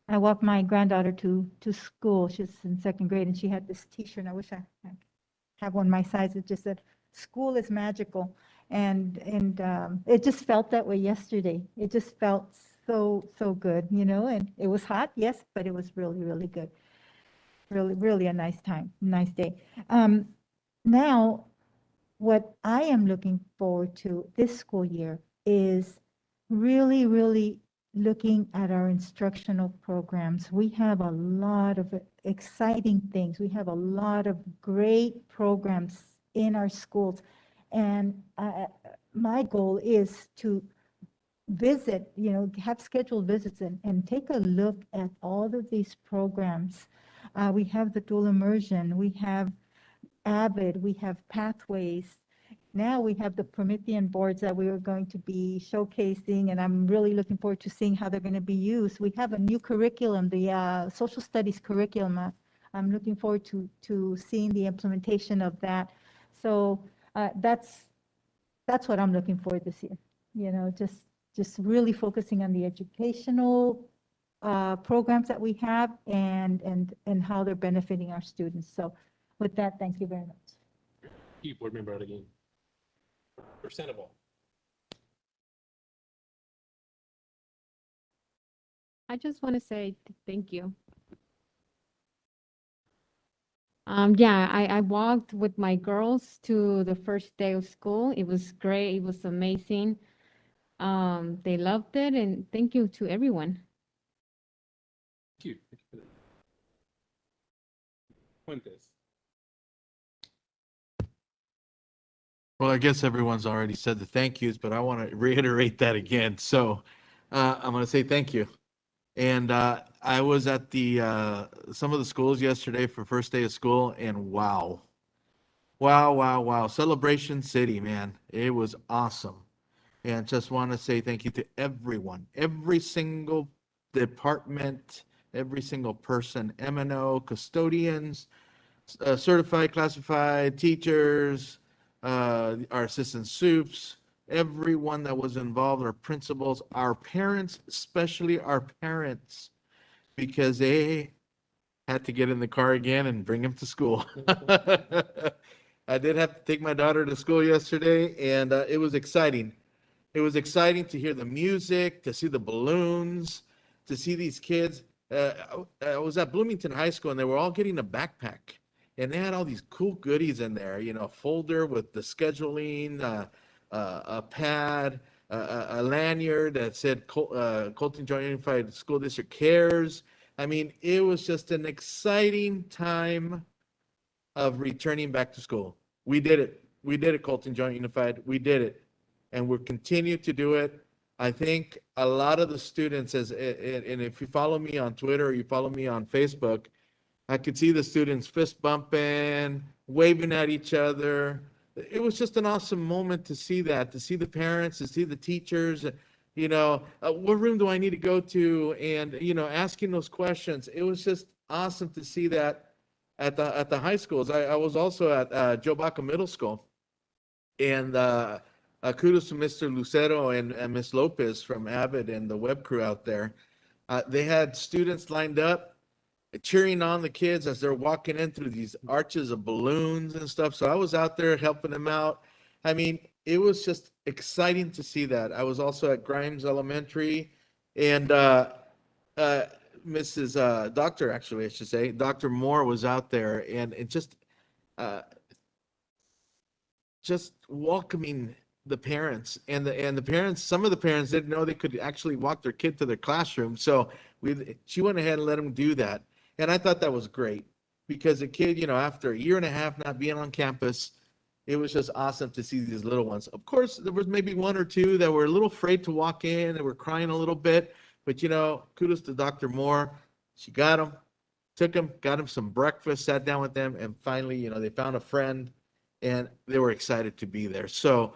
I walked my granddaughter to school. She's in second grade, and she had this T-shirt. I wish I have one my size. It just said, "School is magical," and it just felt that way yesterday. It just felt so good, you know. And it was hot, yes, but it was really, really good. Really a nice time, nice day. Now, what I am looking forward to this school year is really looking at our instructional programs. We have a lot of exciting things. We have a lot of great programs in our schools. And my goal is to visit, have scheduled visits and take a look at all of these programs. We have the dual immersion, we have AVID, we have Pathways. Now we have the Promethean boards that we are going to be showcasing, and I'm really looking forward to seeing how they're going to be used. We have a new curriculum, the social studies curriculum. I'm looking forward to seeing the implementation of that. So that's what I'm looking for this year. Just really focusing on the educational programs that we have and how they're benefiting our students. So with that, thank you very much. Thank you, Board Member Adeguin. Sandoval. I just want to say thank you. I walked with my girls to the first day of school. It was great. It was amazing. They loved it, and thank you to everyone. Thank you. Thank you for that. Fuentes. Well, I guess everyone's already said the thank yous, but I want to reiterate that again. So I'm going to say thank you. And I was at some of the schools yesterday for first day of school, and wow. Celebration City, man. It was awesome. And just want to say thank you to everyone, every single department, every single person, M&O, custodians, certified, classified, teachers, our assistant soups, everyone that was involved, our principals, our parents, especially our parents, because they had to get in the car again and bring him to school. I did have to take my daughter to school yesterday, and it was exciting. It was exciting to hear the music, to see the balloons, to see these kids. I was at Bloomington High School, and they were all getting a backpack. And they had all these cool goodies in there, a folder with the scheduling, a pad, a lanyard that said Colton Joint Unified School District Cares. I mean, it was just an exciting time of returning back to school. We did it. We did it, Colton Joint Unified. We did it. And we'll continue to do it. I think a lot of the students, and if you follow me on Twitter or you follow me on Facebook, I could see the students fist bumping, waving at each other. It was just an awesome moment to see that, to see the parents, to see the teachers, what room do I need to go to? And, asking those questions. It was just awesome to see that at the high schools. I was also at Joe Baca Middle School. And kudos to Mr. Lucero and Ms. Lopez from Avid and the web crew out there. They had students lined up cheering on the kids as they're walking in through these arches of balloons and stuff. So I was out there helping them out. I mean, it was just exciting to see that. I was also at Grimes Elementary, and Mrs. Doctor, actually, I should say, Dr. Moore was out there, and just welcoming the parents and the parents. Some of the parents didn't know they could actually walk their kid to their classroom, so she went ahead and let them do that. And I thought that was great, because a kid, after a year and a half not being on campus, it was just awesome to see these little ones. Of course, there was maybe one or two that were a little afraid to walk in. They were crying a little bit, but kudos to Dr. Moore. She got them, took them, got them some breakfast, sat down with them, and finally, they found a friend, and they were excited to be there. So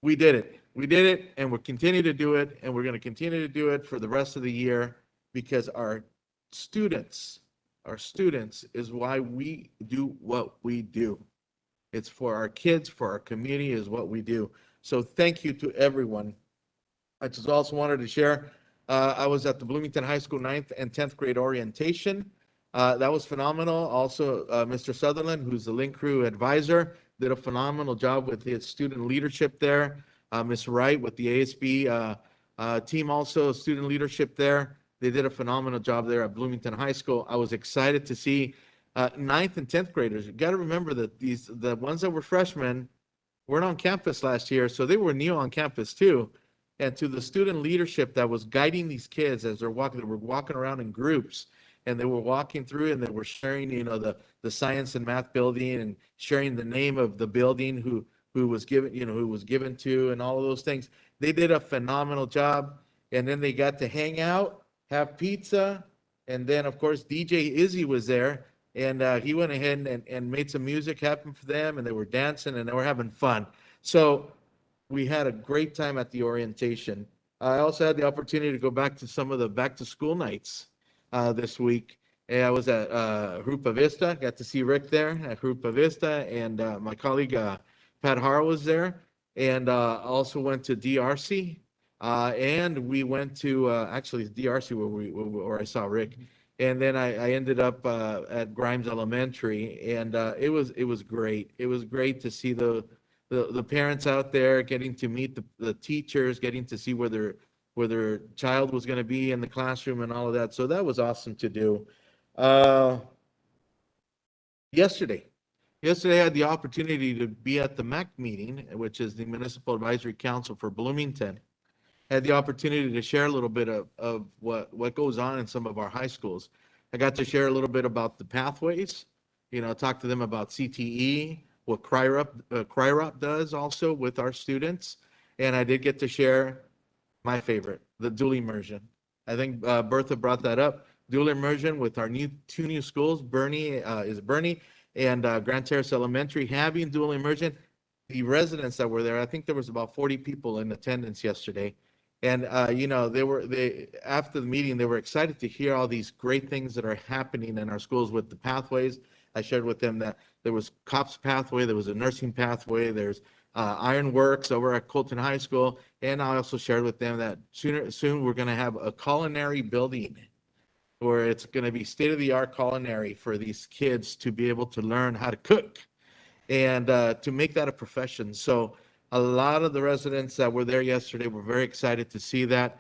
we did it. We did it, and we'll continue to do it, and we're going to continue to do it for the rest of the year, because our students is why we do what we do. It's for our kids, for our community is what we do. So thank you to everyone. I just also wanted to share, I was at the Bloomington High School 9th and 10th grade orientation. That was phenomenal. Also, Mr. Sutherland, who's the Link Crew advisor, did a phenomenal job with his student leadership there. Ms. Wright with the ASB team, also student leadership there. They did a phenomenal job there at Bloomington High School. I was excited to see 9th and 10th graders. You got to remember that the ones that were freshmen weren't on campus last year, so they were new on campus too. And to the student leadership that was guiding these kids as they were walking around in groups, and they were walking through, and they were sharing, the science and math building, and sharing the name of the building who was given to, and all of those things. They did a phenomenal job. And then they got to hang out, have pizza, and then of course DJ Izzy was there, and he went ahead and made some music happen for them, and they were dancing and they were having fun. So we had a great time at the orientation. I also had the opportunity to go back to some of the back to school nights this week. And I was at Rupa Vista, got to see Rick there at Rupa Vista, and my colleague Pat Hara was there, and also went to DRC. And we went to actually DRC where I saw Rick, and then I ended up at Grimes Elementary, and it was great. It was great to see the parents out there, getting to meet the teachers, getting to see where their child was going to be in the classroom and all of that. So that was awesome to do. Yesterday I had the opportunity to be at the MAC meeting, which is the Municipal Advisory Council for Bloomington. Had the opportunity to share a little bit of what goes on in some of our high schools. I got to share a little bit about the pathways, talk to them about CTE, what CRYROP does also with our students. And I did get to share my favorite, the dual immersion. I think Bertha brought that up. Dual immersion with our two new schools, Bernie and Grand Terrace Elementary, having dual immersion. The residents that were there, I think there was about 40 people in attendance yesterday. And, they after the meeting, they were excited to hear all these great things that are happening in our schools with the pathways. I shared with them that there was COPS pathway, there was a nursing pathway, there's Ironworks over at Colton High School. And I also shared with them that soon we're going to have a culinary building where it's going to be state-of-the-art culinary for these kids to be able to learn how to cook and to make that a profession. So a lot of the residents that were there yesterday were very excited to see that,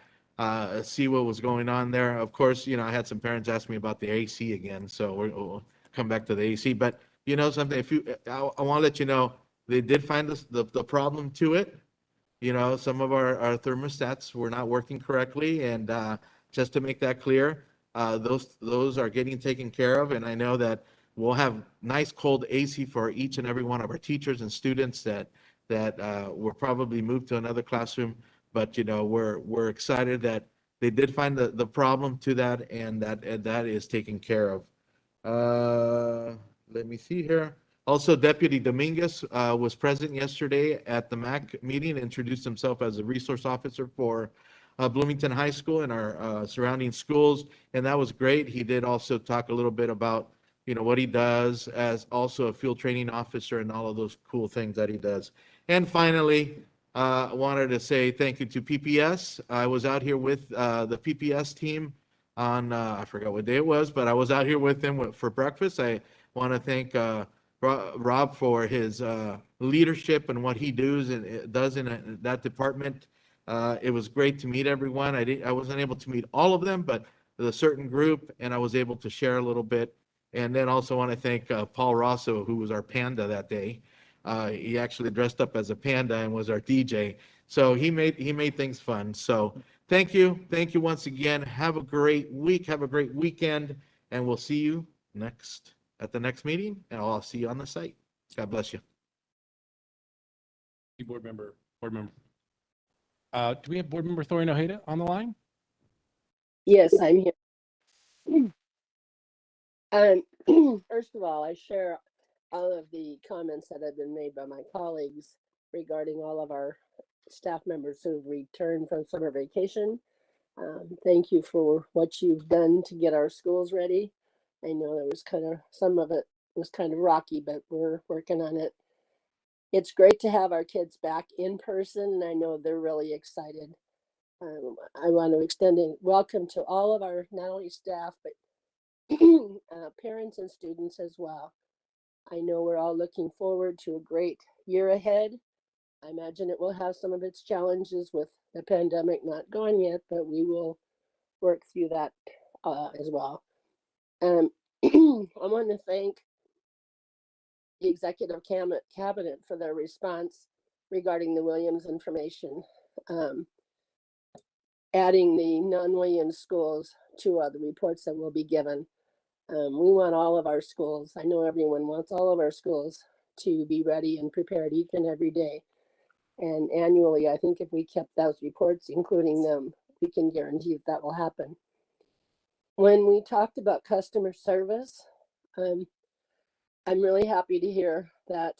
see what was going on there. Of course, I had some parents ask me about the AC again, so we'll come back to the AC. But something, I want to let you know, they did find the problem to it. Some of our thermostats were not working correctly, and just to make that clear, those are getting taken care of. And I know that we'll have nice cold AC for each and every one of our teachers and students that were probably moved to another classroom. But, we're excited that they did find the problem to that, and that is taken care of. Let me see here. Also, Deputy Dominguez was present yesterday at the MAC meeting, introduced himself as a resource officer for Bloomington High School and our surrounding schools, and that was great. He did also talk a little bit about, what he does as also a field training officer and all of those cool things that he does. And finally, I wanted to say thank you to PPS. I was out here with the PPS team on, I forgot what day it was, but I was out here with them for breakfast. I want to thank Rob for his leadership and what he does in that department. It was great to meet everyone. I wasn't able to meet all of them, but the certain group, and I was able to share a little bit. And then also want to thank Paul Rosso, who was our panda that day. He actually dressed up as a panda and was our DJ. So he made things fun. So thank you once again. Have a great week. Have a great weekend, and we'll see you at the next meeting, and I'll see you on the site. God bless you. Board member. Do we have Board Member Thorian Ojeda on the line? Yes, I'm here. First of all, I share all of the comments that have been made by my colleagues regarding all of our staff members who've returned from summer vacation. Thank you for what you've done to get our schools ready. I know there was some of it was kind of rocky, but we're working on it. It's great to have our kids back in person, and I know they're really excited. I want to extend a welcome to all of our, not only staff, but parents and students as well. I know we're all looking forward to a great year ahead. I imagine it will have some of its challenges with the pandemic not gone yet, but we will work through that as well. I want to thank the executive cabinet for their response regarding the Williams information, adding the non-Williams schools to the reports that will be given. We want all of our schools. I know everyone wants all of our schools to be ready and prepared each and every day. And annually, I think if we kept those reports, including them, we can guarantee that will happen. When we talked about customer service, I'm really happy to hear that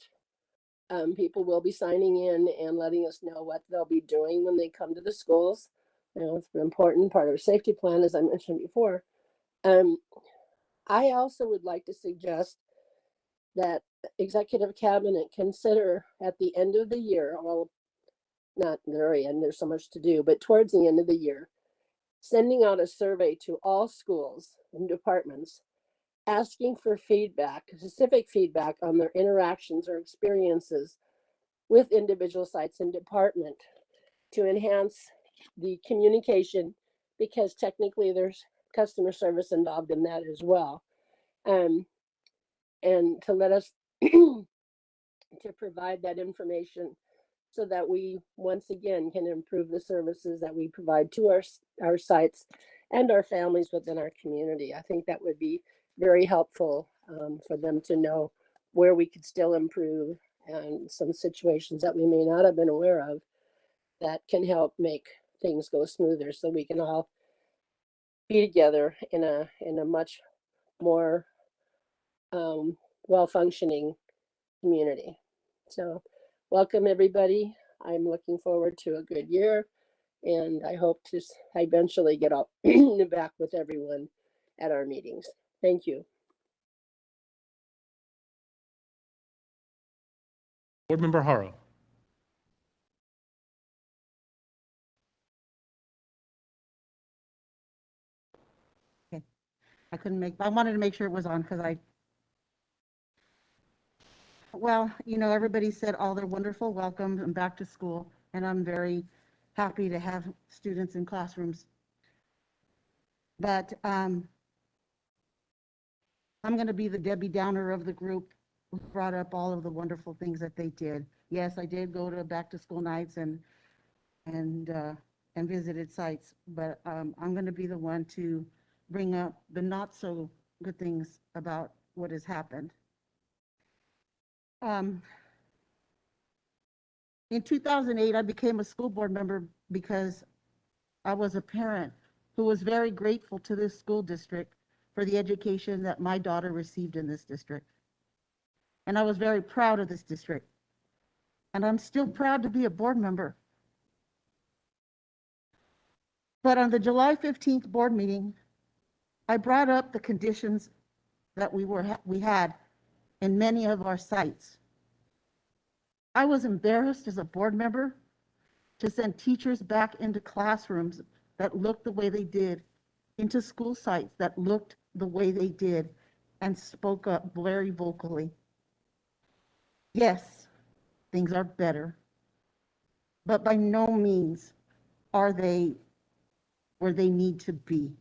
people will be signing in and letting us know what they'll be doing when they come to the schools. It's an important part of our safety plan, as I mentioned before. I also would like to suggest that executive cabinet consider at the end of the year, well, not the very end, there's so much to do, but towards the end of the year, sending out a survey to all schools and departments, asking for feedback, specific feedback on their interactions or experiences with individual sites and department to enhance the communication, because technically there's customer service involved in that as well. And to let us to provide that information so that we once again can improve the services that we provide to our sites and our families within our community. I think that would be very helpful for them to know where we could still improve and some situations that we may not have been aware of that can help make things go smoother, so we can all be together in a much more well-functioning community. So welcome everybody. I'm looking forward to a good year, and I hope to eventually get up back with everyone at our meetings. Thank you. Board Member Haro. I couldn't I wanted to make sure it was on because well, everybody said all their wonderful welcome and back to school, and I'm very happy to have students in classrooms. But I'm going to be the Debbie Downer of the group who brought up all of the wonderful things that they did. Yes, I did go to back to school nights and visited sites, but I'm going to be the one to bring up the not so good things about what has happened. In 2008, I became a school board member because I was a parent who was very grateful to this school district for the education that my daughter received in this district. And I was very proud of this district. And I'm still proud to be a board member. But on the July 15th board meeting, I brought up the conditions that we had in many of our sites. I was embarrassed as a board member to send teachers back into classrooms that looked the way they did, into school sites that looked the way they did, and spoke up very vocally. Yes, things are better, but by no means are they where they need to be.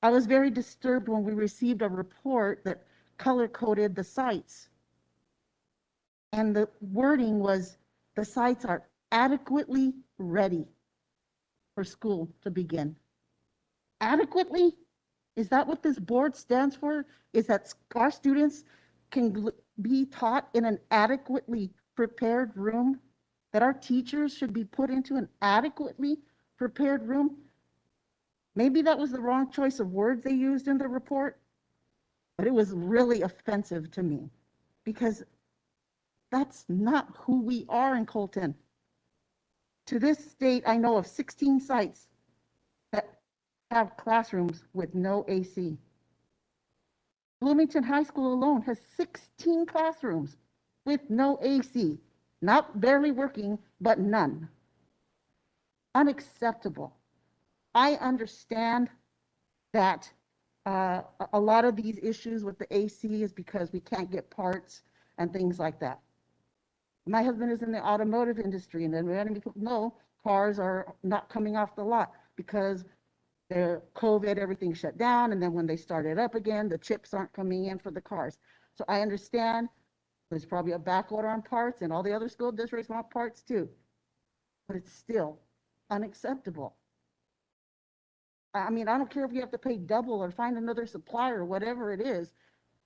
I was very disturbed when we received a report that color-coded the sites. And the wording was, the sites are adequately ready for school to begin. Adequately? Is that what this board stands for? Is that our students can be taught in an adequately prepared room? That our teachers should be put into an adequately prepared room? Maybe that was the wrong choice of words they used in the report, but it was really offensive to me because that's not who we are in Colton. To this date, I know of 16 sites that have classrooms with no AC. Bloomington High School alone has 16 classrooms with no AC, not barely working, but none. Unacceptable. I understand that a lot of these issues with the AC is because we can't get parts and things like that. My husband is in the automotive industry, and then many people know cars are not coming off the lot because the COVID, everything shut down, and then when they started up again, the chips aren't coming in for the cars. So I understand there's probably a back order on parts, and all the other school districts want parts too, but it's still unacceptable. I mean, I don't care if you have to pay double or find another supplier or whatever it is.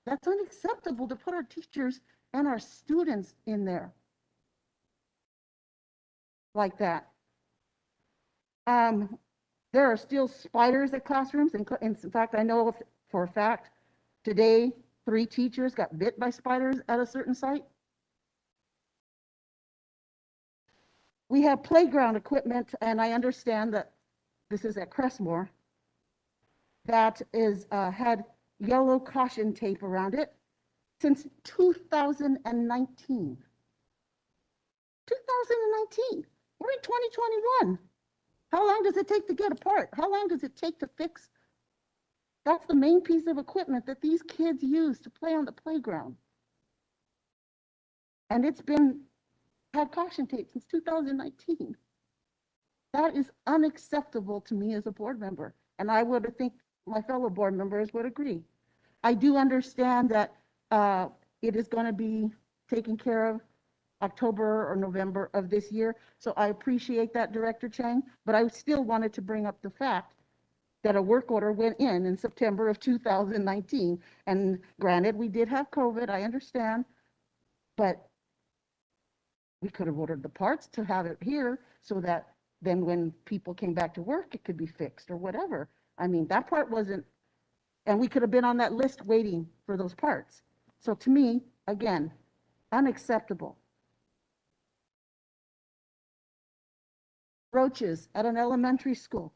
That's unacceptable to put our teachers and our students in there like that. There are still spiders at classrooms. In fact, I know for a fact today 3 teachers got bit by spiders at a certain site. We have playground equipment, and I understand that this is at Crestmore, that is had yellow caution tape around it since 2019. 2019. We're in 2021. How long does it take to get apart? How long does it take to fix? That's the main piece of equipment that these kids use to play on the playground. And it's had caution tape since 2019. That is unacceptable to me as a board member. And I would think my fellow board members would agree. I do understand that it is going to be taken care of October or November of this year. So I appreciate that, Director Chang, but I still wanted to bring up the fact that a work order went in September of 2019. And granted, we did have COVID, I understand, but we could have ordered the parts to have it here so that then when people came back to work, it could be fixed or whatever. I mean, that part wasn't, and we could have been on that list waiting for those parts. So to me, again, unacceptable. Roaches at an elementary school.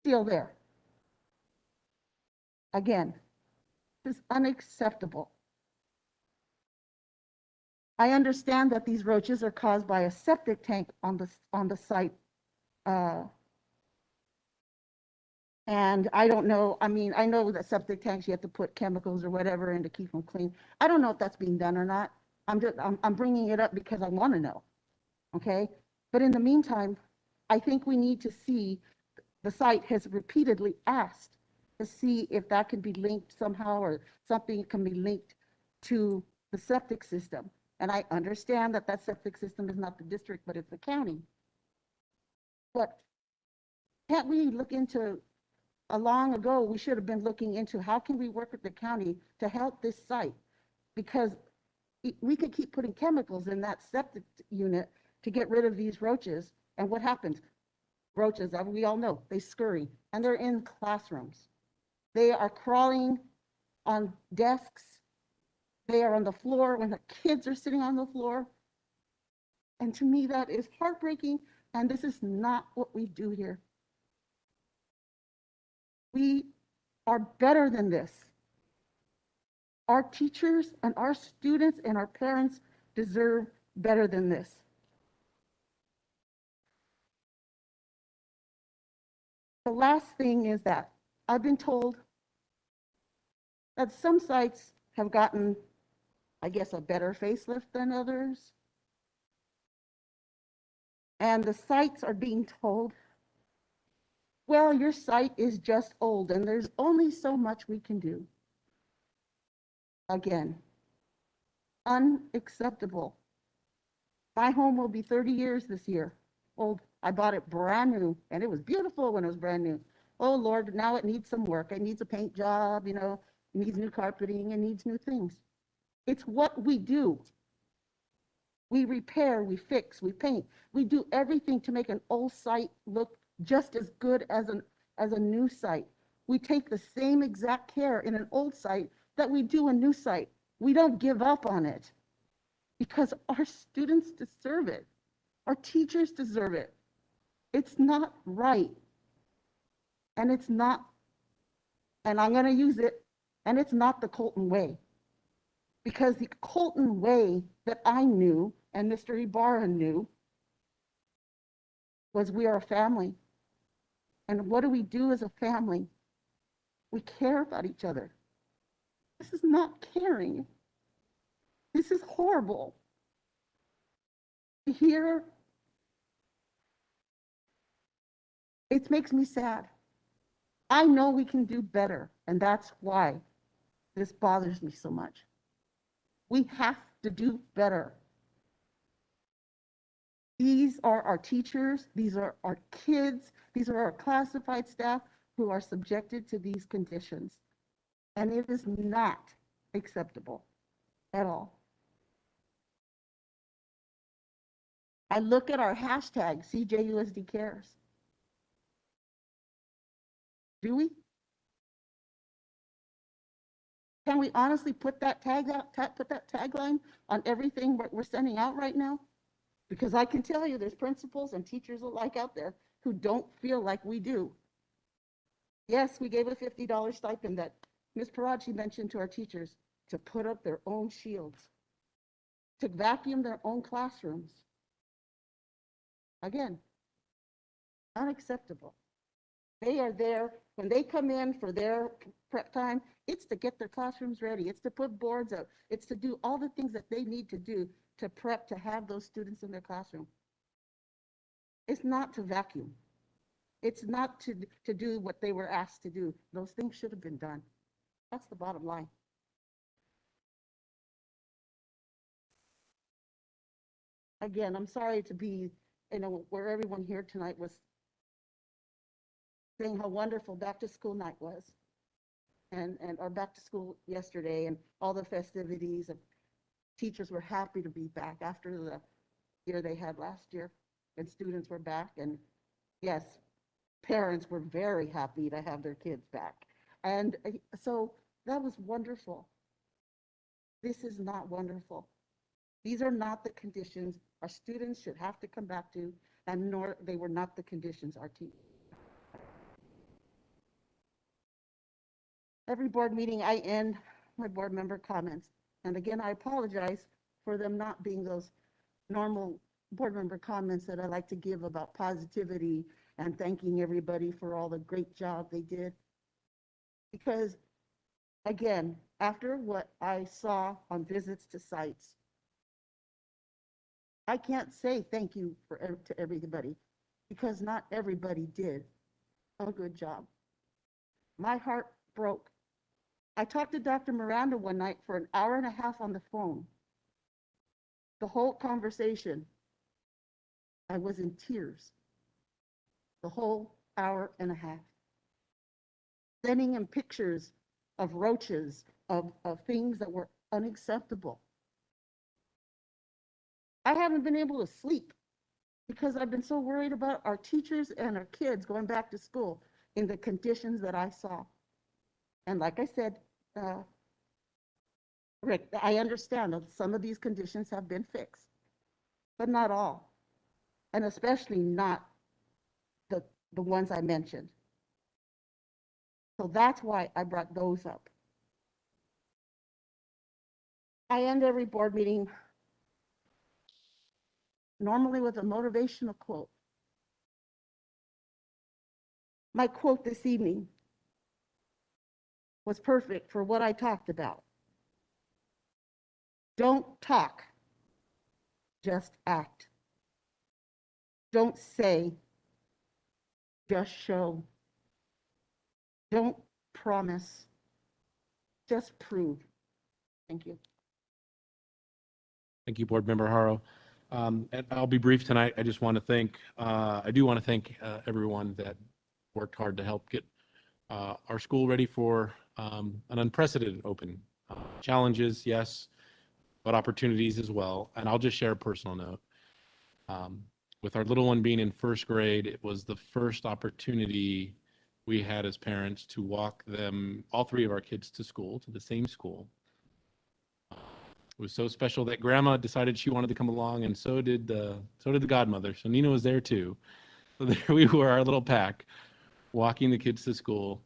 Still there. Again, this is unacceptable. I understand that these roaches are caused by a septic tank on the site. And I don't know, I mean, I know that septic tanks, you have to put chemicals or whatever in to keep them clean. I don't know if that's being done or not. I'm bringing it up because I want to know, okay? But in the meantime, I think we need to see, the site has repeatedly asked to see if that can be linked somehow or something can be linked to the septic system. And I understand that that septic system is not the district, but it's the county. But can't we look into long ago, we should have been looking into how can we work with the county to help this site? Because we could keep putting chemicals in that septic unit to get rid of these roaches. And what happens? Roaches, as we all know, they scurry and they're in classrooms. They are crawling on desks. They are on the floor when the kids are sitting on the floor. And to me, that is heartbreaking. And this is not what we do here. We are better than this. Our teachers and our students and our parents deserve better than this. The last thing is that I've been told that some sites have gotten, I guess, a better facelift than others. And the sites are being told, well, your site is just old and there's only so much we can do. Again, unacceptable. My home will be 30 years this year old. I bought it brand new and it was beautiful when it was brand new. Oh Lord, now it needs some work. It needs a paint job, it needs new carpeting, it needs new things. It's what we do. We repair, we fix, we paint. We do everything to make an old site look just as good as a new site. We take the same exact care in an old site that we do a new site. We don't give up on it because our students deserve it. Our teachers deserve it. It's not right. And it's not, and I'm going to use it, and it's not the Colton way. Because the Colton way that I knew and Mr. Ibarra knew was we are a family. And what do we do as a family? We care about each other. This is not caring. This is horrible. Here, it makes me sad. I know we can do better, and that's why this bothers me so much. We have to do better. These are our teachers, these are our kids, these are our classified staff who are subjected to these conditions. And it is not acceptable at all. I look at our hashtag, CJUSD cares. Do we? Can we honestly put that tagline on everything we're sending out right now? Because I can tell you there's principals and teachers alike out there who don't feel like we do. Yes, we gave a $50 stipend that Ms. Parachi mentioned to our teachers to put up their own shields, to vacuum their own classrooms. Again, unacceptable. They are there, when they come in for their prep time, it's to get their classrooms ready. It's to put boards up. It's to do all the things that they need to do to prep to have those students in their classroom. It's not to vacuum. It's not to do what they were asked to do. Those things should have been done. That's the bottom line. Again, I'm sorry to be, where everyone here tonight was saying how wonderful back to school night was. And our back to school yesterday and all the festivities. And teachers were happy to be back after the year they had last year. And students were back. And yes, parents were very happy to have their kids back. And so that was wonderful. This is not wonderful. These are not the conditions our students should have to come back to, and nor they were not the conditions our team. Every board meeting I end my board member comments. And again, I apologize for them not being those normal board member comments that I like to give about positivity and thanking everybody for all the great job they did. Because again, after what I saw on visits to sites, I can't say thank you to everybody because not everybody did a good job. My heart broke. I talked to Dr. Miranda one night for an hour and a half on the phone. The whole conversation, I was in tears. The whole hour and a half. sending him pictures of roaches, of things that were unacceptable. I haven't been able to sleep because I've been so worried about our teachers and our kids going back to school in the conditions that I saw. And like I said, Rick, I understand that some of these conditions have been fixed, but not all, and especially not the ones I mentioned. So that's why I brought those up. I end every board meeting normally with a motivational quote. My quote this evening was perfect for what I talked about. Don't talk, just act. Don't say, just show. Don't promise, just prove. Thank you. Thank you, Board Member Haro. And I'll be brief tonight. I just want to thank, I do want to thank everyone that worked hard to help get our school ready for an unprecedented open. Challenges, yes, but opportunities as well. And I'll just share a personal note. With our little one being in first grade, it was the first opportunity we had as parents to walk them, all three of our kids, to school, to the same school. It was so special that grandma decided she wanted to come along, and so did the godmother. So Nina was there too. So there we were, our little pack, walking the kids to school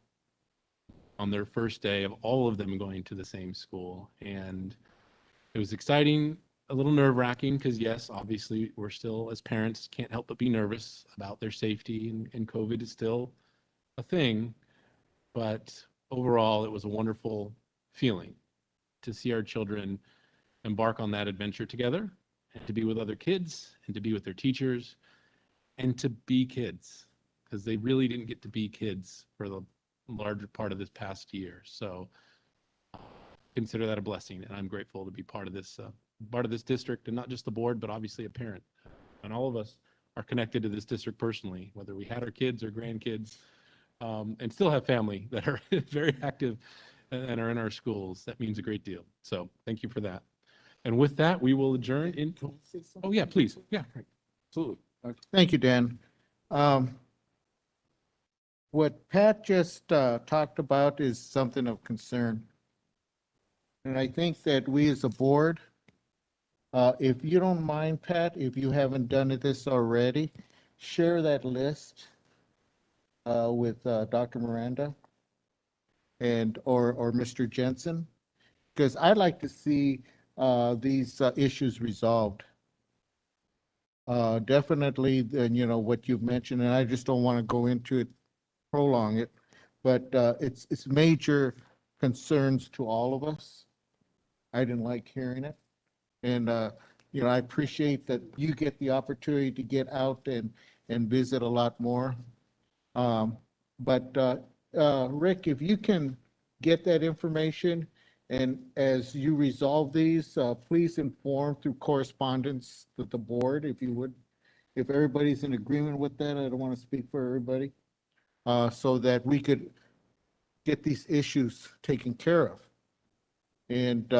on their first day of all of them going to the same school. And it was exciting, a little nerve-wracking, because yes, obviously we're still, as parents, can't help but be nervous about their safety, and COVID is still a thing. But overall, it was a wonderful feeling to see our children embark on that adventure together, and to be with other kids, and to be with their teachers, and to be kids, because they really didn't get to be kids for the larger part of this past year. So consider that a blessing, and I'm grateful to be part of this district, and not just the board, but obviously a parent. And all of us are connected to this district personally, whether we had our kids or grandkids, and still have family that are very active and are in our schools. That means a great deal. So thank you for that. And with that, we will adjourn in. Oh, yeah, please. Yeah, right. Absolutely. Thank you, Dan. What Pat just talked about is something of concern. And I think that we as a board, if you don't mind, Pat, if you haven't done this already, share that list with Dr. Miranda or Mr. Jensen, because I'd like to see these issues resolved. Definitely, what you've mentioned, and I just don't want to go into it, prolong it, but it's major concerns to all of us. I didn't like hearing it. And, I appreciate that you get the opportunity to get out and visit a lot more. But Rick, if you can get that information, and as you resolve these, please inform through correspondence with the board, if you would. If everybody's in agreement with that, I don't want to speak for everybody, so that we could get these issues taken care of. And,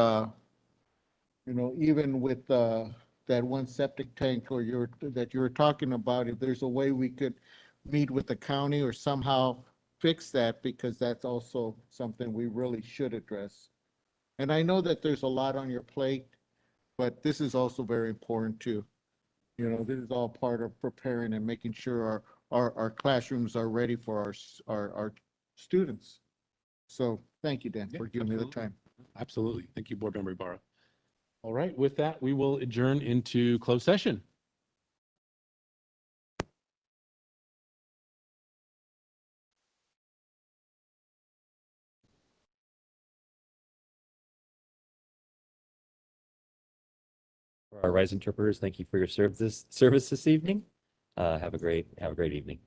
even with that one septic tank that you were talking about, if there's a way we could meet with the county or somehow fix that, because that's also something we really should address. And I know that there's a lot on your plate, but this is also very important too. This is all part of preparing and making sure our classrooms are ready for our students. So thank you, Dan, for giving me the time. Absolutely. Thank you, Board Member Ibarra. All right, with that, we will adjourn into closed session. For our RISE interpreters, thank you for your service this evening. Have a great evening.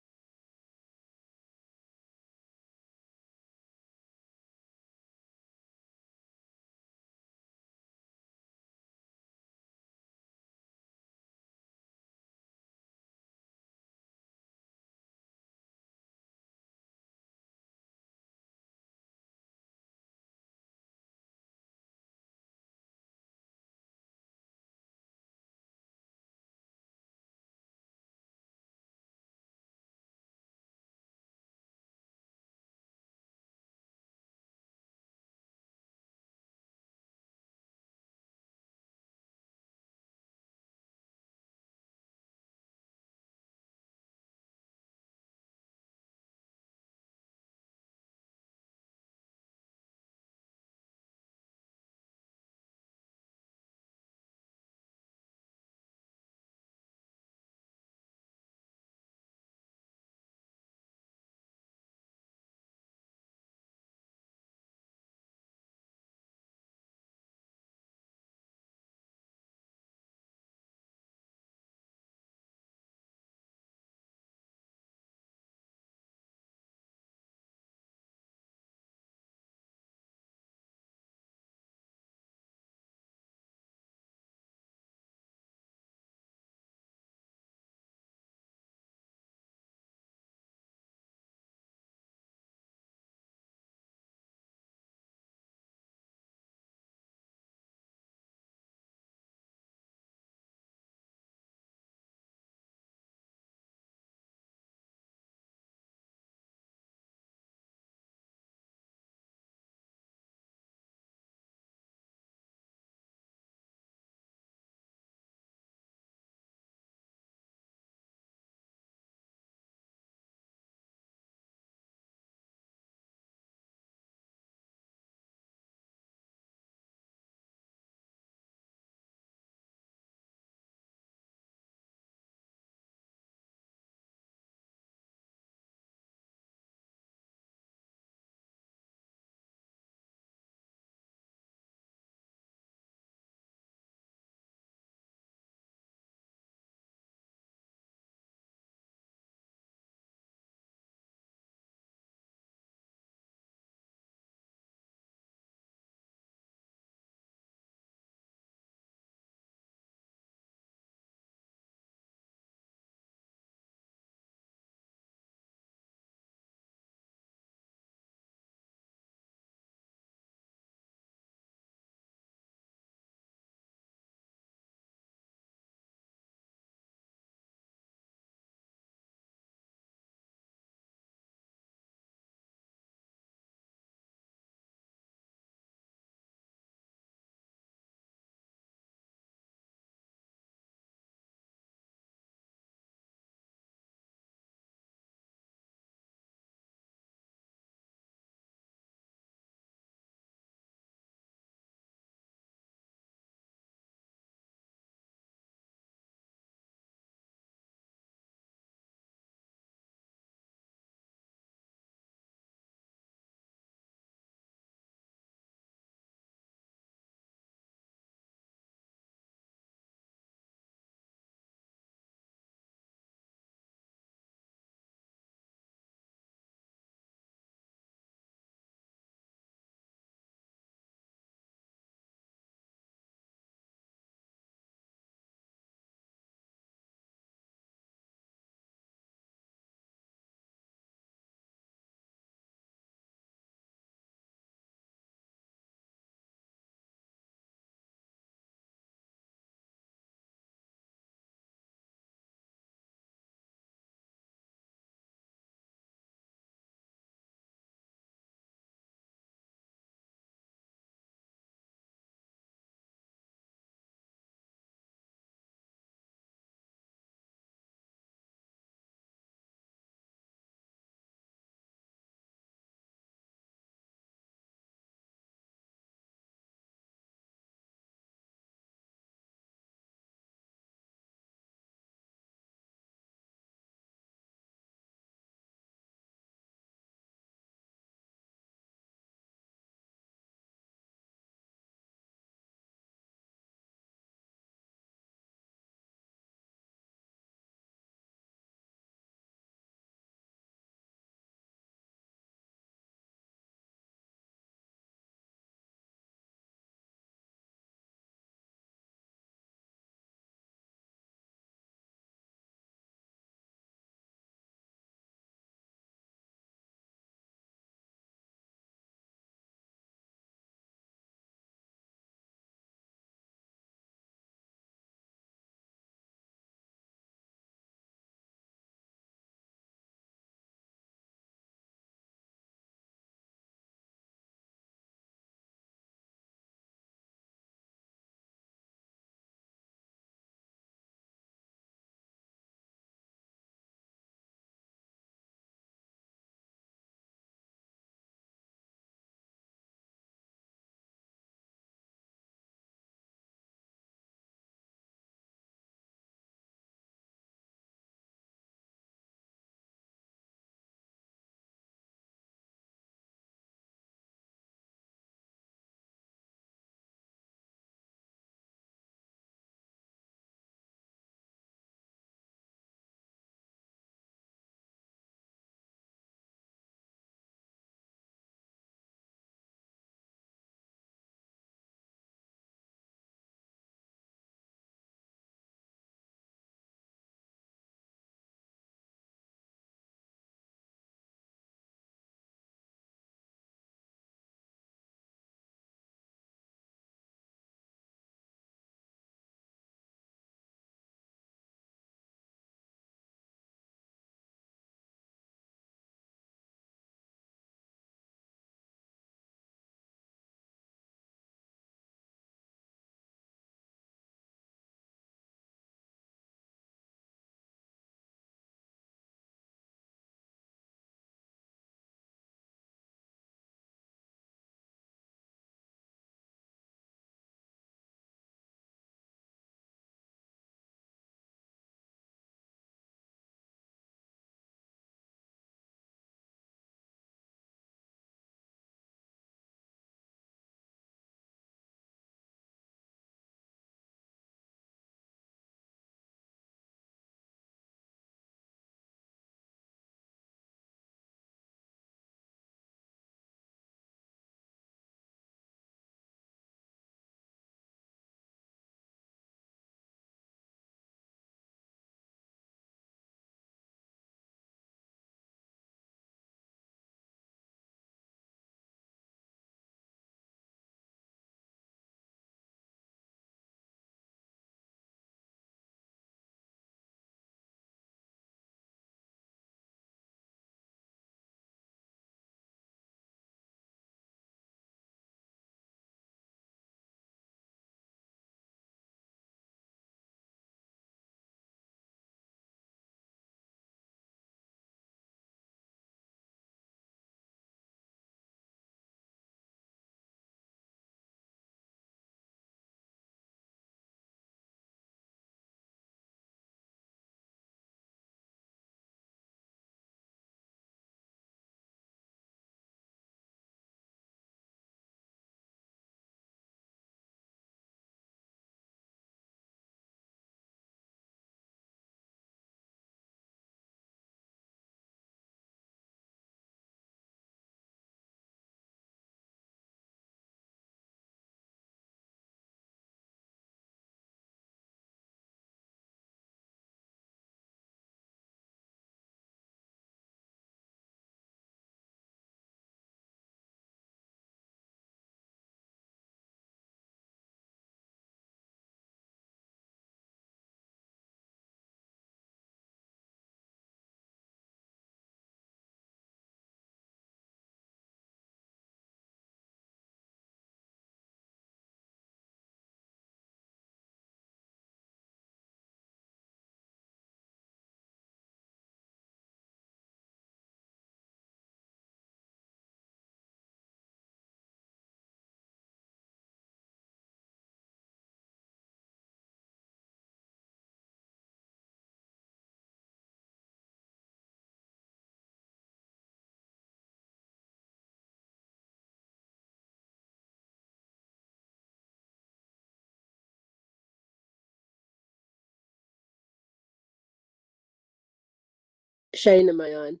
Shane, am I on?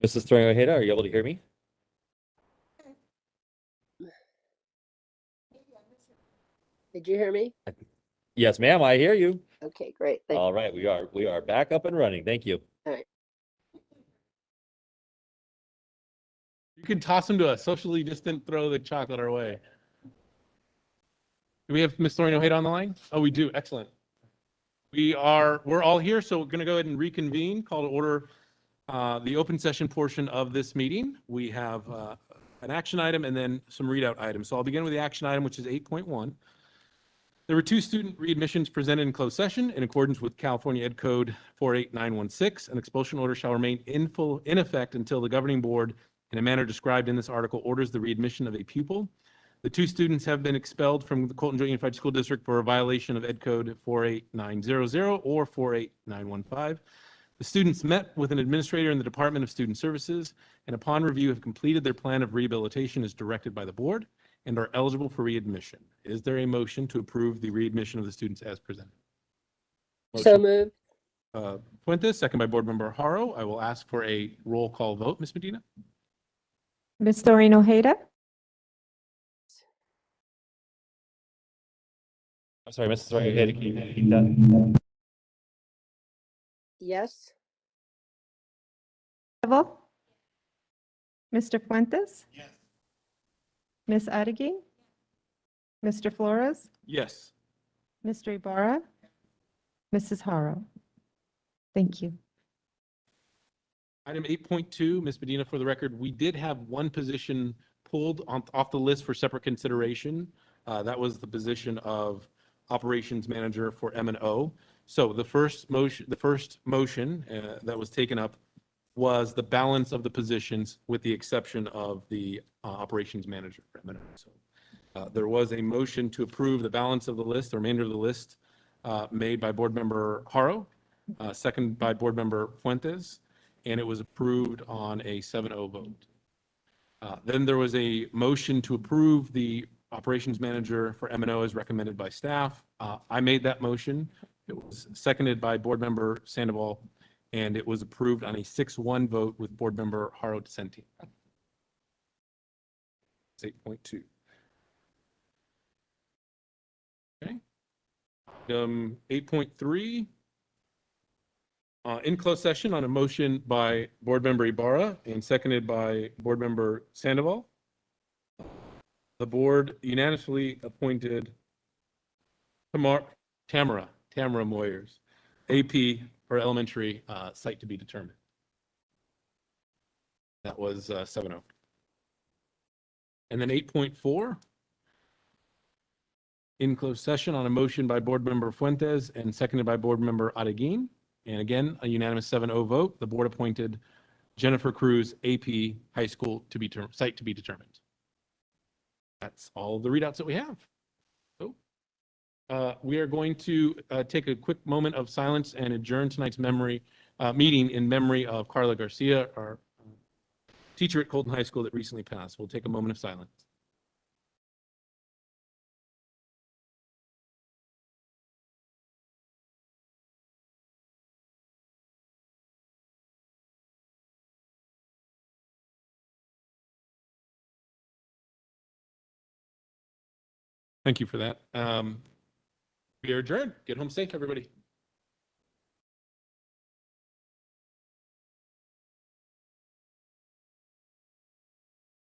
Mrs. Thornhill Ojeda, are you able to hear me? Did you hear me? Yes, ma'am, I hear you. Okay, great. Thank All right, we are back up and running. Thank you. All right. You can toss them to us. Socially distant, throw the chocolate our way. Do we have Ms. Thornhill Ojeda on the line? Oh, we do. Excellent. We're all here, so we're going to go ahead and reconvene, call to order the open session portion of this meeting. We have an action item and then some readout items. So I'll begin with the action item, which is 8.1. There were 2 student readmissions presented in closed session in accordance with California Ed Code 48916. An expulsion order shall remain in effect until the governing board, in a manner described in this article, orders the readmission of a pupil. The 2 students have been expelled from the Colton Joint Unified School District for a violation of Ed Code 48900 or 48915. The students met with an administrator in the Department of Student Services, and upon review have completed their plan of rehabilitation as directed by the board and are eligible for readmission. Is there a motion to approve the readmission of the students as presented? So moved. Fuentes, second by Board Member Haro. I will ask for a roll call vote. Ms. Medina? Ms. Doreen Ojeda? I'm sorry, Mrs. Thornhill Ojeda, can you repeat that? Yes. Sandoval? Mr. Fuentes? Yes. Ms. Adigui? Mr. Flores? Yes. Mr. Ibarra? Mrs. Haro? Thank you. Item 8.2, Ms. Medina, for the record, we did have one position pulled off the list for separate consideration. That was the position of operations manager for M&O. So the first motion that was taken up was the balance of the positions with the exception of the operations manager for M&O. So there was a motion to approve the balance of the list, the remainder of the list, made by Board Member Haro, second by Board Member Fuentes, and it was approved on a 7-0 vote. Then there was a motion to approve the operations manager for M&O as recommended by staff. I made that motion. It was seconded by Board Member Sandoval, and it was approved on a 6-1 vote with Board Member Haro dissenting. It's 8.2. Okay. 8.3. In closed session on a motion by Board Member Ibarra and seconded by Board Member Sandoval, the board unanimously appointed Tamara Moyers, AP for elementary, site to be determined. That was 7-0. And then 8.4, in closed session on a motion by Board Member Fuentes and seconded by Board Member Adigui. And again, a unanimous 7-0 vote. The board appointed Jennifer Cruz, AP high school to be site to be determined. That's all the readouts that we have. So we are going to take a quick moment of silence and adjourn tonight's meeting in memory of Carla Garcia, our teacher at Colton High School that recently passed. We'll take a moment of silence. Thank you for that. We are adjourned. Get home safe, everybody.